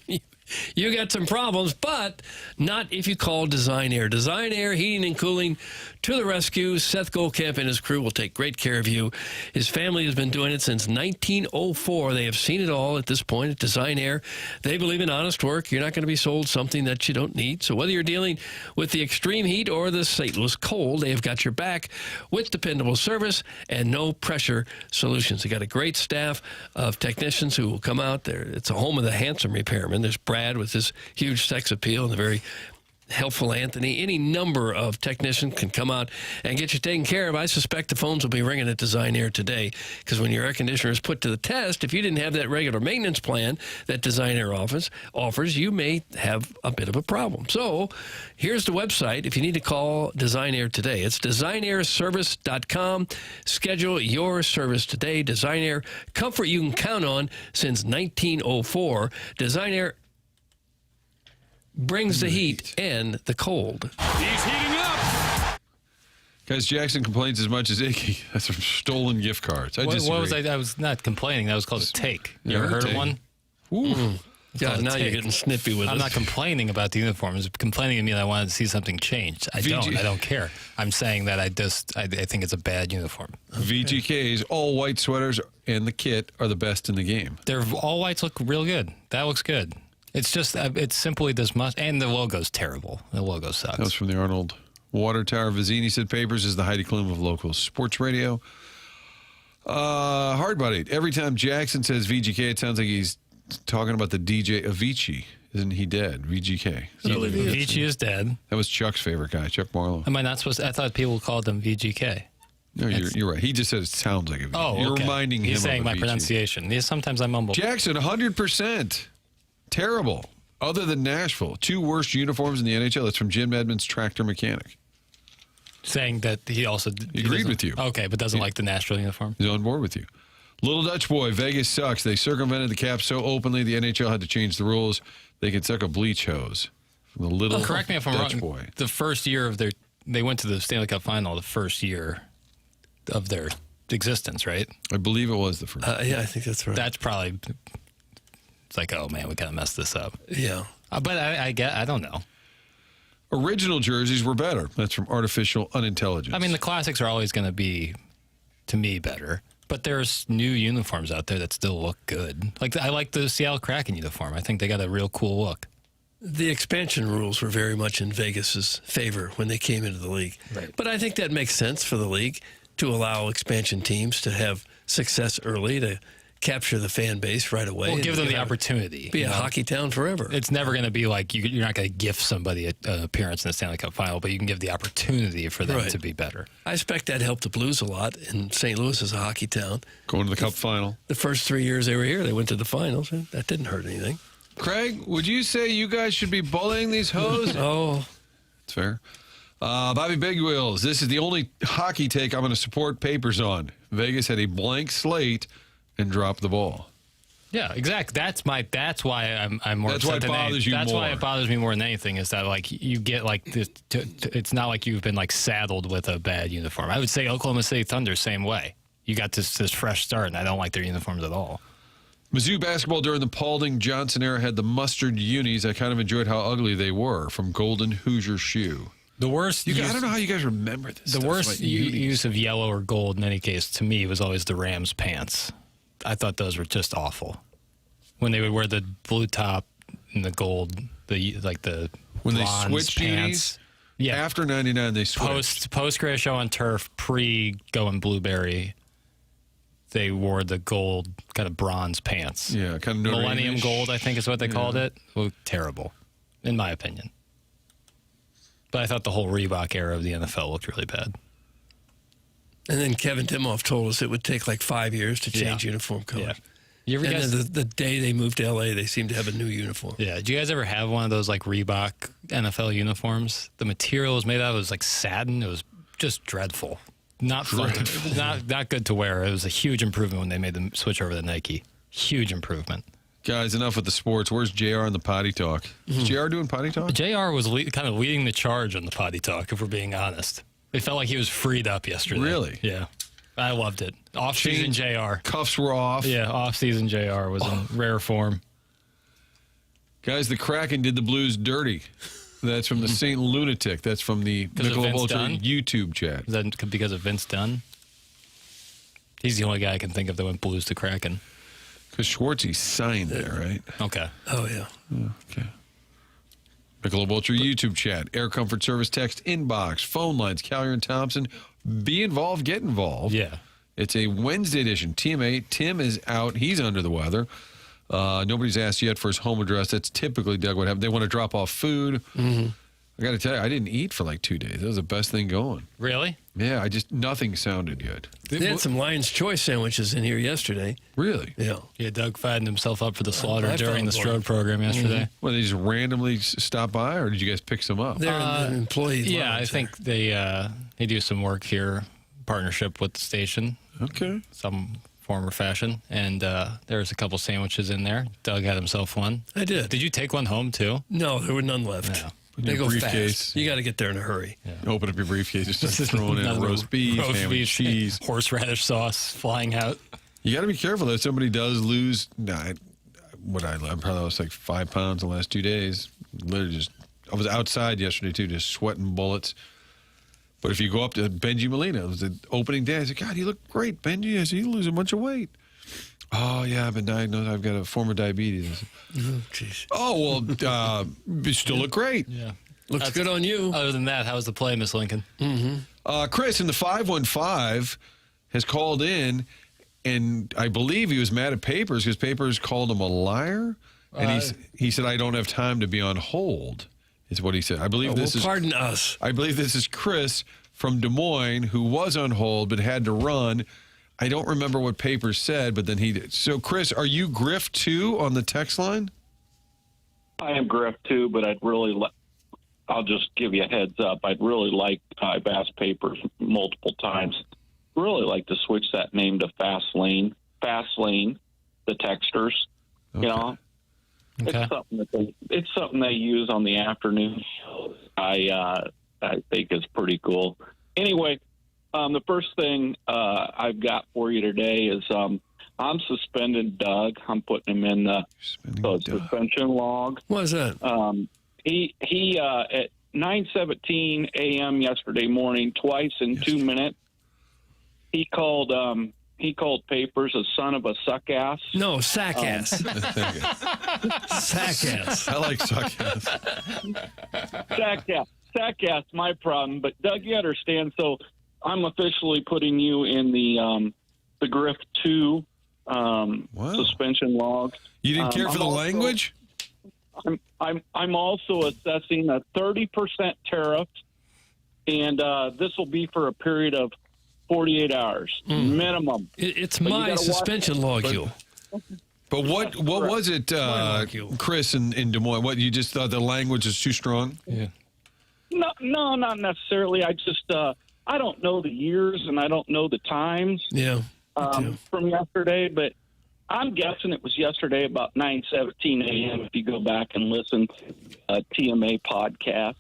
you got some problems, but not if you call Design Air. Design Air Heating and Cooling to the rescue. Seth Goldcamp and his crew will take great care of you. His family has been doing it since 1904. They have seen it all at this point at Design Air. They believe in honest work. You're not going to be sold something that you don't need. So whether you're dealing with the extreme heat or the St. Louis cold, they have got your back with dependable service and no pressure solutions. They got a great staff of technicians who will come out there. It's a home of the handsome repairman. There's Brad with his huge sex appeal and the very helpful Anthony. Any number of technicians can come out and get you taken care of. I suspect the phones will be ringing at Design Air today because when your air conditioner is put to the test, if you didn't have that regular maintenance plan that Design Air offers, you may have a bit of a problem. So here's the website if you need to call Design Air today. It's designairservice.com. Schedule your service today. Design Air, comfort you can count on since 1904. Design Air brings the heat and the cold. He's heating up. Guys, Jackson complains as much as Icky. That's from stolen gift cards. What was I was not complaining. That was called a take. You ever heard of one? Ooh. God, now you're getting snippy with I'm us. not complaining about the uniforms. Complaining to me that I wanted to see something changed. I don't care. I'm saying that I think it's a bad uniform. VGK's all white sweaters and the kit are the best in the game. Their all whites look real good. That looks good. It's just, it's simply this must, and the logo's terrible. The logo sucks. That was from the Arnold Water Tower. Vizini said Papers is the Heidi Klum of local sports radio. Hard Body. Every time Jackson says VGK, it sounds like he's talking about the DJ Avicii. Isn't he dead? VGK. Avicii is dead. That was Chuck's favorite guy, Chuck Marlowe. Am I not supposed to? I thought people called them VGK. No, you're right. He just said it sounds like Avicii. Oh, You're okay. reminding him He's saying of my Avicii. pronunciation. Yeah, sometimes I mumble. Jackson, 100%. Terrible. Other than Nashville. 2 worst uniforms in the NHL. That's from Jim Edmonds, tractor mechanic. Saying that he also... He agreed with you. Okay, but doesn't like the Nashville uniform. He's on board with you. Little Dutch boy, Vegas sucks. They circumvented the cap so openly, the NHL had to change the rules. They can suck a bleach hose. From the little correct me if I'm Dutch wrong. boy. The first year of they went to the Stanley Cup Final the first year of their existence, right? I believe it was the first. Yeah, I think that's right. That's probably... It's like, oh man, we kind of messed this up. Yeah. But I don't know. Original jerseys were better. That's from Artificial Unintelligence. I mean, the classics are always going to be, to me, better. But there's new uniforms out there that still look good. Like I like the Seattle Kraken uniform. I think they got a real cool look. The expansion rules were very much in Vegas's favor when they came into the league. Right. But I think that makes sense for the league. to allow expansion teams to have success early, to capture the fan base right away. We'll give them the have- opportunity. Be a hockey town forever. It's never going to be like you're not going to gift somebody an appearance in the Stanley Cup Final, but you can give the opportunity for them Right. to be better. I expect that helped the Blues a lot, and St. Louis is a hockey town. Going to the Cup Final. The first 3 years they were here, they went to the finals, and that didn't hurt anything. Craig, would you say you guys should be bullying these hoes? Oh, It's fair. Bobby Big Wheels, this is the only hockey take I'm going to support Papers on. Vegas had a blank slate and dropped the ball. Yeah, exactly. That's why I'm more. That's why it upset than bothers you That's why more. it bothers me more than anything is that like you get like this. It's not like you've been like saddled with a bad uniform. I would say Oklahoma City Thunder same way. You got this fresh start, and I don't like their uniforms at all. Mizzou basketball during the Paulding Johnson era had the mustard unis. I kind of enjoyed how ugly they were from Golden Hoosier Shoe. The worst. I don't know how you guys remember this. The stuff worst about unis. use of yellow or gold in any case to me was always the Rams pants. I thought those were just awful. When they would wear the blue top and the gold, the When they bronze switched pants. unis, after 99 they switched. Post Gray Show on Turf, pre going blueberry, they wore the gold kind of bronze pants. Yeah, kind of Notre Millennium Dame-ish. gold, I think is what they called it. Looked terrible, in my opinion. But I thought the whole Reebok era of the NFL looked really bad. and then Kevin Timoff told us it would take like 5 years to change Yeah. uniform colors. Yeah. You ever And guys? then the day they moved to L.A., they seemed to have a new uniform. Yeah. Do you guys ever have one of those like Reebok NFL uniforms? The material was made out of was like satin. It was just dreadful. Not fun. Not good to wear. It was a huge improvement when they made them switch over to Nike. Huge improvement. Guys, enough with the sports. Where's JR on the potty talk? Is JR doing potty talk? JR was kind of leading the charge on the potty talk, if we're being honest. It felt like he was freed up yesterday. Really? Yeah. I loved it. Off-season JR. Cuffs were off. Yeah, off-season JR was in rare form. Guys, the Kraken did the Blues dirty. That's from the St. Lunatic. That's from the Because of Michelob Vince Ultra Dunn? YouTube chat. Is that because of Vince Dunn? He's the only guy I can think of that went Blues to Kraken. Because Schwartzy signed there, right? Okay. Oh, yeah. Okay. Michelob Ultra YouTube chat. Air Comfort Service text inbox. Phone lines. Callier and Thompson. Be involved. Get involved. Yeah. It's a Wednesday edition. TMA. Tim is out. He's under the weather. Nobody's asked yet for his home address. That's typically, Doug, what happens. They want to drop off food. Mm-hmm. I got to tell you, I didn't eat for like 2 days. That was the best thing going. Really? Yeah, nothing sounded good. They had some Lion's Choice sandwiches in here yesterday. Really? Yeah. Yeah, Doug fattened himself up for the slaughter I during the found Strode program yesterday. Well, they just randomly stop by, or did you guys pick some up? They're an employees. Yeah, lounge I think they do some work here, partnership with the station, Okay. some form or fashion, and there's a couple sandwiches in there. Doug had himself one. I did. Did you take one home too? No, there were none left. No. They Your go briefcase. fast. You got to get there in a hurry. Open up your briefcase, just start throwing in roast beef, ham and cheese. horseradish sauce flying out. You got to be careful if somebody does lose. I probably lost like 5 pounds in the last 2 days. Literally I was outside yesterday too, just sweating bullets. But if you go up to Benji Molina, it was the opening day. I said, God, you look great, Benji. I said, you lose a bunch of weight. Oh, yeah, I've been diagnosed. I've got a form of diabetes. Jeez. Oh, well, you still look great. Yeah. Looks good on you. Other than that, how was the play, Miss Lincoln? Chris in the 515 has called in, and I believe he was mad at Papers because Papers called him a liar. And he said, I don't have time to be on hold, is what he said. I believe this is. Pardon us. I believe this is Chris from Des Moines who was on hold but had to run. I don't remember what Papers said, but then he did. So, Chris, are you Griff 2 on the text line? I am Griff too, but I'll just give you a heads up. I'd really like, I've asked Papers multiple times, really like to switch that name to Fastlane, the texters, you know. Okay. It's something they use on the afternoon shows. I think is pretty cool. Anyway, the first thing I've got for you today is I'm suspending Doug. I'm putting him in the suspension log. What is that? He at 9:17 a.m. yesterday morning, twice in 2 minutes, he called Papers a son of a suck ass. No, sack ass. Sack ass. I like suck ass. Sack ass, my problem. But Doug, you understand. So I'm officially putting you in the Griff 2 suspension log. You didn't care for the language? I'm also assessing a 30% tariff, and this will be for a period of 48 hours minimum. It's my suspension log, you. But what was it, Chris in Des Moines? What, you just thought the language is too strong? Yeah. No, not necessarily. I just I don't know the years and I don't know the times. Yeah. From yesterday, but I'm guessing it was yesterday about 9:17 a.m. if you go back and listen to a TMA podcast.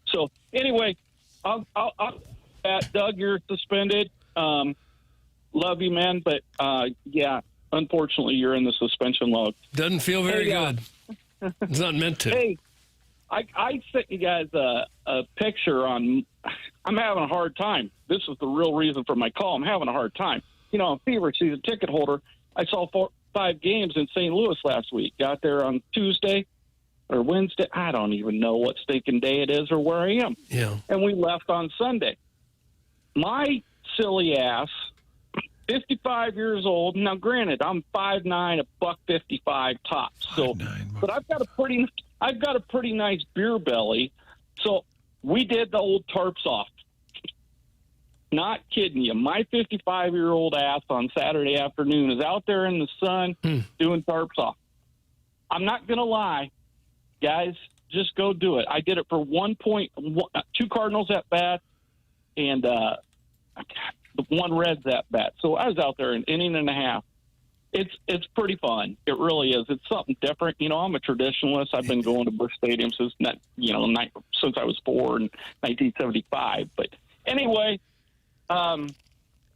So anyway, I'll Doug, you're suspended. Love you, man, but yeah, unfortunately, you're in the suspension log. Doesn't feel very good. It's not meant to. Hey, I sent you guys a picture on. I'm having a hard time. This is the real reason for my call. I'm having a hard time. You know, I'm fever season ticket holder. I saw 5 games in St. Louis last week. Got there on Tuesday or Wednesday. I don't even know what stinking day it is or where I am. Yeah. And we left on Sunday. My silly ass, 55 years old. Now, granted, I'm 5'9", $155 tops. So, but I've got a pretty nice beer belly. So we did the old tarps off. Not kidding you. My 55-year-old ass on Saturday afternoon is out there in the sun doing tarps off. I'm not going to lie. Guys, just go do it. I did it for 2 Cardinals at bat and 1 Reds at bat. So I was out there an inning and a half. It's pretty fun. It really is. It's something different. You know, I'm a traditionalist. I've been going to Busch Stadium since I was 4 in 1975. But anyway,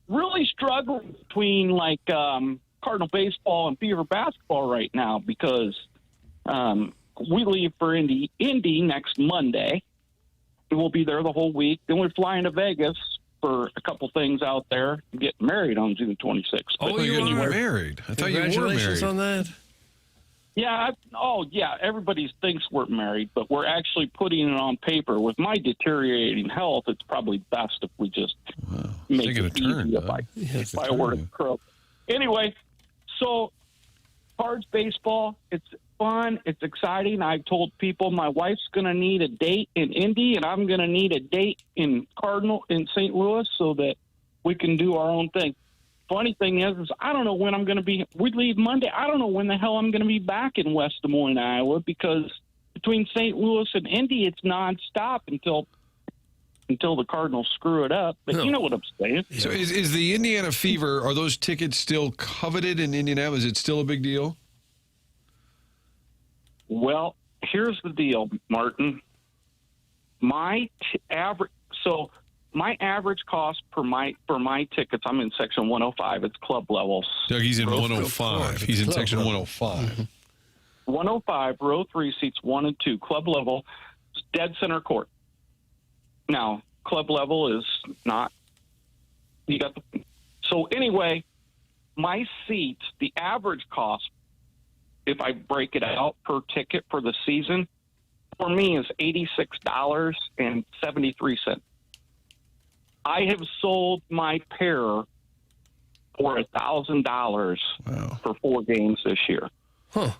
really struggling between Cardinal baseball and Beaver basketball right now because we leave for Indy next Monday. We'll be there the whole week. Then we're flying to Vegas for a couple things out there. Get married on June 26th. Oh, you're getting married. I thought you were married. Congratulations on that. Yeah. Everybody thinks we're married, but we're actually putting it on paper. With my deteriorating health, it's probably best if we just make it easy if I were to croak. Anyway, so Cards baseball, it's fun. It's exciting. I've told people my wife's going to need a date in Indy, and I'm going to need a date in St. Louis so that we can do our own thing. Funny thing is I don't know when I'm going to be. We leave Monday. I don't know when the hell I'm going to be back in West Des Moines, Iowa, because between St. Louis and Indy, it's nonstop until the Cardinals screw it up. But you know what I'm saying. So is the Indiana Fever, are those tickets still coveted in Indianapolis? Is it still a big deal? Well, here's the deal, Martin. My average cost for my tickets, I'm in section 105. It's club levels. Doug, he's in 105. He's in section 105. 105, row 3, seats 1 and 2, club level, dead center court. Now, club level is not. So anyway, my seats, the average cost, if I break it out per ticket for the season, for me is $86.73. I have sold my pair for $1,000 for 4 games this year. Huh.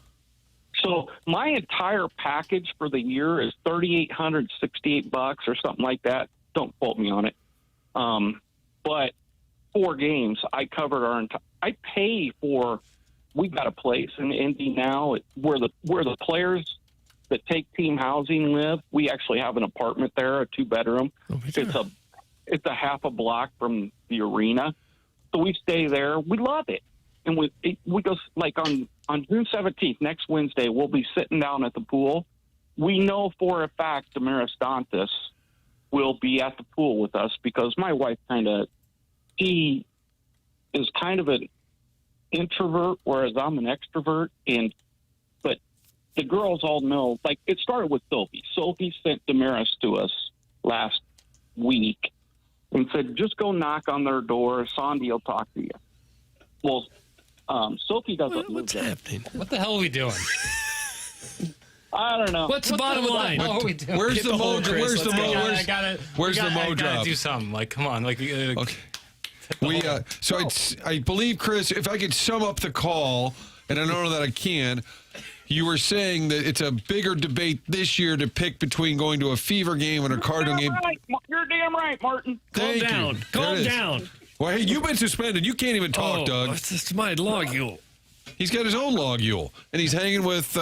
So my entire package for the year is $3,868 or something like that. Don't quote me on it. But 4 games, I covered our entire. I pay for. We got a place in Indy now where the players that take team housing live. We actually have an apartment there, a 2-bedroom. It's a half a block from the arena, so we stay there. We love it, and we go like on June 17th, next Wednesday. We'll be sitting down at the pool. We know for a fact Damaris Dantas will be at the pool with us because my wife she is kind of an introvert, whereas I'm an extrovert. But the girls all know. Like it started with Sophie. Sophie sent Damaris to us last week and said, "Just go knock on their door. Sandy will talk to you." Well, Sophie doesn't live there. What's happening? What the hell are we doing? I don't know. What's the bottom line? Where's the mo? Where's the mo? Where's the mo I gotta drop? do something. Like, come on. Like, Okay. I believe, Chris, if I could sum up the call, and I don't know that I can. You were saying that it's a bigger debate this year to pick between going to a Fever game and a Cardinal game. Right. You're damn right, Martin. Thank you. Calm down. Well, hey, you've been suspended. You can't even talk, Doug. It's my logule. He's got his own logule, and he's hanging with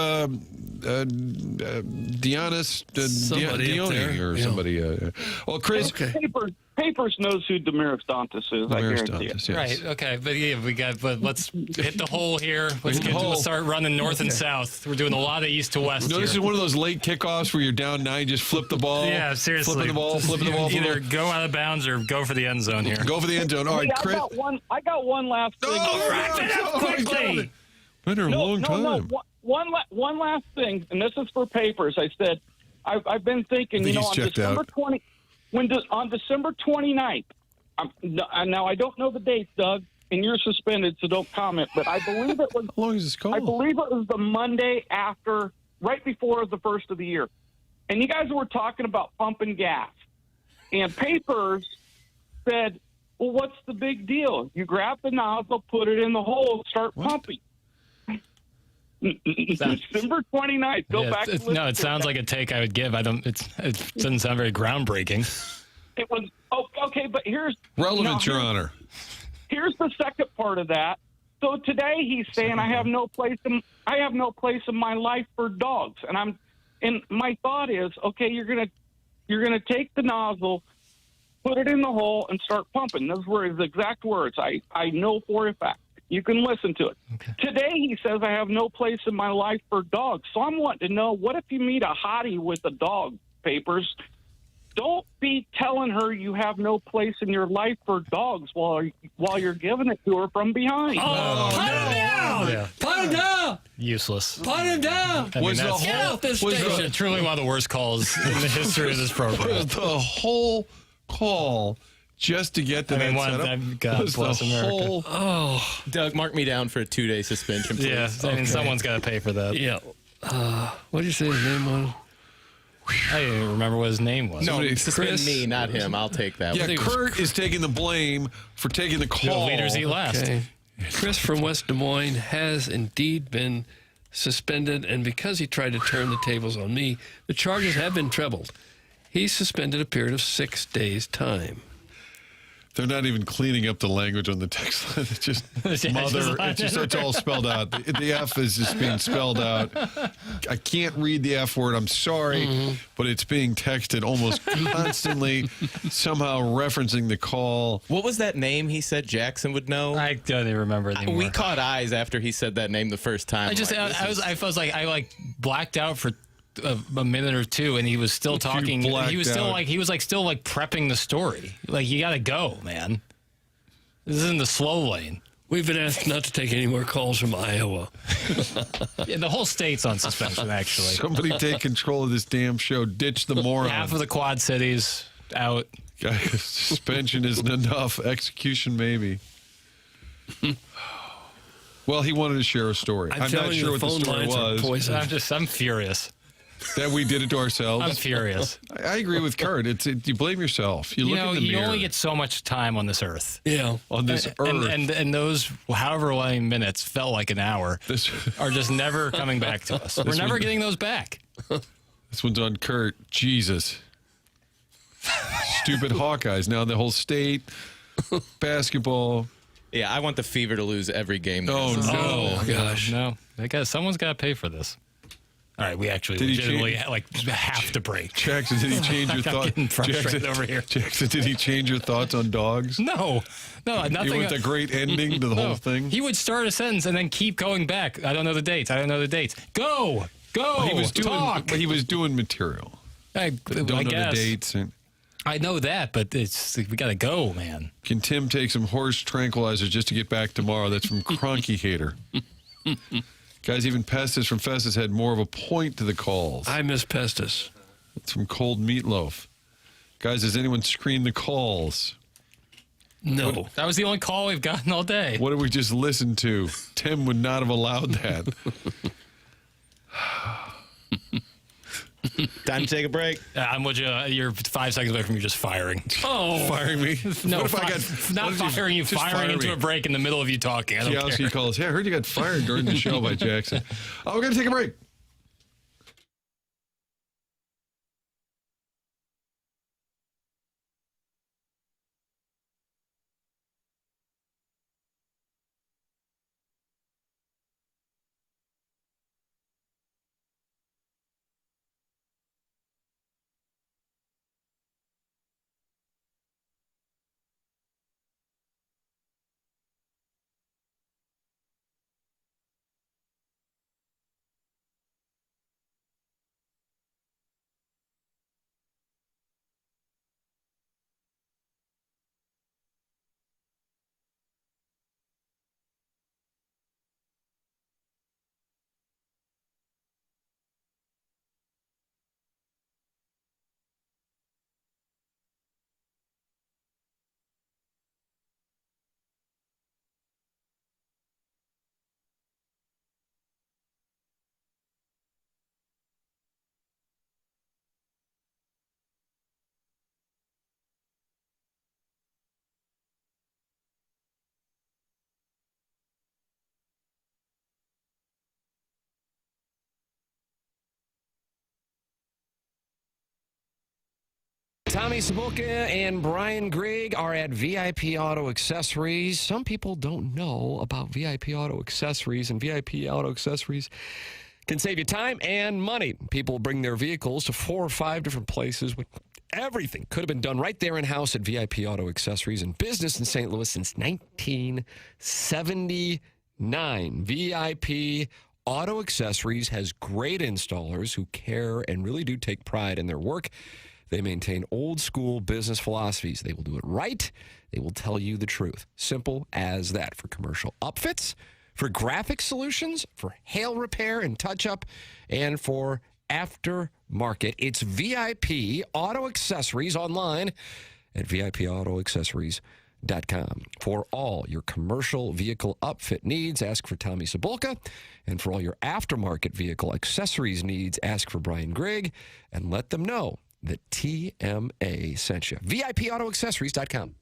Dionys Somebody up Dione there. or Yeah. somebody. Well, Chris. Okay. Papers knows who Demiris Dantas is. I guarantee it. Yes. right. Okay. But let's hit the hole here. Let's start running north and south. We're doing a lot of east to west. No, this is one of those late kickoffs where you're down 9, just flip the ball. Yeah, seriously. Flipping the ball. Either go out of bounds or go for the end zone here. Go for the end zone. All right, Hey, Chris. I got one last thing. Wrap it up quickly. Been here a long time. No. One last thing, and this is for Papers. I said, I've been thinking, I think on he's checked December out. 20, on December 29th. Now I don't know the date, Doug, and you're suspended, so don't comment. But I believe it was. How long is this call? I believe it was the Monday after, right before the first of the year, and you guys were talking about pumping gas, and Papers said, "Well, what's the big deal? You grab the nozzle, put it in the hole, start pumping." December 29th. Go back. No, it sounds like a take I would give. It doesn't sound very groundbreaking. It was okay, but here's relevant, Your Honor. Here's the second part of that. So today he's saying I have no place in my life for dogs, and my thought is, okay, you're gonna take the nozzle, put it in the hole, and start pumping. Those were his exact words. I know for a fact. You can listen to it. Okay. Today he says I have no place in my life for dogs. So I'm wanting to know, what if you meet a hottie with a dog, Papers? Don't be telling her you have no place in your life for dogs while you're giving it to her from behind. Put him down! Yeah. Put him down! Useless. Put him down! I mean, that's Get off this station! truly one of the worst calls in the history of this program. The whole call just to get to that setup. God was bless the America. whole. Doug, mark me down for a 2-day suspension, please. Yeah, I mean, someone's got to pay for that. Yeah. What did you say his name was? I didn't even remember what his name was. No, suspend Chris? me, not him. I'll take that Yeah, one. Kurt is taking the blame for taking the call. Leaders eat last. Okay. Chris from West Des Moines has indeed been suspended, and because he tried to turn the tables on me, the charges have been trebled. He's suspended a period of 6 days' time. They're not even cleaning up the language on the text line. It's just mother. It's all spelled out. The F is just being spelled out. I can't read the F word. I'm sorry, but it's being texted almost constantly, somehow referencing the call. What was that name he said Jackson would know? I don't even remember it anymore. We caught eyes after he said that name the first time. I blacked out for a minute or two, and he was still talking. He was still prepping the story. Like, you got to go, man. This isn't the slow lane. We've been asked not to take any more calls from Iowa. Yeah, the whole state's on suspension, actually. Somebody take control of this damn show. Ditch the moron. Half of the Quad Cities out. Guys, suspension isn't enough. Execution, maybe. Well, he wanted to share a story. I'm not sure what the story was. I'm furious. That we did it to ourselves. I'm furious. I agree with Kurt. You blame yourself. You look in the you mirror. only get so much time on this earth. Yeah. On this earth. And those however many minutes felt like an hour are just never coming back to us. We're never getting those back. This one's on Kurt. Jesus. Stupid Hawkeyes. Now the whole state, basketball. Yeah, I want the Fever to lose every game. Oh, no. Oh, gosh. No. Someone's got to pay for this. All right, we actually legitimately have to break. Jackson, did he change your thoughts? Getting frustrated over here. Jackson, did he change your thoughts on dogs? No, nothing. You want the great ending to the whole thing? He would start a sentence and then keep going back. I don't know the dates. Go. Well, he was doing. Talk. But he was doing material. Don't know the dates. I know that, but we got to go, man. Can Tim take some horse tranquilizers just to get back tomorrow? That's from Cronky Hater. Guys, even Pestis from Festus had more of a point to the calls. I miss Pestis. It's from Cold Meatloaf. Guys, has anyone screened the calls? No. That was the only call we've gotten all day. What did we just listen to? Tim would not have allowed that. Time to take a break. I'm with you. You're 5 seconds away from you just firing. Oh, Firing me? No, What if I got not firing you, just firing fire into me. a break in the middle of you talking. I don't care. Kelsey calls. Hey, I heard you got fired during the show by Jackson. Oh, we're going to take a break. Tommy Sabulka and Brian Grigg are at VIP Auto Accessories. Some people don't know about VIP Auto Accessories, and VIP Auto Accessories can save you time and money. People bring their vehicles to 4 or 5 different places when everything could have been done right there in-house at VIP Auto Accessories, in business in St. Louis since 1979. VIP Auto Accessories has great installers who care and really do take pride in their work. They maintain old-school business philosophies. They will do it right. They will tell you the truth. Simple as that. For commercial upfits, for graphic solutions, for hail repair and touch-up, and for aftermarket. It's VIP Auto Accessories online at VIPAutoAccessories.com. For all your commercial vehicle upfit needs, ask for Tommy Sabulka. And for all your aftermarket vehicle accessories needs, ask for Brian Grigg, and let them know that TMA sent you. VIPAutoAccessories.com.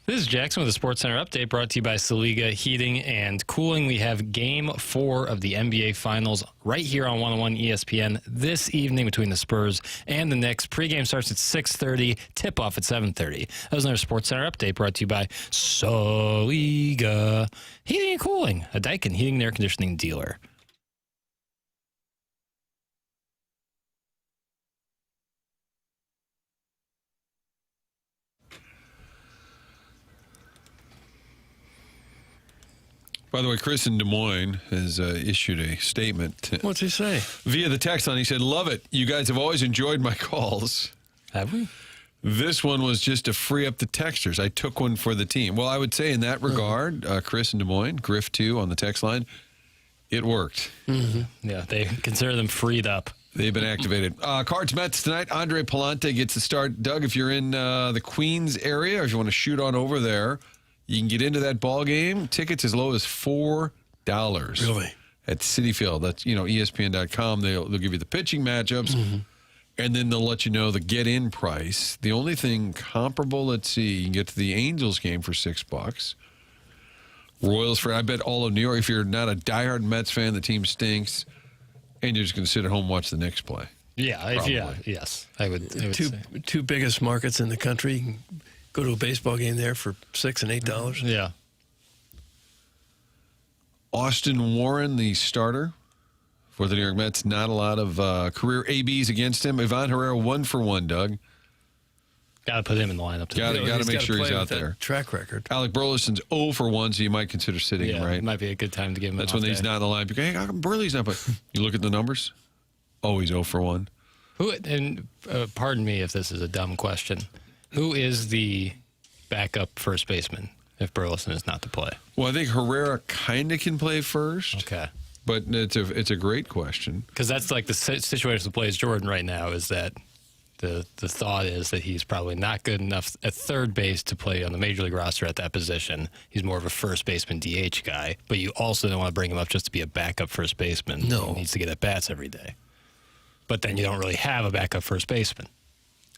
This is Jackson with the Sports Center update brought to you by Saliga Heating and Cooling. We have Game 4 of the NBA Finals right here on 101 ESPN this evening between the Spurs and the Knicks. Pregame starts at 6:30, tip-off at 7:30. That was another Sports Center update brought to you by Saliga Heating and Cooling, a Daikin heating and air conditioning dealer. By the way, Chris in Des Moines has issued a statement. What's he say? Via the text line, he said, "Love it. You guys have always enjoyed my calls. Have we? This one was just to free up the texters. I took one for the team." Well, I would say in that regard, Chris in Des Moines, Griff 2 on the text line, it worked. Mm-hmm. Yeah, they consider them freed up. They've been activated. Cards Mets tonight. Andre Palante gets the start. Doug, if you're in the Queens area or if you want to shoot on over there, you can get into that ball game. Tickets as low as $4. Really? At Citi Field. That's, ESPN.com. They'll give you the pitching matchups, and then they'll let you know the get-in price. The only thing comparable, let's see, you can get to the Angels game for $6. Royals for, I bet, all of New York. If you're not a diehard Mets fan, the team stinks, and you're just going to sit at home and watch the Knicks play. Yeah, yes. I would Two biggest markets in the country. You can go to a baseball game there for $6 and $8. Yeah. Austin Warren, the starter for the New York Mets. Not a lot of career ABs against him. Ivan Herrera, 1 for 1, Doug. Got to put him in the lineup. Got to make sure he's out there. Track record. Alec Burleson's 0 for 1, so you might consider sitting him, right? It might be a good time to give him That's an when off he's day. not in the line. You go, hey, how come Burley's not? But you look at the numbers. Oh, he's 0 for 1. Pardon me if this is a dumb question. Who is the backup first baseman if Burleson is not to play? Well, I think Herrera kind of can play first. Okay. But it's a great question. Because that's like the situation that plays Jordan right now is that the thought is that he's probably not good enough at third base to play on the major league roster at that position. He's more of a first baseman DH guy, but you also don't want to bring him up just to be a backup first baseman. No. He needs to get at bats every day. But then you don't really have a backup first baseman.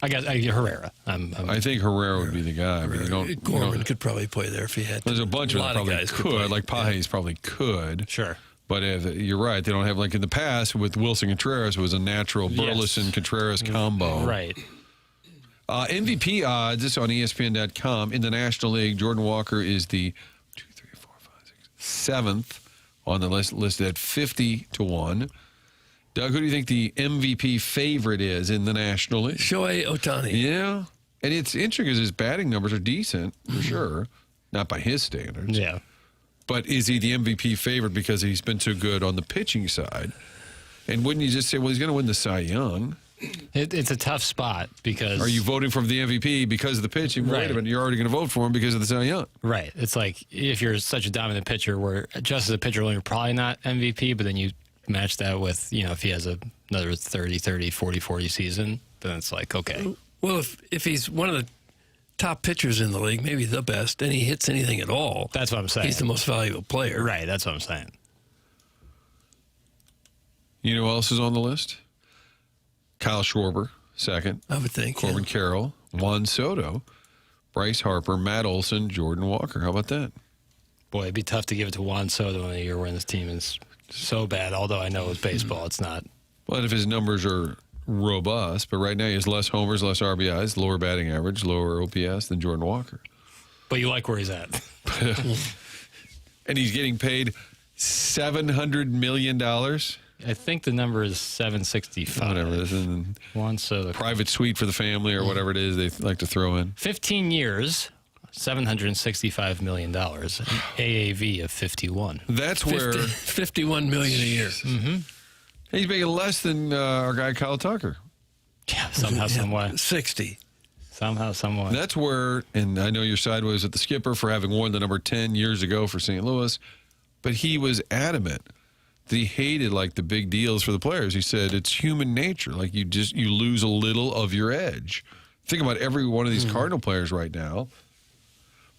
I guess Herrera. I think Herrera would be the guy. I mean, Gorman could probably play there if he had to. There's a bunch of them probably guys could. Like Pages probably could. Sure. But you're right. They don't have, like in the past with Wilson Contreras, was a natural Burleson-Contreras combo. Right. MVP odds, this on ESPN.com. In the National League, Jordan Walker is the 7th on the list, listed at 50 to 1. Doug, who do you think the MVP favorite is in the National League? Shohei Ohtani. Yeah. And it's interesting because his batting numbers are decent, for sure. Not by his standards. Yeah. But is he the MVP favorite because he's been so good on the pitching side? And wouldn't you just say, well, he's going to win the Cy Young? It's a tough spot because... Are you voting for the MVP because of the pitching? Right. Wait a minute, you're already going to vote for him because of the Cy Young. Right. It's like if you're such a dominant pitcher where just as a pitcher alone, you're probably not MVP, but then you match that with, if he has another 30, 40 season, then it's like, okay. Well, if he's one of the top pitchers in the league, maybe the best, and he hits anything at all. That's what I'm saying. He's the most valuable player. Right, that's what I'm saying. You know who else is on the list? Kyle Schwarber, second. I would think. Corbin Carroll, Juan Soto, Bryce Harper, Matt Olson, Jordan Walker. How about that? Boy, it'd be tough to give it to Juan Soto in a year when this team is so bad, although I know with baseball it's not. Well, and if his numbers are robust, but right now he has less homers, less RBIs, lower batting average, lower OPS than Jordan Walker. But you like where he's at. And he's getting paid $700 million. I think the number is 765. Whatever it is. And Juan Soto. private suite for the family or whatever it is they like to throw in. 15 years, $765 million, an AAV of 51. That's where... $51 million a year. Mm-hmm. He's making less than our guy Kyle Tucker. Yeah, somehow, some way. 60. Somehow, some way. That's where, and I know you're sideways at the skipper for having worn the number 10 years ago for St. Louis, but he was adamant that he hated like the big deals for the players. He said it's human nature. Like you lose a little of your edge. Think about every one of these Cardinal players right now.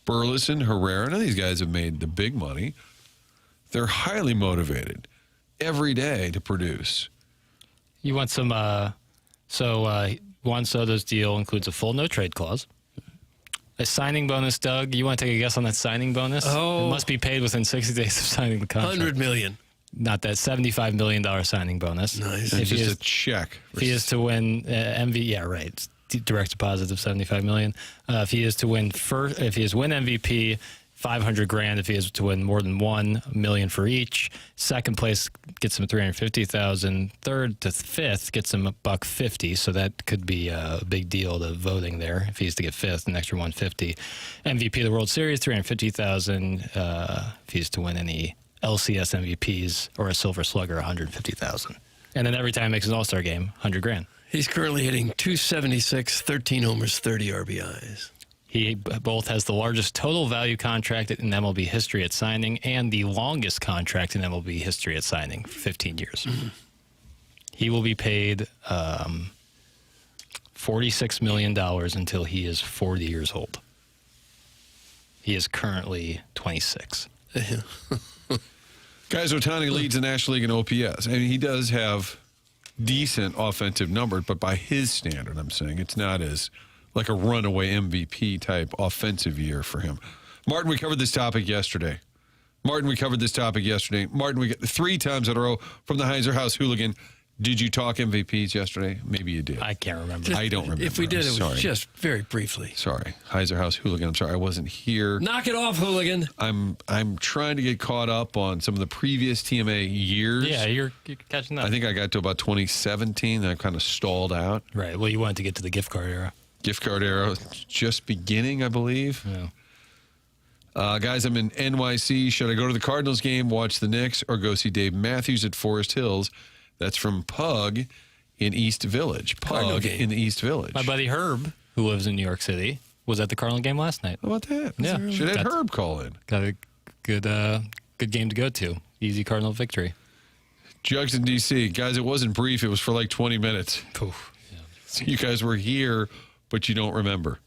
Burleson, Herrera, none of these guys have made the big money. They're highly motivated every day to produce. You want some, Juan Soto's deal includes a full no-trade clause. A signing bonus, Doug. You want to take a guess on that signing bonus? Oh. It must be paid within 60 days of signing the contract. $100 million. Not that $75 million signing bonus. Nice. It's just a check. If he is to win MVP, yeah, right. It's direct deposit of $75 million. If he is to win MVP, $500,000. If he is to win more than $1 million for each. Second place gets him $350,000. Third to fifth gets him $150. So that could be a big deal to voting there. If he's to get fifth, an extra $150. MVP of the World Series, $350,000. If he's to win any LCS MVPs or a Silver Slugger, $150,000. And then every time he makes an All-Star game, $100,000. He's currently hitting .276, 13 homers, 30 RBIs. He both has the largest total value contract in MLB history at signing and the longest contract in MLB history at signing, 15 years. Mm-hmm. He will be paid $46 million until he is 40 years old. He is currently 26. Guys, Ohtani leads the National League in OPS. I mean, he does have decent offensive numbers, but by his standard, I'm saying it's not as like a runaway MVP type offensive year for him. Martin, we covered this topic yesterday. Martin, we got 3 times in a row from the Heiser House Hooligan. Did you talk MVPs yesterday? Maybe you did. I can't remember. I don't remember. If we did, I'm it was just very briefly. Sorry. Heiser House Hooligan. I'm sorry. I wasn't here. Knock it off, Hooligan. I'm trying to get caught up on some of the previous TMA years. Yeah, you're catching up. I think I got to about 2017, and I kind of stalled out. Right. Well, you wanted to get to the gift card era. Gift card era just beginning, I believe. Yeah. Guys, I'm in NYC. Should I go to the Cardinals game, watch the Knicks, or go see Dave Matthews at Forest Hills? That's from Pug in East Village. Pug in the East Village. My buddy Herb, who lives in New York City, was at the Cardinal game last night. How about that? Yeah. Should have Herb call in. Got a good game to go to. Easy Cardinal victory. Jugs in D.C. Guys, it wasn't brief. It was for like 20 minutes. Poof. Yeah. So you guys were here, but you don't remember.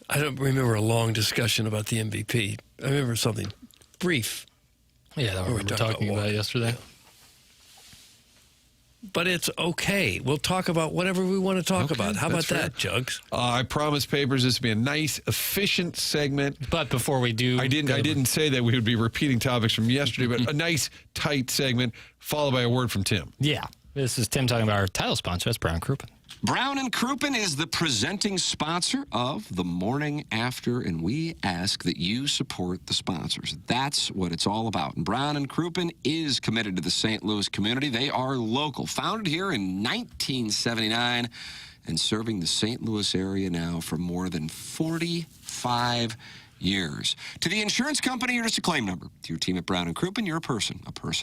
I don't remember a long discussion about the MVP. I remember something brief. Yeah, that we were talking about yesterday. Yeah. But it's okay. We'll talk about whatever we want to talk about. How about that, Jugs? I promised Papers this would be a nice, efficient segment. But before we do... I didn't say that we would be repeating topics from yesterday, but a nice, tight segment followed by a word from Tim. Yeah. This is Tim talking about our title sponsor. That's Brown Crouppen. Brown & Crouppen is the presenting sponsor of The Morning After, and we ask that you support the sponsors. That's what it's all about. And Brown & Crouppen is committed to the St. Louis community. They are local, founded here in 1979 and serving the St. Louis area now for more than 45 years. To the insurance company, you're just a claim number. To your team at Brown & Crouppen, you're a person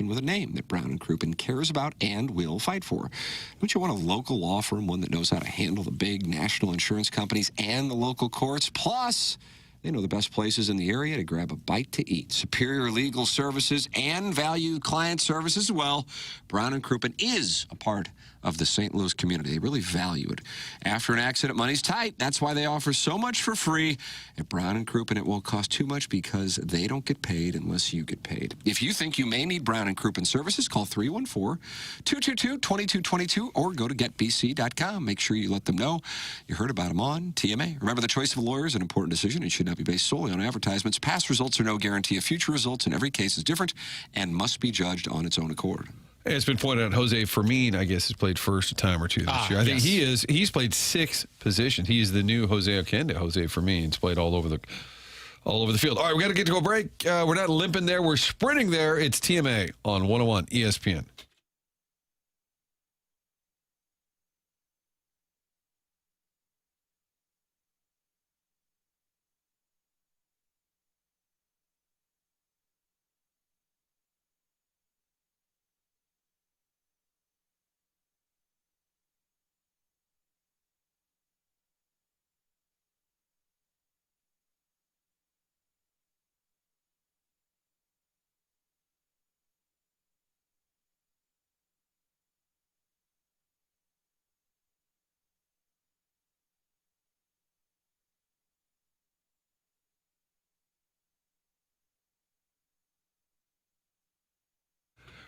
with a name that Brown & Crouppen cares about and will fight for. Don't you want a local law firm, one that knows how to handle the big national insurance companies and the local courts? Plus, they know the best places in the area to grab a bite to eat. Superior legal services and valued client service as well. Brown & Crouppen is a part of the St. Louis community. They really value it. After an accident, money's tight. That's why they offer so much for free. At Brown & Crouppen, it won't cost too much because they don't get paid unless you get paid. If you think you may need Brown & Crouppen services, call 314-222-2222 or go to getbc.com. Make sure you let them know you heard about them on TMA. Remember, the choice of a lawyer is an important decision and should not be based solely on advertisements. Past results are no guarantee of future results, and every case is different and must be judged on its own accord. It's been pointed out, Jose Fermin, I guess, has played first a time or two this year. I think he's played 6 positions. He is the new Jose Oquendo. Jose Fermin's played all over the field. All right, we got to get to go break. We're not limping there. We're sprinting there. It's TMA on 101 ESPN.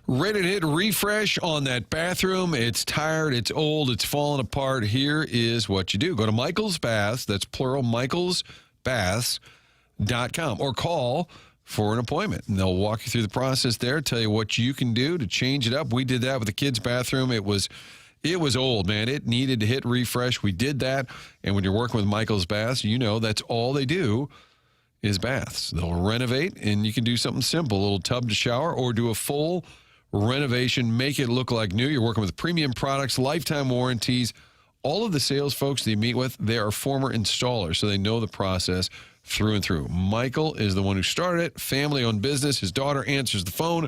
Ready to hit refresh on that bathroom. It's tired, it's old, it's falling apart. Here is what you do. Go to Michael's Baths, that's plural, Michael's McKernanBaths.com or call for an appointment. And they'll walk you through the process there, tell you what you can do to change it up. We did that with the kids' bathroom. It was old, man. It needed to hit refresh. We did that. And when you're working with Michael's Baths, you know that's all they do is baths. They'll renovate, and you can do something simple, a little tub to shower, or do a full renovation, make it look like new. You're working with premium products, lifetime warranties. All of the sales folks that you meet with, they are former installers, so they know the process through and through. Michael is the one who started it, family-owned business. His daughter answers the phone,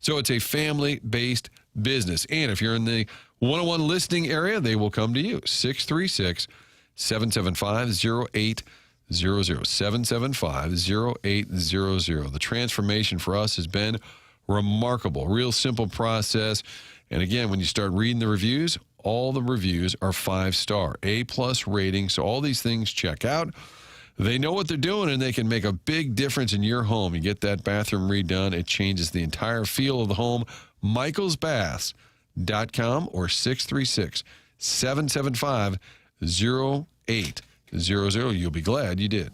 so it's a family-based business. And if you're in the one-on-one listening area, they will come to you. 636-775-0800. 775-0800. The transformation for us has been remarkable. Real simple process. And again, when you start reading the reviews, all the reviews are 5-star, A+ rating. So all these things check out. They know what they're doing, and they can make a big difference in your home. You get that bathroom redone, it changes the entire feel of the home. MichaelsBaths.com or 636-775-0800. You'll be glad you did.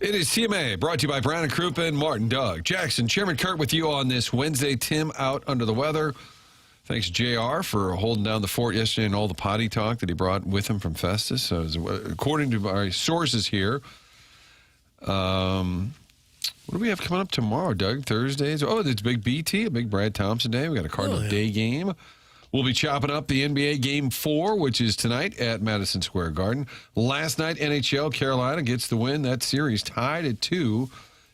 It is CMA, brought to you by Brown and Crouppen, Martin, Doug, Jackson, Chairman Kurt with you on this Wednesday. Tim out under the weather. Thanks, JR, for holding down the fort yesterday and all the potty talk that he brought with him from Festus. So, according to our sources here, what do we have coming up tomorrow, Doug? Thursdays? Oh, it's Big BT, a big Brad Thompson day. We got a Cardinal day game. We'll be chopping up the NBA Game 4, which is tonight at Madison Square Garden. Last night, NHL, Carolina gets the win. That series tied at 2.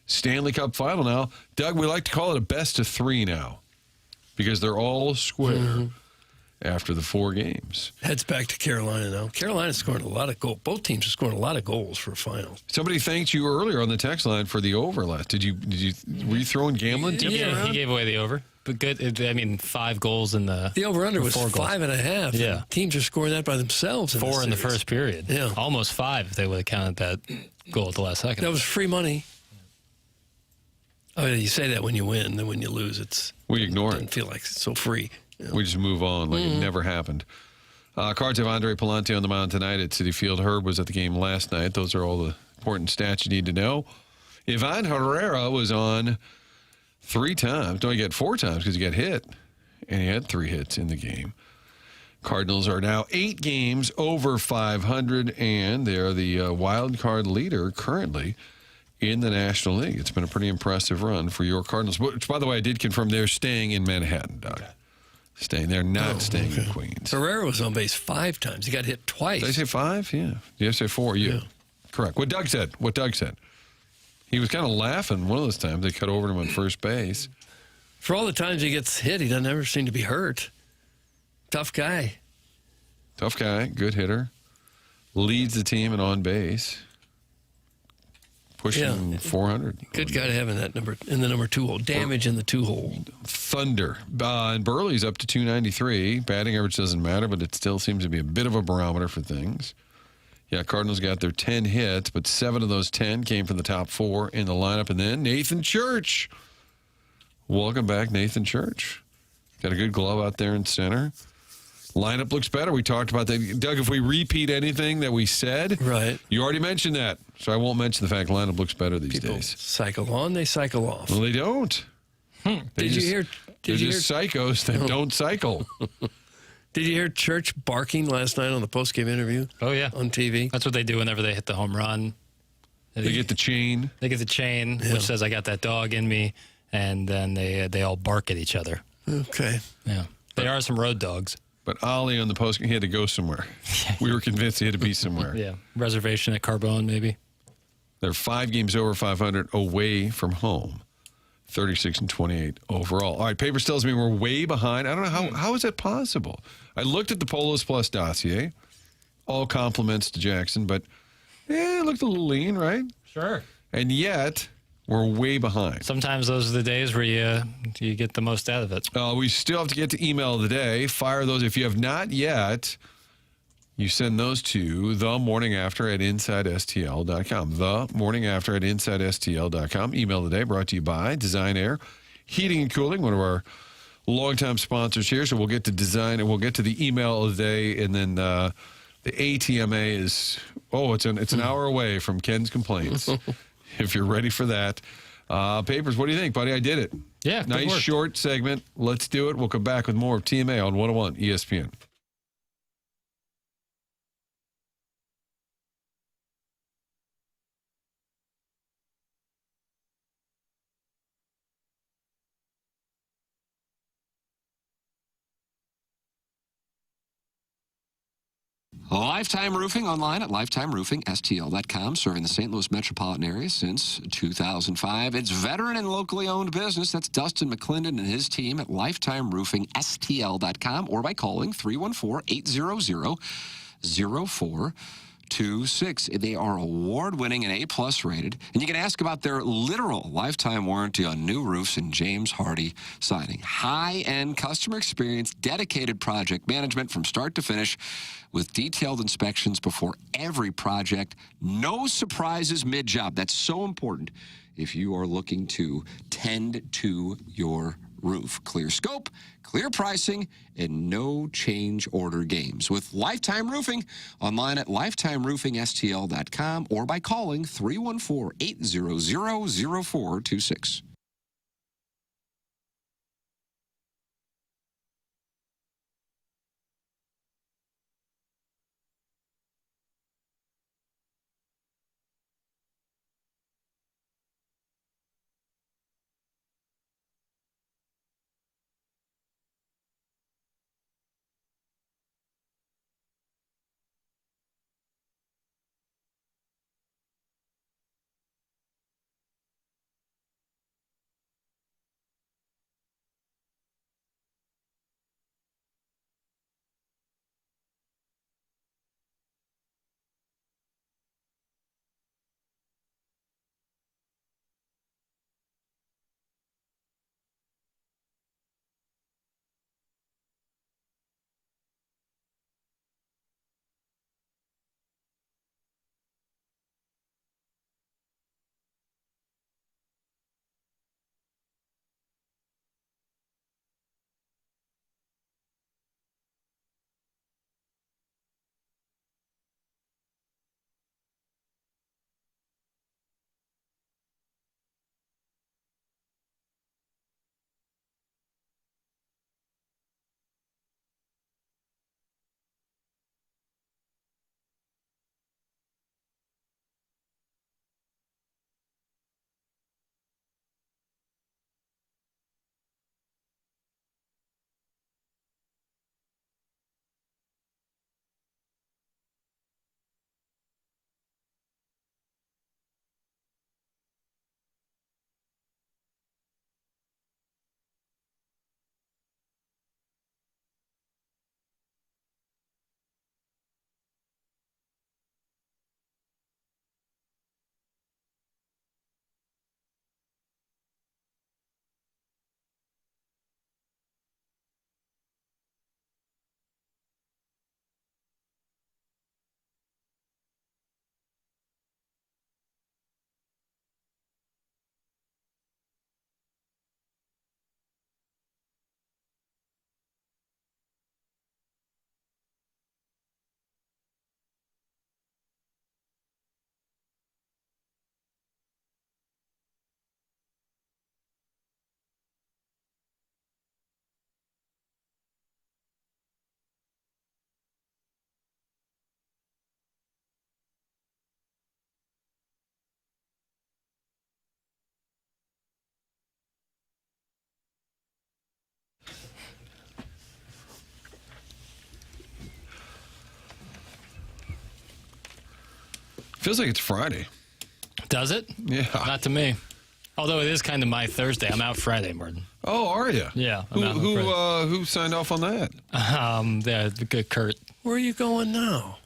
Stanley Cup Final now. Doug, we like to call it a best of 3 now because they're all square after the 4 games. Heads back to Carolina now. Carolina's scoring a lot of goals. Both teams are scoring a lot of goals for a final. Somebody thanked you earlier on the text line for the over last. Were you throwing gambling tips around? He gave away the over. But good. I mean, 5 goals in the. The over-under was 4 goals. 5.5. Yeah. Teams are scoring that by themselves. 4 in the first period. Yeah. Almost 5 if they would have counted that goal at the last second. That was free money. Oh, yeah, you say that when you win, then when you lose, we ignore it. Doesn't feel like it's so free. You know? We just move on like it never happened. Cards have Andre Palante on the mound tonight at Citi Field. Herb was at the game last night. Those are all the important stats you need to know. Ivan Herrera was on 3 times. No, he got 4 times because he got hit, and he had 3 hits in the game. Cardinals are now 8 games over 500, and they're the wild card leader currently in the National League. It's been a pretty impressive run for your Cardinals, which, by the way, I did confirm they're staying in Manhattan, Doug. Okay. Staying. They're not staying in Queens. Herrera was on base 5 times. He got hit twice. Did I say 5? Yeah. Did I say 4? You. Yeah. Correct. What Doug said. He was kind of laughing one of those times. They cut over to him on first base. For all the times he gets hit, he doesn't ever seem to be hurt. Tough guy. Good hitter. Leads the team in on base. Pushing 400. Good guy to have in that number 2 hole. Damage in the 2 hole. Thunder. And Burley's up to 293. Batting average doesn't matter, but it still seems to be a bit of a barometer for things. Yeah, Cardinals got their 10 hits, but 7 of those 10 came from the top 4 in the lineup. And then Nathan Church. Welcome back, Nathan Church. Got a good glove out there in center. Lineup looks better. We talked about that. Doug, if we repeat anything that we said, right? You already mentioned that, so I won't mention the fact lineup looks better these days. Cycle on, they cycle off. Well, they don't. Did you hear psychos that don't cycle. Did you hear Church barking last night on the postgame interview? Oh, yeah. On TV. That's what they do whenever they hit the home run. They get the chain. Which says, I got that dog in me, and then they all bark at each other. Okay. Yeah. They are some road dogs. But Ollie on the post, he had to go somewhere. We were convinced he had to be somewhere. Yeah. Reservation at Carbone, maybe. They're 5 games over 500 away from home. 36-28 overall. All right, paper tells me we're way behind. I don't know how is that possible. I looked at the Polos Plus dossier. All compliments to Jackson, but it looked a little lean, right? Sure. And yet we're way behind. Sometimes those are the days where you get the most out of it. We still have to get to email of the day. Fire those if you have not yet. You send those to themorningafter@InsideSTL.com. Themorningafter@InsideSTL.com. Email of the day brought to you by Design Air Heating and Cooling, one of our longtime sponsors here. So we'll get to design and we'll get to the email of the day, and then the ATMA is it's an hour away from Ken's complaints. If you're ready for that. Papers, what do you think, buddy? I did it. Yeah, nice short segment. Let's do it. We'll come back with more of TMA on 101 ESPN. Lifetime Roofing online at lifetimeroofingstl.com, serving the St. Louis metropolitan area since 2005. It's veteran and locally owned business. That's Dustin McClendon and his team at lifetimeroofingstl.com or by calling 314-800-0426. They are award-winning and A-plus rated. And you can ask about their literal lifetime warranty on new roofs in James Hardy Siding. High-end customer experience, dedicated project management from start to finish with detailed inspections before every project. No surprises mid-job. That's so important if you are looking to tend to your roof. Clear scope, clear pricing, and no change order games. With Lifetime Roofing, online at lifetimeroofingstl.com or by calling 314-800-0426. Feels like it's Friday. Does it? Yeah. Not to me. Although it is kind of my Thursday. I'm out Friday, Martin. Oh, are you? Yeah. I'm out on Friday. Who signed off on that? The good Kurt. Where are you going now?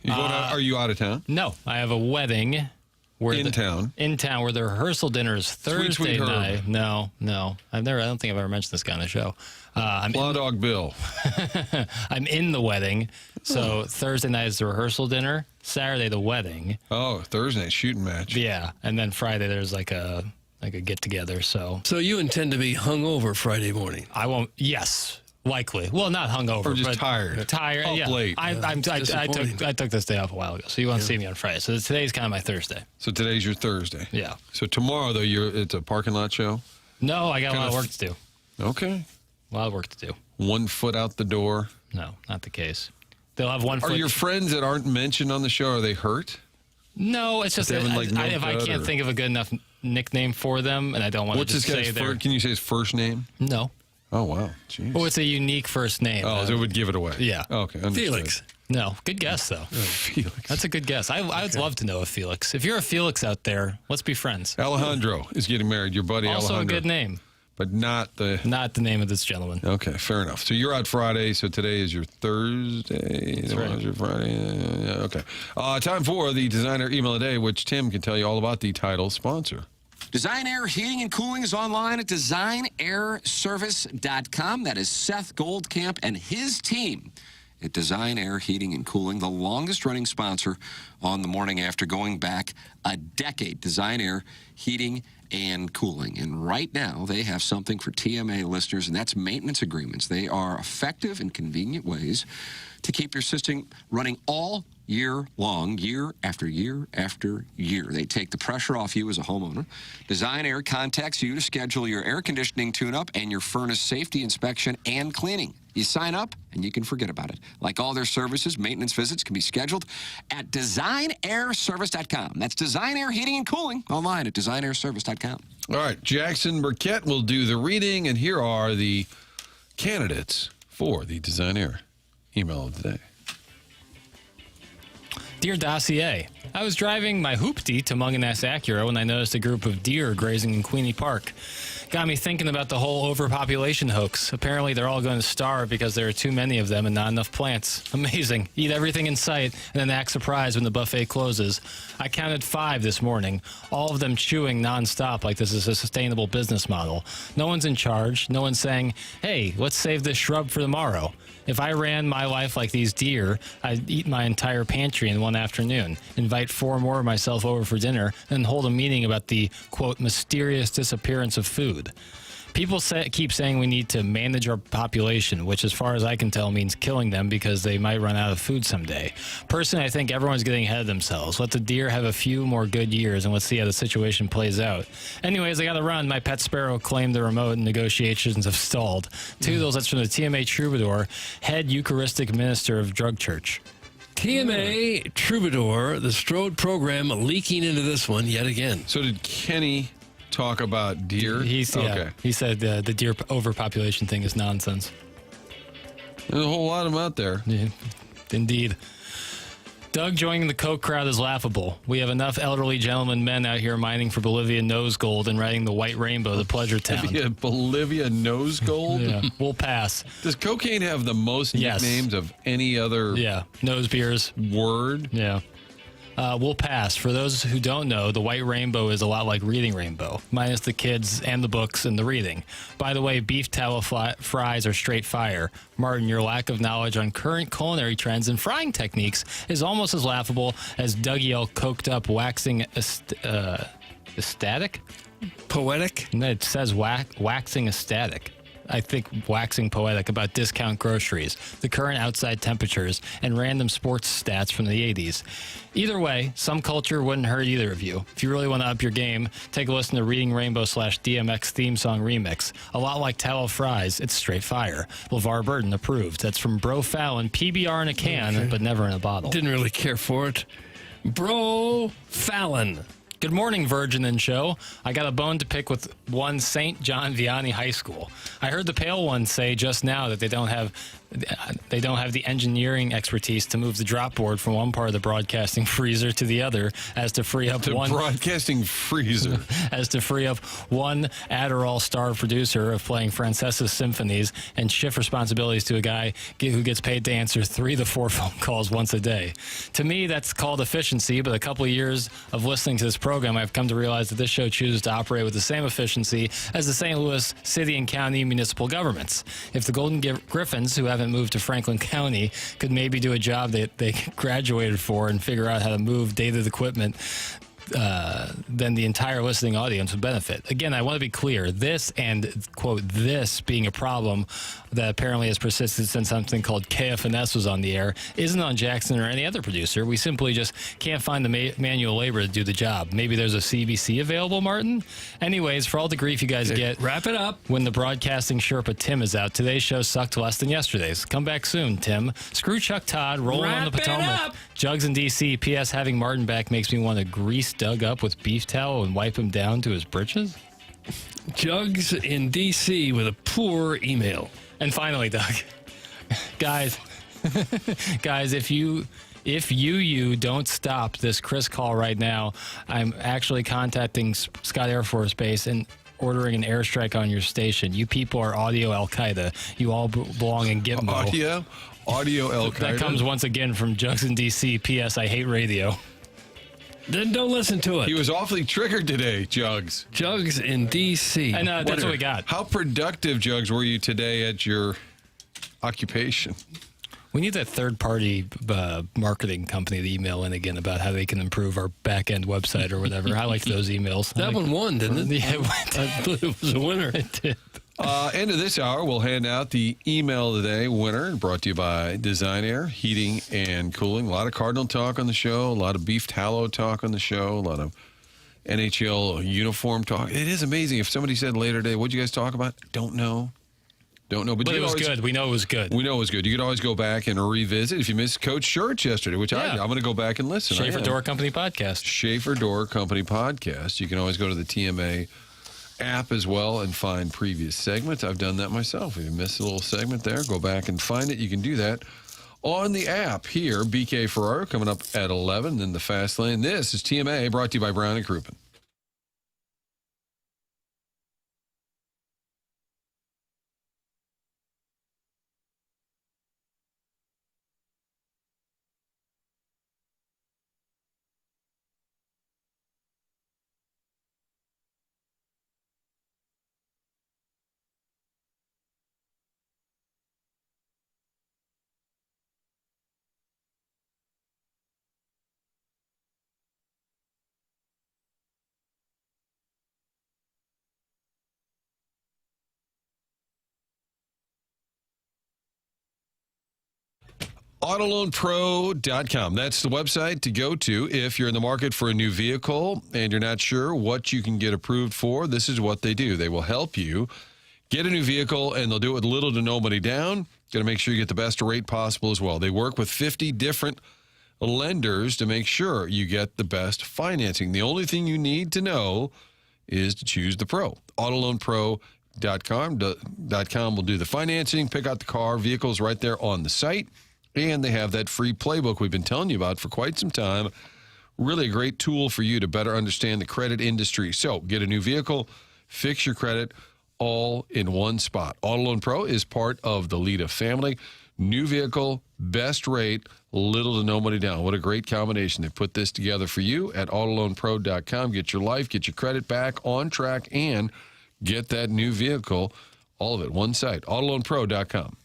Are you out of town? No, I have a wedding. In town where the rehearsal dinner is Thursday Sweet night. No. I don't think I've ever mentioned this guy on the show. Dog Bill. I'm in the wedding. So Thursday night is the rehearsal dinner. Saturday, the wedding. Oh, Thursday, shooting match. Yeah. And then Friday, there's like a get together. So you intend to be hungover Friday morning? I won't. Yes. Likely. Well, not hungover. Or just but tired. Tired. Up yeah. late. I took this day off a while ago, so you won't see me on Friday. So today's kind of my Thursday. So today's your Thursday. Yeah. So tomorrow, though, it's a parking lot show? No, I got a lot of work to do. Okay. A lot of work to do. 1 foot out the door? No, not the case. They'll have 1 foot. Are your friends that aren't mentioned on the show, are they hurt? No, it's just if I can't think of a good enough nickname for them, and I don't want to just say their... Can you say his first name? No. Oh, wow. Jeez. Well, it's a unique first name. Oh, so it would give it away. Yeah. Okay. Understood. Felix. No. Good guess, though. Felix. That's a good guess. I would love to know a Felix. If you're a Felix out there, let's be friends. Alejandro is getting married. Your buddy also Alejandro. a good name. But not the name of this gentleman. Okay, fair enough. So you're out Friday, so today is your Thursday. That's right. Your Friday. Yeah, okay. Time for the designer email a day, which Tim can tell you all about the title sponsor. Design Air Heating and Cooling is online at designairservice.com. That is Seth Goldcamp and his team at Design Air Heating and Cooling, the longest-running sponsor on the Morning After, going back a decade. Design Air Heating and Cooling. And right now, they have something for TMA listeners, and that's maintenance agreements. They are effective and convenient ways to keep your system running all year long, year after year after year. They take the pressure off you as a homeowner. Design Air contacts you to schedule your air conditioning tune-up and your furnace safety inspection and cleaning. You sign up, and you can forget about it. Like all their services, maintenance visits can be scheduled at designairservice.com. That's Design Air Heating and Cooling, online at designairservice.com. All right, Jackson Burkett will do the reading, and here are the candidates for the Design Air email of the day. Dear Dossier, I was driving my hoopty to Munganess Acura when I noticed a group of deer grazing in Queenie Park. Got me thinking about the whole overpopulation hoax. Apparently they're all going to starve because there are too many of them and not enough plants. Amazing. Eat everything in sight and then act surprised when the buffet closes. I counted 5 this morning, all of them chewing nonstop like this is a sustainable business model. No one's in charge. No one's saying, hey, let's save this shrub for tomorrow. If I ran my life like these deer, I'd eat my entire pantry in one afternoon, invite 4 more of myself over for dinner, and hold a meeting about the, quote, mysterious disappearance of food. People keep saying we need to manage our population, which as far as I can tell means killing them because they might run out of food someday. Personally, I think everyone's getting ahead of themselves. Let the deer have a few more good years and let's see how the situation plays out. Anyways, I gotta run. My pet sparrow claimed the remote and negotiations have stalled. Toodles, that's from the TMA Troubadour, head Eucharistic minister of Drug Church. TMA Troubadour, the Strode program leaking into this one yet again. So did Kenny talk about deer? He said the deer overpopulation thing is nonsense. There's a whole lot of them out there. Yeah, indeed. Doug, joining the Coke crowd is laughable. We have enough elderly gentlemen men out here mining for Bolivian nose gold and riding the white rainbow to Pleasure Town. Bolivia nose gold? Yeah, we'll pass. Does cocaine have the most nicknames of any other nose beers word? Yeah. We'll pass. For those who don't know, the white rainbow is a lot like reading rainbow, minus the kids and the books and the reading. By the way, beef tallow fries are straight fire. Martin, your lack of knowledge on current culinary trends and frying techniques is almost as laughable as Dougie L. coked up waxing ecstatic? Poetic? No, it says waxing ecstatic. I think waxing poetic about discount groceries, the current outside temperatures, and random sports stats from the 80s. Either way, some culture wouldn't hurt either of you. If you really want to up your game, take a listen to Reading Rainbow / DMX theme song remix. A lot like tallow fries, it's straight fire. LeVar Burton approved. That's from Bro Fallon, PBR in a can, but never in a bottle. Didn't really care for it. Bro Fallon. Good morning, Virgin and Show. I got a bone to pick with one St. John Vianney High School. I heard the Pale Ones say just now that they don't have the engineering expertise to move the drop board from one part of the broadcasting freezer to the other, as to free up one broadcasting freezer, as to free up one Adderall star producer of playing Francesa's symphonies and shift responsibilities to a guy who gets paid to answer 3 to 4 phone calls once a day. To me, that's called efficiency. But a couple of years of listening to this program, I've come to realize that this show chooses to operate with the same efficiency as the St. Louis city and county municipal governments. If the Golden Griffins, who haven't moved to Franklin County, could maybe do a job that they graduated for and figure out how to move dated equipment, then the entire listening audience would benefit. Again, I want to be clear. This and, quote, this being a problem that apparently has persisted since something called KFNS was on the air isn't on Jackson or any other producer. We simply just can't find the manual labor to do the job. Maybe there's a CBC available, Martin? Anyways, for all the grief you guys get, wrap it up. When the broadcasting Sherpa Tim is out, today's show sucked less than yesterday's. Come back soon, Tim. Screw Chuck Todd, rolling on the Potomac. Jugs in D.C. P.S. Having Martin back makes me want to grease Doug up with beef towel and wipe him down to his britches. Jugs in D.C. with a poor email. And finally, Doug, guys, if you don't stop this Chris call right now, I'm actually contacting Scott Air Force Base and ordering an airstrike on your station. You people are audio Al-Qaeda. You all belong in Gitmo. Audio Al-Qaeda? That comes once again from Jugs in D.C. P.S. I hate radio. Then don't listen to it. He was awfully triggered today, Jugs. Jugs in D.C. And that's what we got. How productive, Jugs, were you today at your occupation? We need that third-party marketing company to email in again about how they can improve our back-end website or whatever. I like those emails. That one won, didn't it? Yeah, I believe it was a winner. it did. End of this hour, we'll hand out the email of the day winner, brought to you by Design Air Heating and Cooling. A lot of Cardinal talk on the show, a lot of beef tallow talk on the show, a lot of NHL uniform talk. It is amazing. If somebody said later today, what'd you guys talk about? Don't know. But it was good. We know it was good. We know it was good. You could always go back and revisit if you missed Coach Church yesterday, which I'm going to go back and listen. Schaefer Door Company Podcast. Schaefer Door Company Podcast. You can always go to the TMA app as well and find previous segments. I've done that myself. If you missed a little segment there, go back and find it. You can do that on the app here. BK Ferraro coming up at 11 in the Fast Lane. This is TMA brought to you by Brown and Crouppen. AutoLoanPro.com. That's the website to go to if you're in the market for a new vehicle and you're not sure what you can get approved for. This is what they do. They will help you get a new vehicle, and they'll do it with little to no money down. Got to make sure you get the best rate possible as well. They work with 50 different lenders to make sure you get the best financing. The only thing you need to know is to choose the pro. AutoLoanPro.com will do the financing, pick out the car, vehicles right there on the site. And they have that free playbook we've been telling you about for quite some time. Really a great tool for you to better understand the credit industry. So get a new vehicle, fix your credit, all in one spot. Auto Loan Pro is part of the Lita family. New vehicle, best rate, little to no money down. What a great combination. They put this together for you at AutoLoanPro.com. Get your life, get your credit back on track, and get that new vehicle. All of it, one site, AutoLoanPro.com.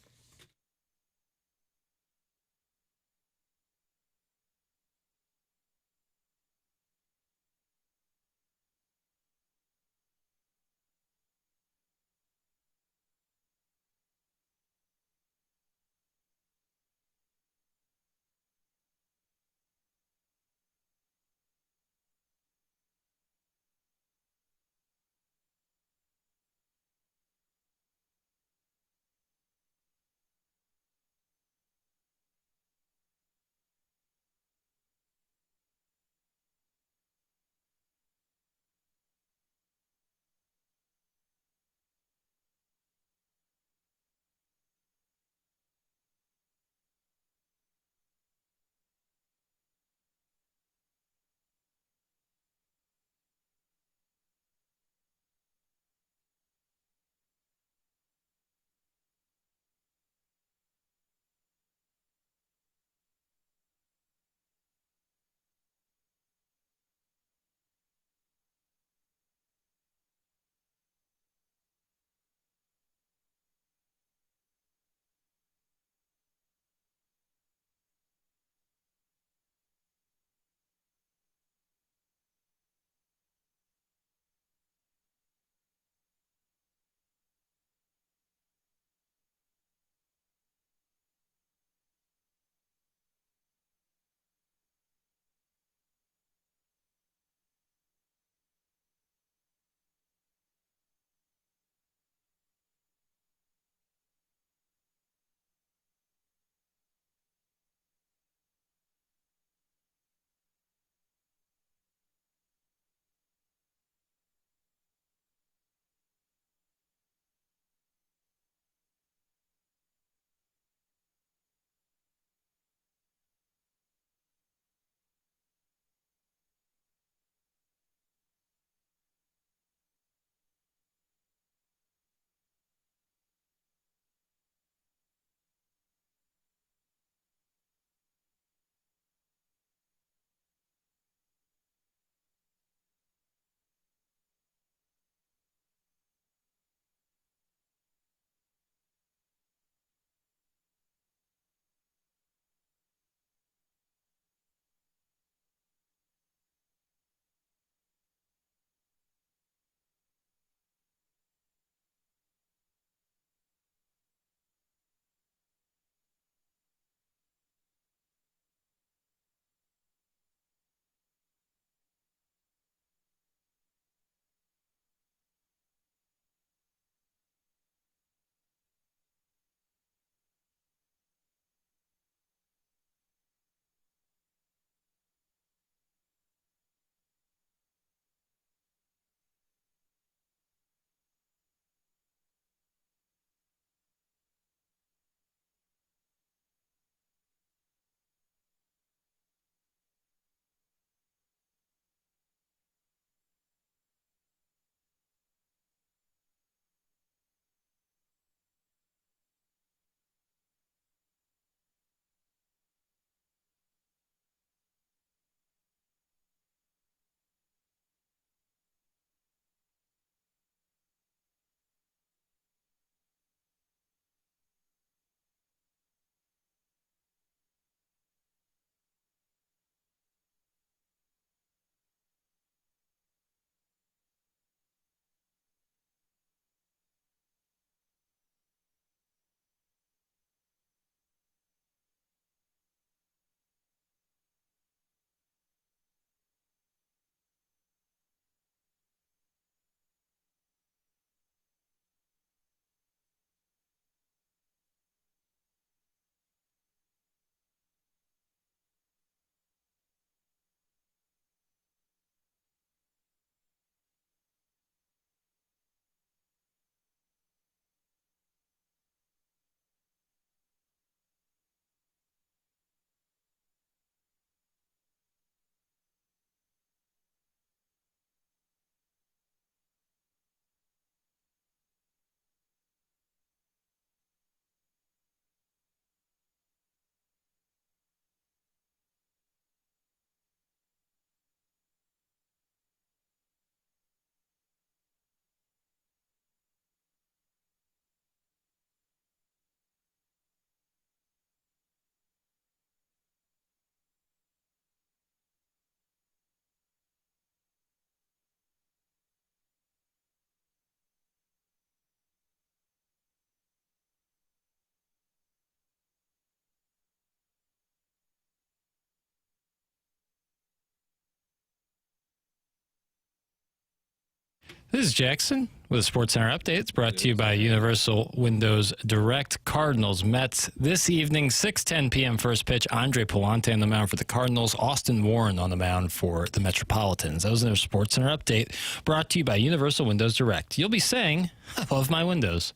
This is Jackson with a SportsCenter update. It's brought to you by Universal Windows Direct. Cardinals, Mets this evening, 6:10 p.m. first pitch. Andre Palante on the mound for the Cardinals. Austin Warren on the mound for the Metropolitans. That was their SportsCenter update brought to you by Universal Windows Direct. You'll be saying, I love my windows.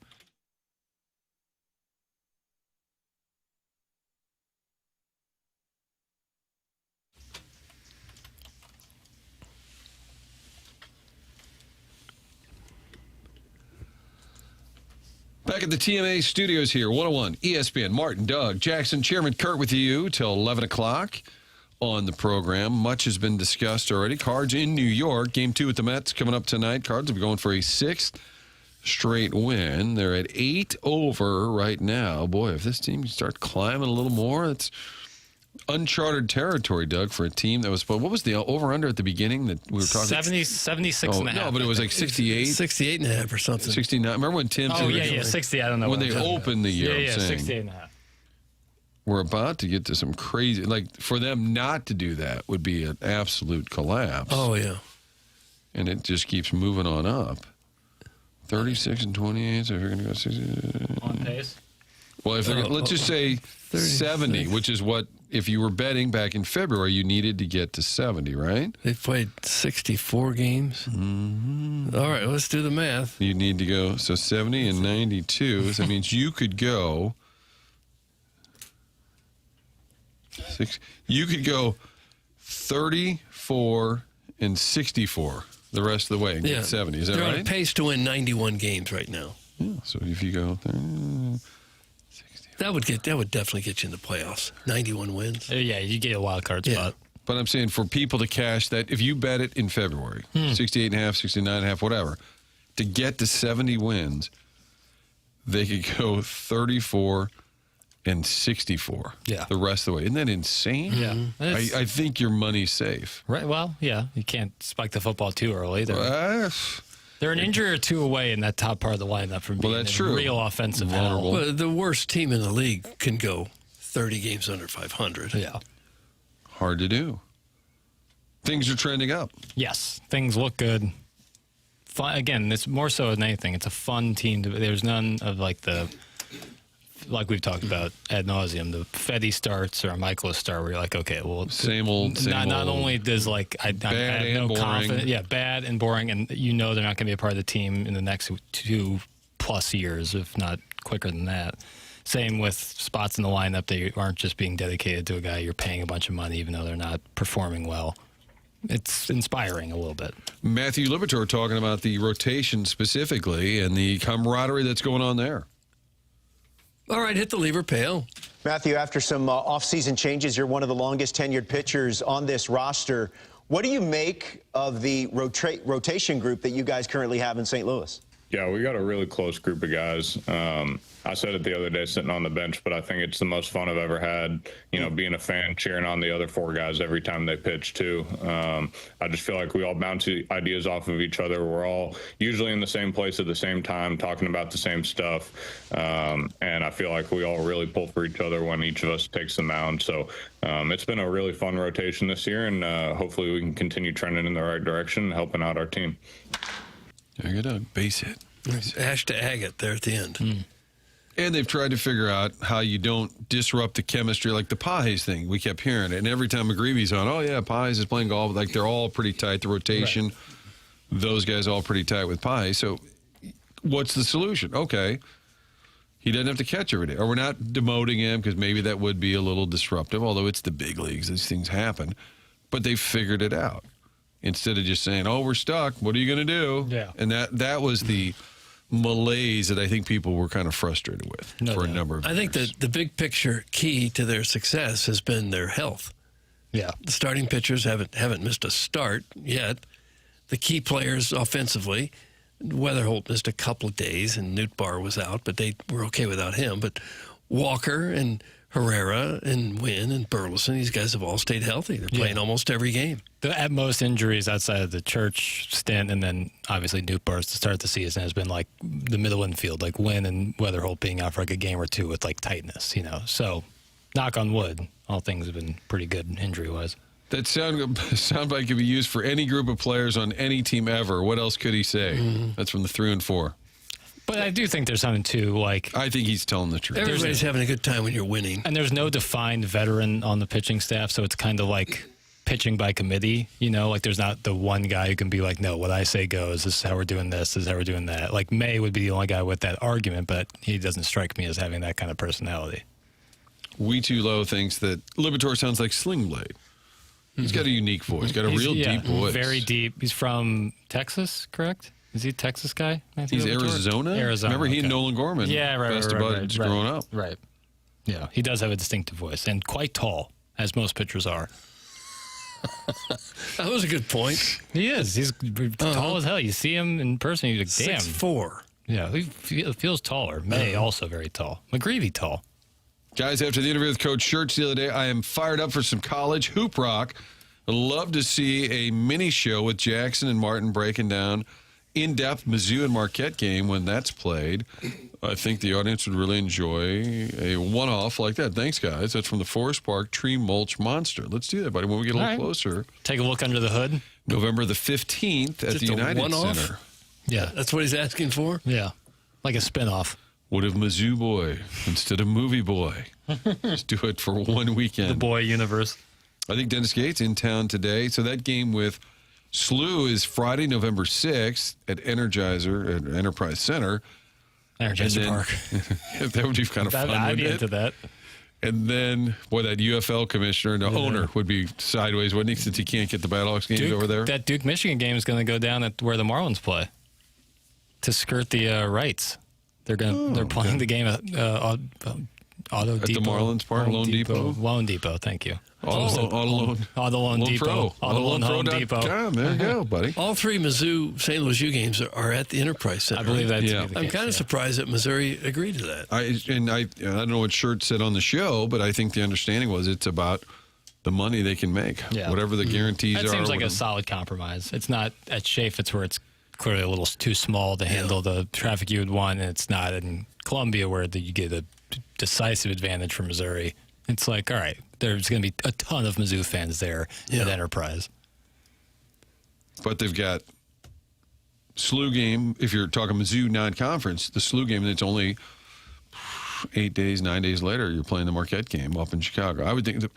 Back at the TMA studios here, 101 ESPN. Martin, Doug, Jackson, Chairman Kurt with you till 11 o'clock on the program. Much has been discussed already. Cards in New York. Game 2 with the Mets coming up tonight. Cards will be going for a 6th straight win. They're at 8 over right now. Boy, if this team can start climbing a little more, it's uncharted territory, Doug, for a team that was, what was the over-under at the beginning that we were talking? 76 and a half. No, but it was like 68. 68 and a half or something. 69. Remember when Tim said, yeah, 60. I don't know. When they opened the year, yeah, I'm saying, 68 and a half. We're about to get to some crazy, like for them not to do that would be an absolute collapse. Oh, yeah. And it just keeps moving on up. 36 and 28, so if you're going to go 60. On pace? Well, if they're, let's just say 70, which is what, if you were betting back in February, you needed to get to 70, right? They've played 64 games. Mm-hmm. All right, let's do the math. You need to go, so 70 and 92. So that means you could go, you could go 34 and 64 the rest of the way and get 70. Is that They're right? on a pace to win 91 games right now. Yeah, so if you go 30, that would definitely get you in the playoffs. 91 wins. Yeah, you get a wild card spot. But I'm saying for people to cash that, if you bet it in February, 68 and a half, 69 and a half, whatever, to get to 70 wins, they could go 34 and 64 the rest of the way. Isn't that insane? Yeah. I think your money's safe. Right. Well, yeah. You can't spike the football too early. They're an injury or two away in that top part of the lineup from being real offensive hell. Well, the worst team in the league can go 30 games under 500. Yeah. Hard to do. Things are trending up. Yes. Things look good. Fun, again, it's more so than anything. It's a fun team. There's none of like we've talked about ad nauseum, the Fetty starts or a Michaelis start where you're like, okay, well, same old. Not only does I have no confidence, bad and boring, and they're not going to be a part of the team in the next 2+ years, if not quicker than that. Same with spots in the lineup that aren't just being dedicated to a guy you're paying a bunch of money, even though they're not performing well. It's inspiring a little bit. Matthew Liberatore talking about the rotation specifically and the camaraderie that's going on there. All right, hit the lever, Pale. Matthew, after some off-season changes, you're one of the longest tenured pitchers on this roster. What do you make of the rotation group that you guys currently have in St. Louis? Yeah, we got a really close group of guys. I said it the other day sitting on the bench, but I think it's the most fun I've ever had, being a fan, cheering on the other 4 guys every time they pitch, too. I just feel like we all bounce ideas off of each other. We're all usually in the same place at the same time, talking about the same stuff. And I feel like we all really pull for each other when each of us takes the mound. So it's been a really fun rotation this year, and hopefully we can continue trending in the right direction and helping out our team. There you go, base hit. Ash to agate there at the end. And they've tried to figure out how you don't disrupt the chemistry, like the Pajes thing. We kept hearing it. And every time McGreevy's on, Pajes is playing golf. Like, they're all pretty tight, the rotation. Right. Those guys all pretty tight with Pajes. So what's the solution? Okay, he doesn't have to catch every day. Or we're not demoting him because maybe that would be a little disruptive, although it's the big leagues. These things happen. But they figured it out. Instead of just saying, we're stuck, what are you going to do? Yeah. And that was the malaise that I think people were kind of frustrated with for a number of years. I think that the big picture key to their success has been their health. Yeah. The starting pitchers haven't missed a start yet. The key players offensively, Weatherholt missed a couple of days and Nootbaar was out, but they were okay without him. But Walker and Herrera and Wynn and Burleson, these guys have all stayed healthy. They're playing almost every game. At most injuries outside of the Church stint, and then obviously Nootbaar to start the season has been like the middle infield, like Wynn and Weatherholt being out for like a game or two with like tightness, So knock on wood, all things have been pretty good injury-wise. That soundbite could be used for any group of players on any team ever. What else could he say? That's from the 3 and 4. But I do think there's something to, like... I think he's telling the truth. Everybody's having a good time when you're winning. And there's no defined veteran on the pitching staff, so it's kind of like pitching by committee, you know? Like, there's not the one guy who can be like, no, what I say goes. This is how we're doing this. This is how we're doing that. Like, May would be the only guy with that argument, but he doesn't strike me as having that kind of personality. We Too Low thinks that Liberatore sounds like Sling Blade. He's got a unique voice. He's got a real deep voice. Very deep. He's from Texas, correct? Is he a Texas guy? He's Arizona? Remember, he and Nolan Gorman best buds growing up. Right. Yeah, he does have a distinctive voice and quite tall, as most pitchers are. That was a good point. He is. He's tall as hell. You see him in person, you're like, damn. 6'4". Yeah, he feels taller. May also very tall. McGreevy tall. Guys, after the interview with Coach Schertz the other day, I am fired up for some college hoop rock. I'd love to see a mini show with Jackson and Martin breaking down in-depth Mizzou and Marquette game when that's played. I think the audience would really enjoy a one-off like that. Thanks, guys. That's from the Forest Park Tree Mulch Monster. Let's do that, buddy, when we get a little closer. Take a look under the hood. November the 15th at the United Center. Yeah. That's what he's asking for? Yeah. Like a spinoff. What if Mizzou Boy instead of Movie Boy? Just do it for one weekend. The boy universe. I think Dennis Gates in town today. So that game with SLU is Friday, November 6th at Energizer at Enterprise Center. Energizer Park. That would be kind of fun. I'd be into that. And then, boy, that UFL commissioner and the owner would be sideways, wouldn't he, since he can't get the Battlehawks games over there? That Duke-Michigan game is going to go down at where the Marlins play to skirt the rights. They're playing the game at Auto Depot. At the Marlins Park, Loan Depot? Loan Depot, thank you. Auto Loan Depot. Auto Loan Home Depot. There you go, buddy. All 3 Mizzou St. Louis U games are at the Enterprise Center. I believe that's the I'm case, kind of surprised that Missouri agreed to that. I don't know what Schertz said on the show, but I think the understanding was it's about the money they can make. Yeah. Whatever the guarantees are. That seems like a solid compromise. It's not at Chaffetz where it's clearly a little too small to handle the traffic you would want, and it's not in Columbia where you get a decisive advantage for Missouri. It's like, all right, there's going to be a ton of Mizzou fans there at Enterprise. But they've got SLU game, if you're talking Mizzou non-conference, the SLU game, it's only 9 days later, you're playing the Marquette game up in Chicago. I would think that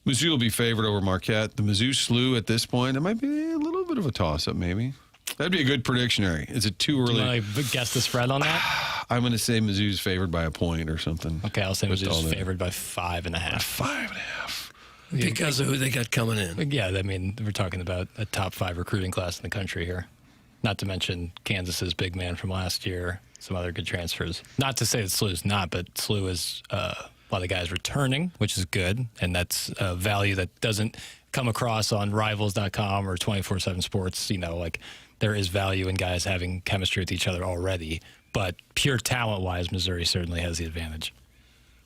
Mizzou will be favored over Marquette. The Mizzou SLU at this point, it might be a little bit of a toss-up maybe. That'd be a good predictionary. Is it too early? Do you want to guess the spread on that? I'm going to say Mizzou's favored by a point or something. Okay, I'll say Mizzou's favored by 5.5. 5.5. Because of who they got coming in. Yeah, I mean, we're talking about a top 5 recruiting class in the country here. Not to mention Kansas's big man from last year, some other good transfers. Not to say that SLU's not, but SLU is a lot of guys returning, which is good, and that's a value that doesn't come across on Rivals.com or 24/7 Sports. You know, like there is value in guys having chemistry with each other already, but pure talent-wise, Missouri certainly has the advantage.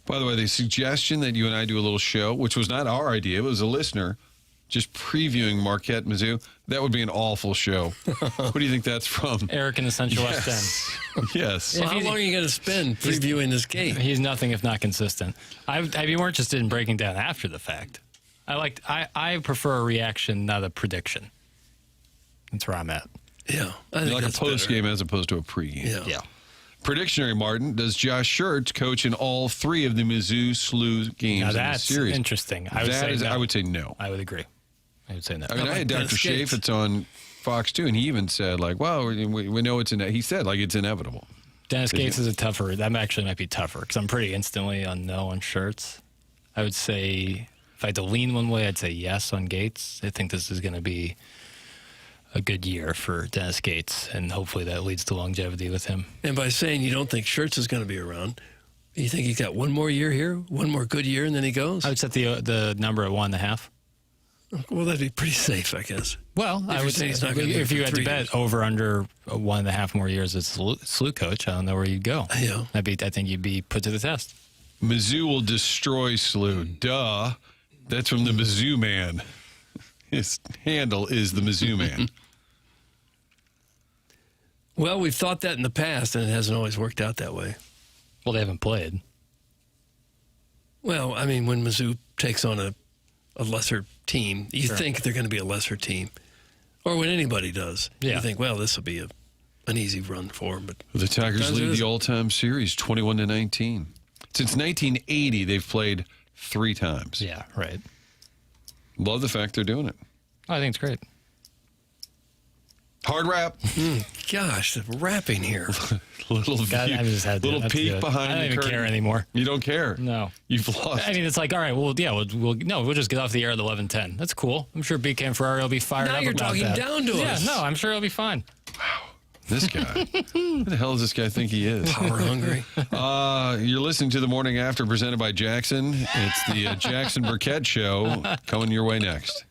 By the way, the suggestion that you and I do a little show, which was not our idea, it was a listener, just previewing Marquette, Mizzou, that would be an awful show. What do you think that's from? Eric in the Central West End. Yes. Well, how long are you going to spend previewing this game? He's nothing if not consistent. I'd be more interested in breaking down after the fact. I prefer a reaction, not a prediction. That's where I'm at. Yeah. I think like a post game as opposed to a pregame. Yeah. Predictionary, Martin. Does Josh Schertz coach in all 3 of the Mizzou SLU games Now in that's the series? interesting. I would say no. I would say no. I would agree. I would say no. I mean, I had Dr. Chaffetz on Fox too, and he even said like, "Well, we know it's he said like it's inevitable." Dennis Gates is a tougher. That actually might be tougher because I'm pretty instantly on no on Schertz. I would say if I had to lean one way, I'd say yes on Gates. I think this is going to be a good year for Dennis Gates, and hopefully that leads to longevity with him. And by saying you don't think Schertz is going to be around, you think he's got one more year here, one more good year, and then he goes? I would set the number at 1.5. Well, that'd be pretty safe, I guess. Well, I would say if you had to bet over under 1.5 more years as SLU coach, I don't know where you'd go. Yeah, I think you'd be put to the test. Mizzou will destroy SLU. Duh. That's from the Mizzou Man. His handle is the Mizzou Man. Well, we've thought that in the past, and it hasn't always worked out that way. Well, they haven't played. Well, I mean, when Mizzou takes on a a lesser team, you Sure. think they're going to be a lesser team. Or when anybody does, Yeah. you think, well, this will be an easy run for them. But The Tigers sometimes it lead the isn't. all-time series 21-19. Since 1980, they've played 3 times. Yeah, right. Love the fact they're doing it. I think it's great. Hard rap. Gosh, the rapping here. Little God, view, I just had to- little that's peek good. behind I don't the even curtain. care anymore. You don't care. No. You've lost. I mean, it's like, all right, well, yeah, we'll just get off the air at 11:10. That's cool. I'm sure BK and Ferrari will be fired Now up you're about talking that. down to us. Yeah, no, I'm sure it'll be fine. This guy. Who the hell does this guy think he is? Power hungry. You're listening to The Morning After, presented by Jackson. It's the Jackson Burkett Show coming your way next.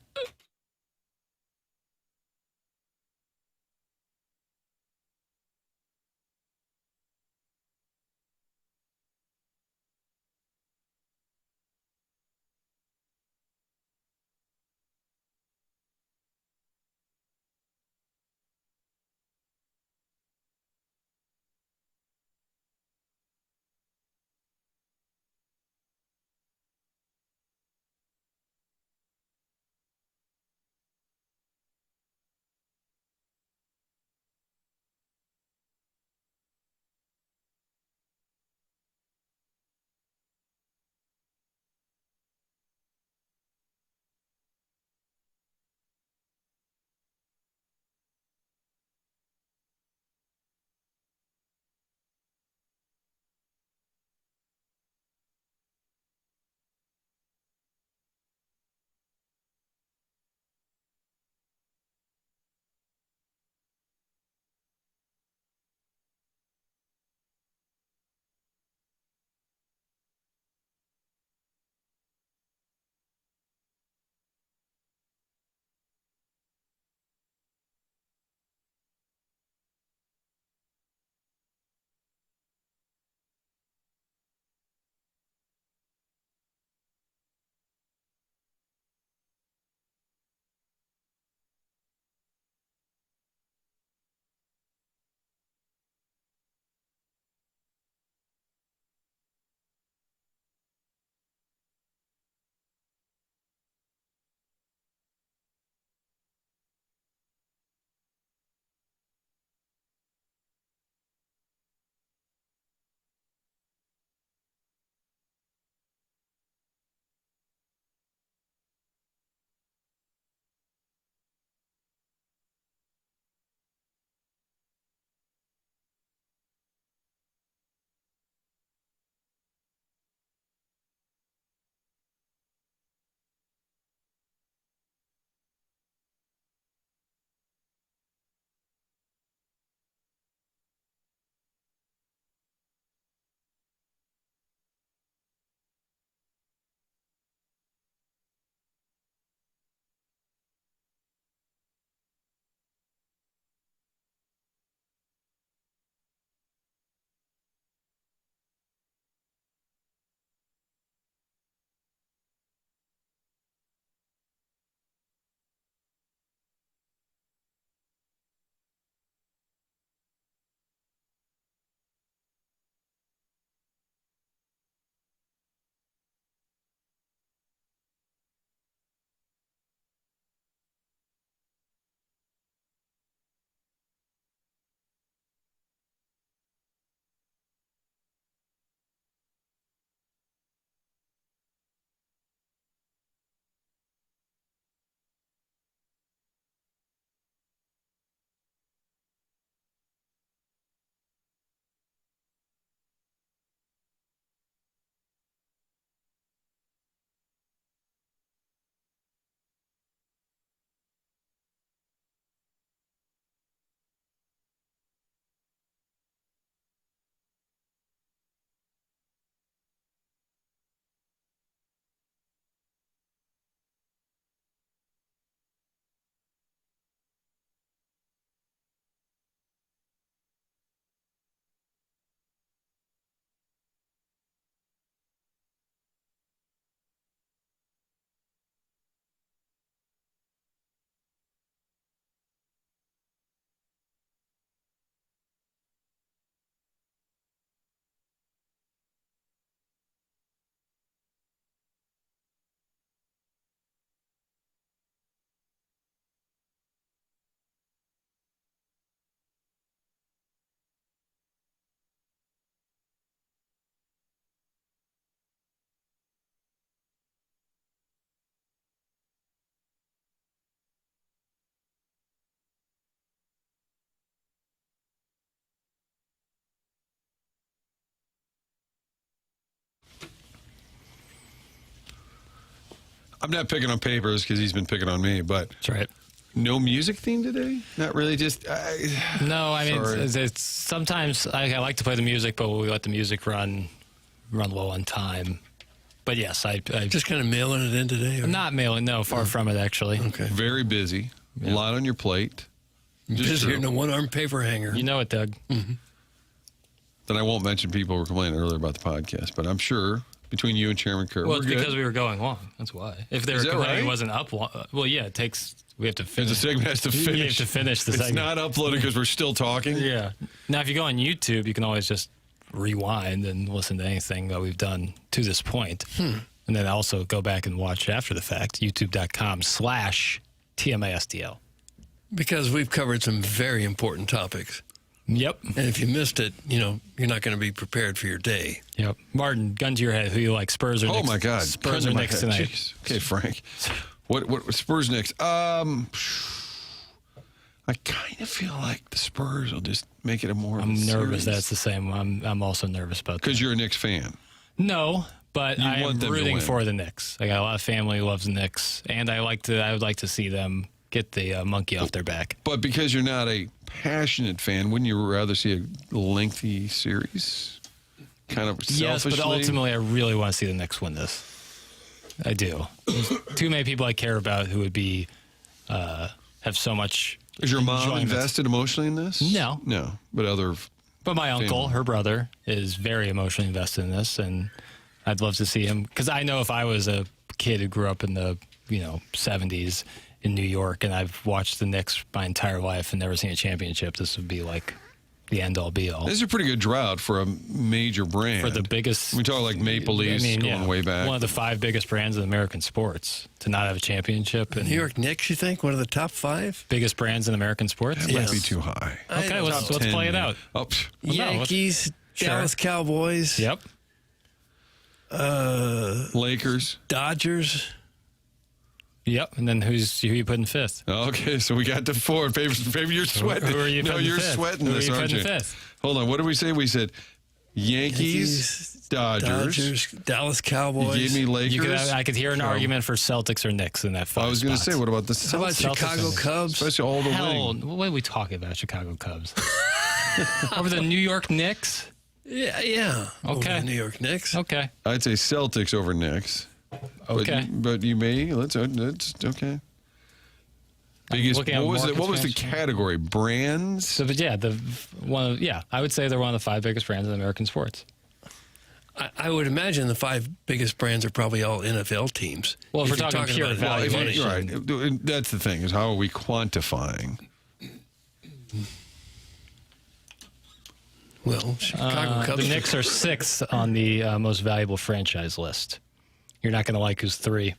I'm not picking on Papers because he's been picking on me, but That's right. no music theme today? Not really, just... No, I mean, Sorry. it's sometimes I like to play the music, but we let the music run low on time. But yes, I Just kind of mailing it in today? Or? I'm not mailing. No, far from it, actually. Okay. Very busy. A lot on your plate. Busier than a one-arm paper hanger. You know it, Doug. Mm-hmm. Then I won't mention people were complaining earlier about the podcast, but I'm sure between you and Chairman Kerr, Well, we're it's good. because we were going long. That's why. If they were Is that complaining right? it wasn't up, well, yeah, we have to finish. The segment has to finish. You have to finish the It's segment. not uploaded because we're still talking? Yeah. Now, if you go on YouTube, you can always just rewind and listen to anything that we've done to this point. And then also go back and watch after the fact, youtube.com/TMASTL. Because we've covered some very important topics. Yep. And if you missed it, you're not going to be prepared for your day. Yep. Martin, gun to your head. Who you like, Spurs or Knicks? Oh, my God. Spurs Gun or to my Knicks head. tonight? Jeez. Okay, Frank. What Spurs next? I kind of feel like the Spurs will just make it a more. I'm nervous series. that's the same. I'm also nervous about that. Because you're a Knicks fan. No, but You I want am them to rooting win. for the Knicks. I got a lot of family who loves the Knicks, and I would like to see them get the monkey off their back. But because you're not a passionate fan, wouldn't you rather see a lengthy series? Kind of Yes, selfishly? but ultimately, I really want to see the Knicks win this. I do. There's too many people I care about who would be have so much. Is your mom enjoyment. invested emotionally in this? No. No, but other. But my uncle, family. her brother, is very emotionally invested in this, and I'd love to see him. Because I know if I was a kid who grew up in the 70s in New York, and I've watched the Knicks my entire life and never seen a championship, this would be like the end-all, be-all. This is a pretty good drought for a major brand. For the biggest... We talk like Maple Leafs going way back. One of the 5 biggest brands in American sports to not have a championship. And New York Knicks, you think? One of the top 5? biggest brands in American sports? That might be too high. Okay, let's Top 10, play it out. Oh, Yankees, Sure. Dallas Cowboys. Yep. Lakers. Dodgers. Yep. And then who you putting 5th? Okay, so we got to 4. Favorite, you're sweating. Who are you no, putting you're 5th? sweating Who this, are you aren't you? putting 5th? Hold on. What did we say? We said Yankees, Dodgers. Dallas Cowboys. You gave me Lakers. I could hear an argument for Celtics or Knicks in that 5 I was going to spots. say, what about the How about Celtics? Chicago Cubs? Especially all the Hell, wing. what are we talking about, Chicago Cubs? Over the New York Knicks? Yeah. Okay. Over the New York Knicks. Okay. I'd say Celtics over Knicks. Okay. But you may. Let's okay. Biggest. looking at What was market What was the expansion. category? Brands. So, but yeah, I would say they're one of the 5 biggest brands in American sports. I would imagine the 5 biggest brands are probably all NFL teams. Well, if we're you're talking pure about value, money. You're right. That's the thing. Is how are we quantifying? Well, Chicago Cubs. The Knicks are 6th on the most valuable franchise list. You're not going to like who's 3.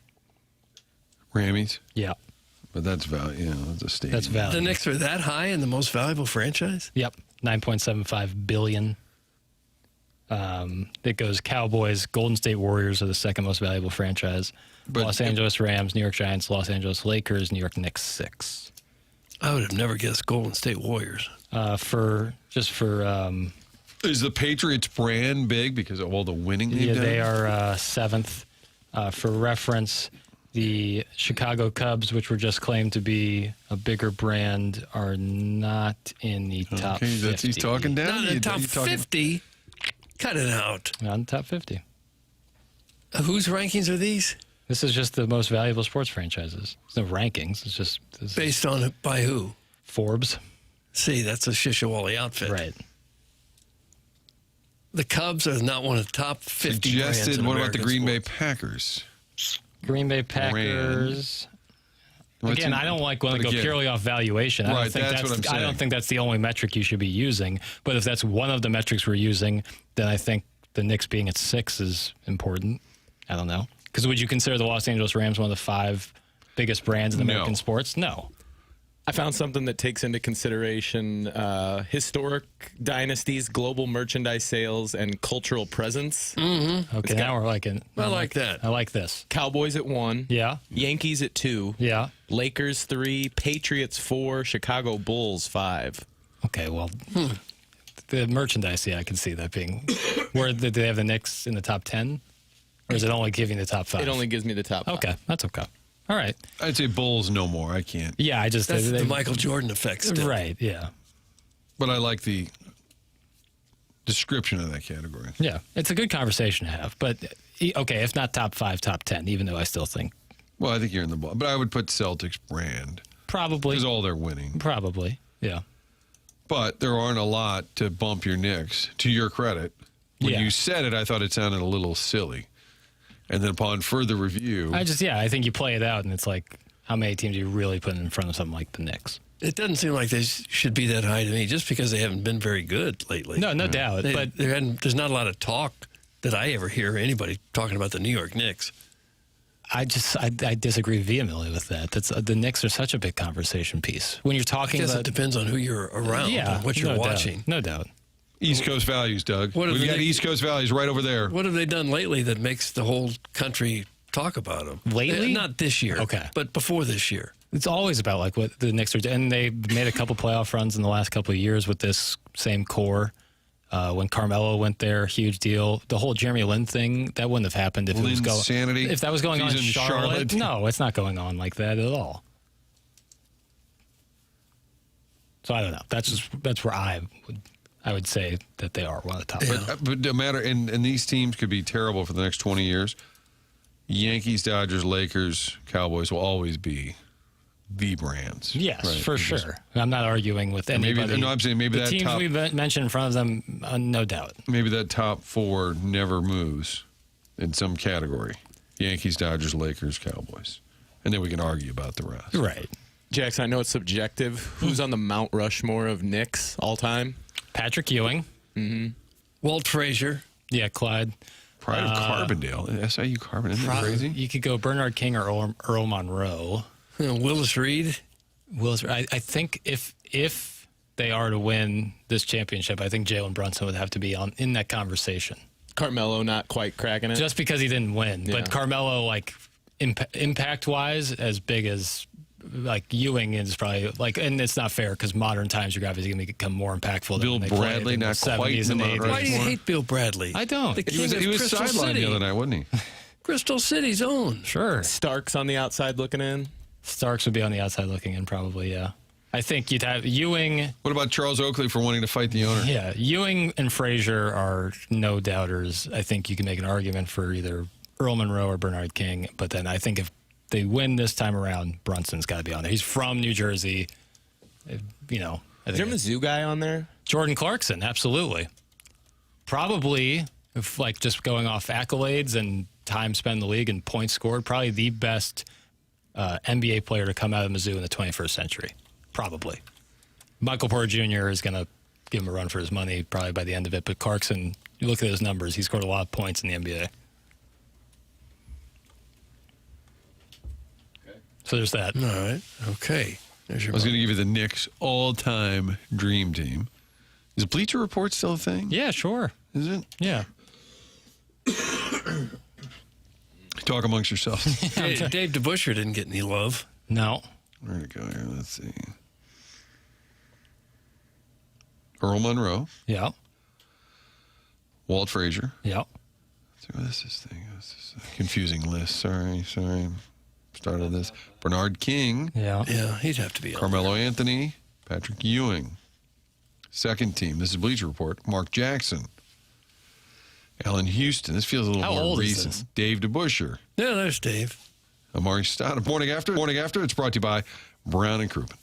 Rammies. Yeah, But that's value. That's a stadium. that's value. The Knicks are that high in the most valuable franchise? Yep, $9.75 billion. It goes Cowboys, Golden State Warriors are the 2nd most valuable franchise. But- Los Angeles Rams, New York Giants, Los Angeles Lakers, New York Knicks 6. I would have never guessed Golden State Warriors. Is the Patriots brand big because of all the winning they've done? They are 7th. For reference, the Chicago Cubs, which were just claimed to be a bigger brand, are not in the top 50. He's talking down. Not in the top He's talking- 50? Cut it out. Not in the top 50. Whose rankings are these? This is just the most valuable sports franchises. There's no rankings. It's just Based on by who? Forbes. See, that's a Shishawali outfit. Right. The Cubs are not one of the top 50 brands Suggested. in What about the American Green Bay sports. Packers? Green Bay Packers. What's Again, in- I don't want to but go again- purely off valuation. I Right, don't think that's what I'm I don't saying. think that's the only metric you should be using. But if that's one of the metrics we're using, then I think the Knicks being at 6 is important. I don't know. Because would you consider the Los Angeles Rams one of the 5 biggest brands in American sports? No. I found something that takes into consideration historic dynasties, global merchandise sales, and cultural presence. Mm-hmm. Okay, now we're liking. I like that. I like this. Cowboys at 1. Yeah. Yankees at 2. Yeah. Lakers 3. Patriots 4. Chicago Bulls 5. Okay, well, the merchandise, yeah, I can see that being. Where did they have the Knicks in the top 10? Or is it only giving the top 5? It only gives me the top 5. Okay, that's okay. All right. I'd say Bulls no more. I can't. Yeah, I just... That's the Michael Jordan effect still. Right, yeah. But I like the description of that category. Yeah, it's a good conversation to have. But, okay, if not top 5, top 10, even though I still think... Well, I think you're in the ball. But I would put Celtics brand. Probably. Because all they're winning. Probably, yeah. But there aren't a lot to bump your Knicks, to your credit. When you said it, I thought it sounded a little silly. And then upon further review... I think you play it out, and it's like, how many teams are you really putting in front of something like the Knicks? It doesn't seem like they should be that high to me, just because they haven't been very good lately. No, no doubt. But there's not a lot of talk that I ever hear anybody talking about the New York Knicks. I disagree vehemently with that. The Knicks are such a big conversation piece. When you're talking about... it depends on who you're around and what you're watching. No doubt. East Coast values, Doug. We've got East Coast values right over there. What have they done lately that makes the whole country talk about them? Lately? Not this year. Okay. But before this year. It's always about like what the Knicks are doing. And they made a couple playoff runs in the last couple of years with this same core. When Carmelo went there, huge deal. The whole Jeremy Lin thing, that wouldn't have happened if it was going. Insanity. If that was going on in Charlotte. No, it's not going on like that at all. So I don't know. That's where I would say that they are one of the top. But no matter, and these teams could be terrible for the next 20 years. Yankees, Dodgers, Lakers, Cowboys will always be the brands. Yes, for sure. I'm not arguing with anybody. I'm saying maybe the that teams top, we mentioned in front of them, no doubt. Maybe that top 4 never moves in some category. Yankees, Dodgers, Lakers, Cowboys. And then we can argue about the rest. Right. Jackson, I know it's subjective. Who's on the Mount Rushmore of Knicks all time? Patrick Ewing. Mm-hmm. Walt Frazier. Yeah, Clyde. Pride of Carbondale. SIU Carbondale. Isn't that crazy? You could go Bernard King or Earl Monroe. Willis Reed. I think if they are to win this championship, I think Jalen Brunson would have to be in that conversation. Carmelo not quite cracking it? Just because he didn't win. Yeah. But Carmelo, like, impact-wise, as big as... Like Ewing is probably like, and it's not fair because modern times your guys are going to become more impactful. Bill than Bradley, not quite in the Mount Why do you hate Bill Bradley? I don't. He was sidelined the other night, wasn't he? Crystal City's own. Sure. Starks on the outside looking in. Starks would be on the outside looking in, probably. Yeah. I think you'd have Ewing. What about Charles Oakley for wanting to fight the owner? Yeah, Ewing and Frazier are no doubters. I think you can make an argument for either Earl Monroe or Bernard King, but then I think if they win this time around, Brunson's got to be on there. He's from New Jersey. You know. Is there a Mizzou guy on there? Jordan Clarkson, absolutely. Probably, if like just going off accolades and time spent in the league and points scored, probably the best NBA player to come out of Mizzou in the 21st century. Probably. Michael Porter Jr. is going to give him a run for his money probably by the end of it. But Clarkson, you look at his numbers, he scored a lot of points in the NBA. So there's that. All right. Okay. I was going to give you the Knicks all-time dream team. Is Bleacher Report still a thing? Yeah, sure. Is it? Yeah. Talk amongst yourselves. Dave DeBusschere didn't get any love. No. Where'd it go here? Let's see. Earl Monroe. Yeah. Walt Frazier. Yeah. This is a confusing list. Sorry. Started this. Bernard King. Yeah. Yeah, he'd have to be on Carmelo Anthony. Patrick Ewing. Second team. This is Bleacher Report. Mark Jackson. Allen Houston. This feels a little more recent. Dave DeBusschere. Yeah, there's Dave. Amari Stott. Morning After. It's brought to you by Brown and Crouppen.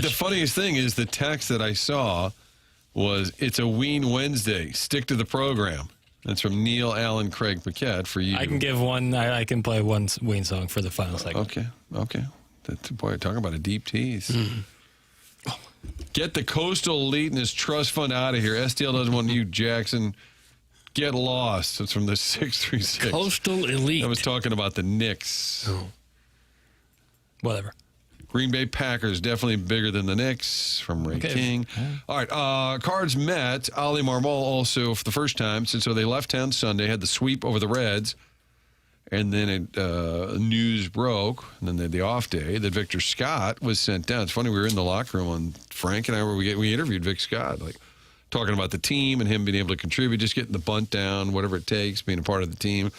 The funniest thing is the text that I saw was, "It's a Ween Wednesday. Stick to the program." That's from Neil Allen Craig Paquette for you. I can give one. I can play one Ween song for the final segment. Okay. Boy, talking about a deep tease. Get the Coastal Elite and his trust fund out of here. STL doesn't want you, Jackson. Get lost. It's from the 636. Coastal Elite. I was talking about the Knicks. Oh. Whatever. Green Bay Packers, definitely bigger than the Knicks, from Ray King. All right, Cards met. Ali Marmol also, for the first time since they left town Sunday, had the sweep over the Reds. And then news broke, and then they had the off day, that Victor Scott was sent down. It's funny, we were in the locker room, and Frank and I, we interviewed Vic Scott, like talking about the team and him being able to contribute, just getting the bunt down, whatever it takes, being a part of the team.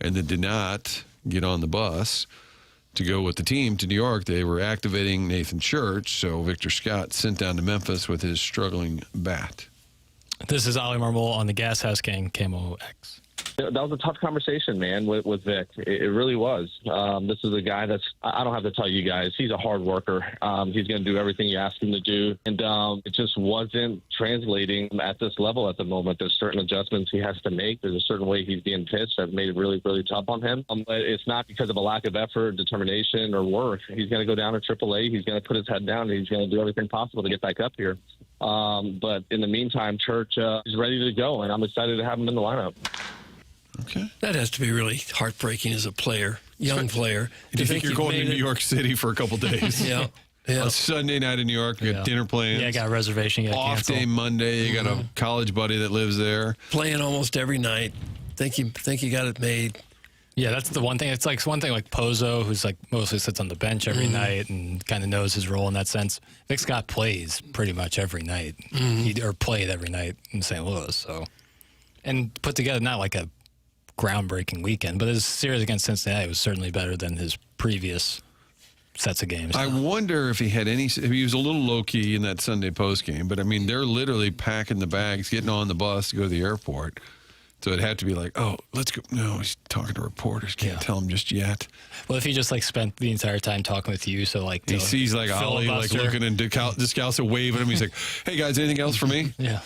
And then did not get on the bus to go with the team to New York. They were activating Nathan Church, so Victor Scott sent down to Memphis with his struggling bat. This is Ali Marmol on the Gas House Gang KMOX. That was a tough conversation, man, with Vic. It really was. This is a guy that's, I don't have to tell you guys, he's a hard worker. He's going to do everything you ask him to do. And it just wasn't translating at this level at the moment. There's certain adjustments he has to make. There's a certain way he's being pitched that made it really, really tough on him. But it's not because of a lack of effort, determination, or work. He's going to go down to AAA. He's going to put his head down, and he's going to do everything possible to get back up here. But in the meantime, Church is ready to go, and I'm excited to have him in the lineup. Okay. That has to be really heartbreaking as a player, young player. Do you think you're going to New York City for a couple days? Yeah. A Sunday night in New York, you got dinner plans. Yeah, I got a reservation. You Off cancel. day Monday, you got a college buddy that lives there. Playing almost every night. Think you got it made. Yeah, that's the one thing. It's like one thing like Pozo, who's like mostly sits on the bench every night and kind of knows his role in that sense. Vic Scott plays pretty much every night, or played every night in St. Louis. So, and put together not like a groundbreaking weekend, but his series against Cincinnati was certainly better than his previous sets of games. I wonder if he had any. He was a little low key in that Sunday post game, but I mean, they're literally packing the bags, getting on the bus to go to the airport. So it'd have to be like, oh, let's go. No, he's talking to reporters. Can't tell him just yet. Well, if he just like spent the entire time talking with you, so like he sees like Ollie like looking and Descalso waving him. He's like, hey guys, anything else for me? Yeah,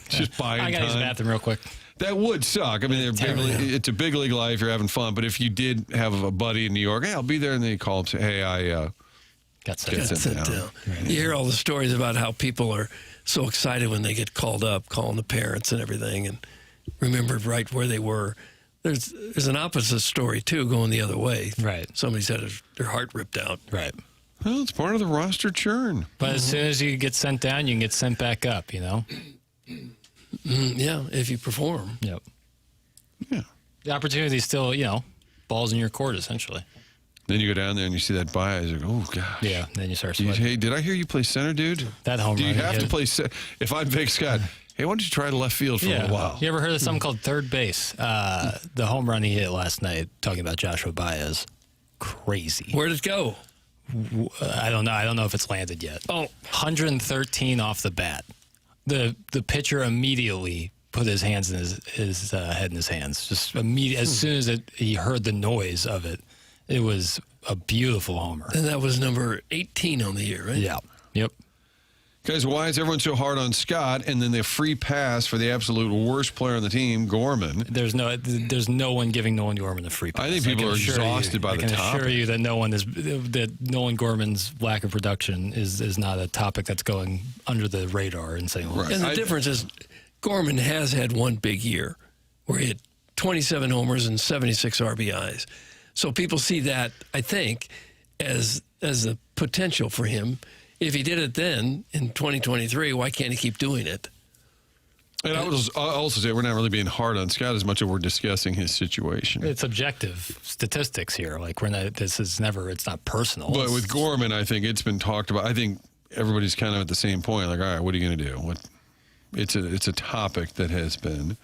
just buying time. I got to use the bathroom real quick. That would suck. I mean, it's a big league life. You're having fun. But if you did have a buddy in New York, hey, I'll be there, and then you call him and say, hey, I got sent down. Right. You hear all the stories about how people are so excited when they get called up, calling the parents and everything, and remembered right where they were. There's an opposite story, too, going the other way. Right. Somebody's had their heart ripped out. Right. Well, it's part of the roster churn. But as soon as you get sent down, you can get sent back up, you know? Yeah, if you perform. Yep. Yeah. The opportunity is still, balls in your court, essentially. Then you go down there and you see that buy. You're like, oh, gosh. Yeah, then you start sweating. Hey, did I hear you play center, dude? That home Do run. you have to play center? If I'm Vic Scott, hey, why don't you try left field for a while? You ever heard of something called third base? The home run he hit last night, talking about Joshua Baez. Crazy. Where'd it go? I don't know. I don't know if it's landed yet. 113 off the bat. The pitcher immediately put his hands in his head in his hands. Just immediately, as soon as he heard the noise of it, it was a beautiful homer. And that was number 18 on the year, right? Yeah. Yep. Guys, why is everyone so hard on Scott? And then the free pass for the absolute worst player on the team, Gorman. There's no one giving Nolan Gorman the free pass. I think people are exhausted by the topic. I can assure you that Nolan Gorman's lack of production is not a topic that's going under the radar in St. Louis. Right. And the difference is Gorman has had one big year where he had 27 homers and 76 RBIs. So people see that, I think, as the potential for him. If he did it then in 2023, why can't he keep doing it? And I would also say we're not really being hard on Scott as much as we're discussing his situation. It's objective statistics here. Like it's not personal. But with Gorman, I think it's been talked about. I think everybody's kind of at the same point. Like, all right, what are you going to do? It's a topic that has been,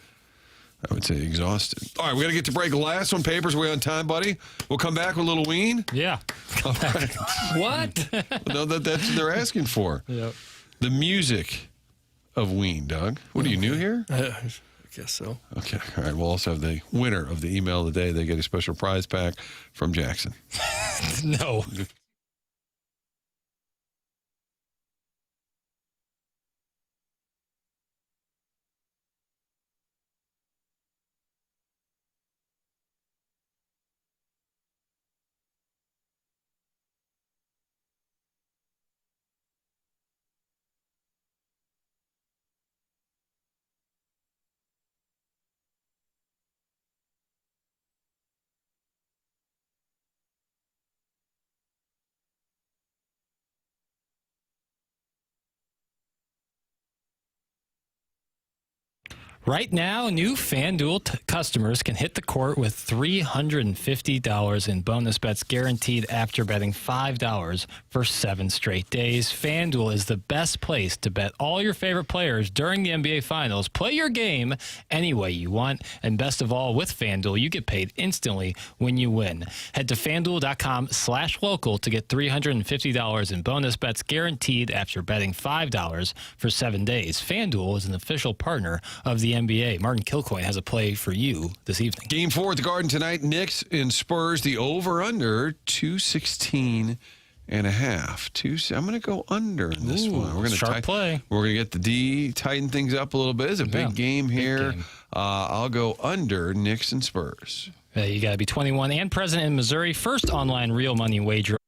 I would say, exhausted. All right, we got to get to break. Last one, papers. Are we on time, buddy? We'll come back with a little Ween. Yeah. All right. What? No, that's what they're asking for. Yep. The music of Ween, Doug. What are you new here? I guess so. Okay. All right. We'll also have the winner of the email of the day. They get a special prize pack from Jackson. No. Right now, new FanDuel customers can hit the court with $350 in bonus bets guaranteed after betting $5 for 7 straight days. FanDuel is the best place to bet all your favorite players during the NBA Finals. Play your game any way you want, and best of all, with FanDuel, you get paid instantly when you win. Head to FanDuel.com/local to get $350 in bonus bets guaranteed after betting $5 for 7 days. FanDuel is an official partner of the NBA. Martin Kilcoyne has a play for you this evening. Game 4 at the Garden tonight. Knicks and Spurs. The over-under 216 and a half. I'm going to go under in this one. We're going sharp play. We're going to get the D, tighten things up a little bit. It's a big game here. Big game. I'll go under Knicks and Spurs. You got to be 21 and present in Missouri. First online real money wager.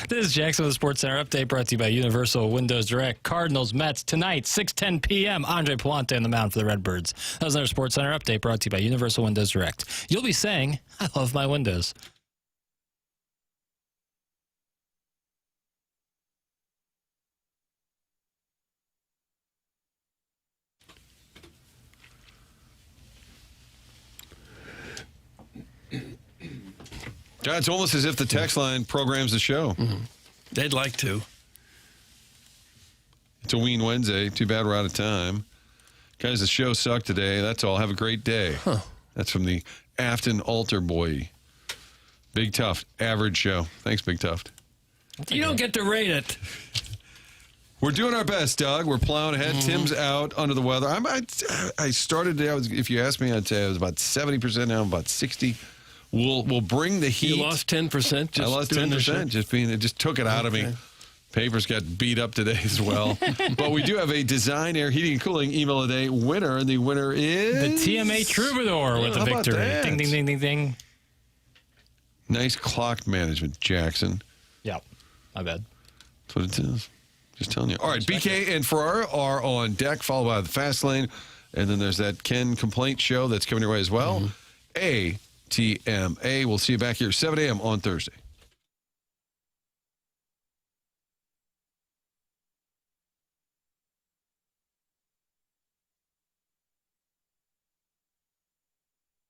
This is Jackson with the Sports Center update brought to you by Universal Windows Direct. Cardinals, Mets tonight, 6:10 p.m. Andre Palante on the mound for the Redbirds. That was another Sports Center update brought to you by Universal Windows Direct. You'll be saying, I love my windows. God, it's almost as if the text line programs the show. They'd like to. It's a Ween Wednesday. Too bad we're out of time. Guys, the show sucked today. That's all. Have a great day. That's from the Afton Altar Boy. Big Tuft, average show. Thanks, Big Tuft. You don't get to rate it. We're doing our best, Doug. We're plowing ahead. Tim's out under the weather. I started today. If you asked me, I'd say I was about 70%. Now I'm about 60%. We'll bring the heat. You lost 10%. I lost 10%. It just took it out of me. Papers got beat up today as well. But we do have a Design Air Heating and Cooling Email a Day winner, and the winner is the TMA Troubadour with the victory. Ding, ding, ding, ding, ding. Nice clock management, Jackson. Yeah, my bad. That's what it is. Just telling you. All right, BK and Ferrara are on deck, followed by the Fast Lane. And then there's that Ken Complaint show that's coming your way as well. ATMA. We'll see you back here 7 a.m. on Thursday.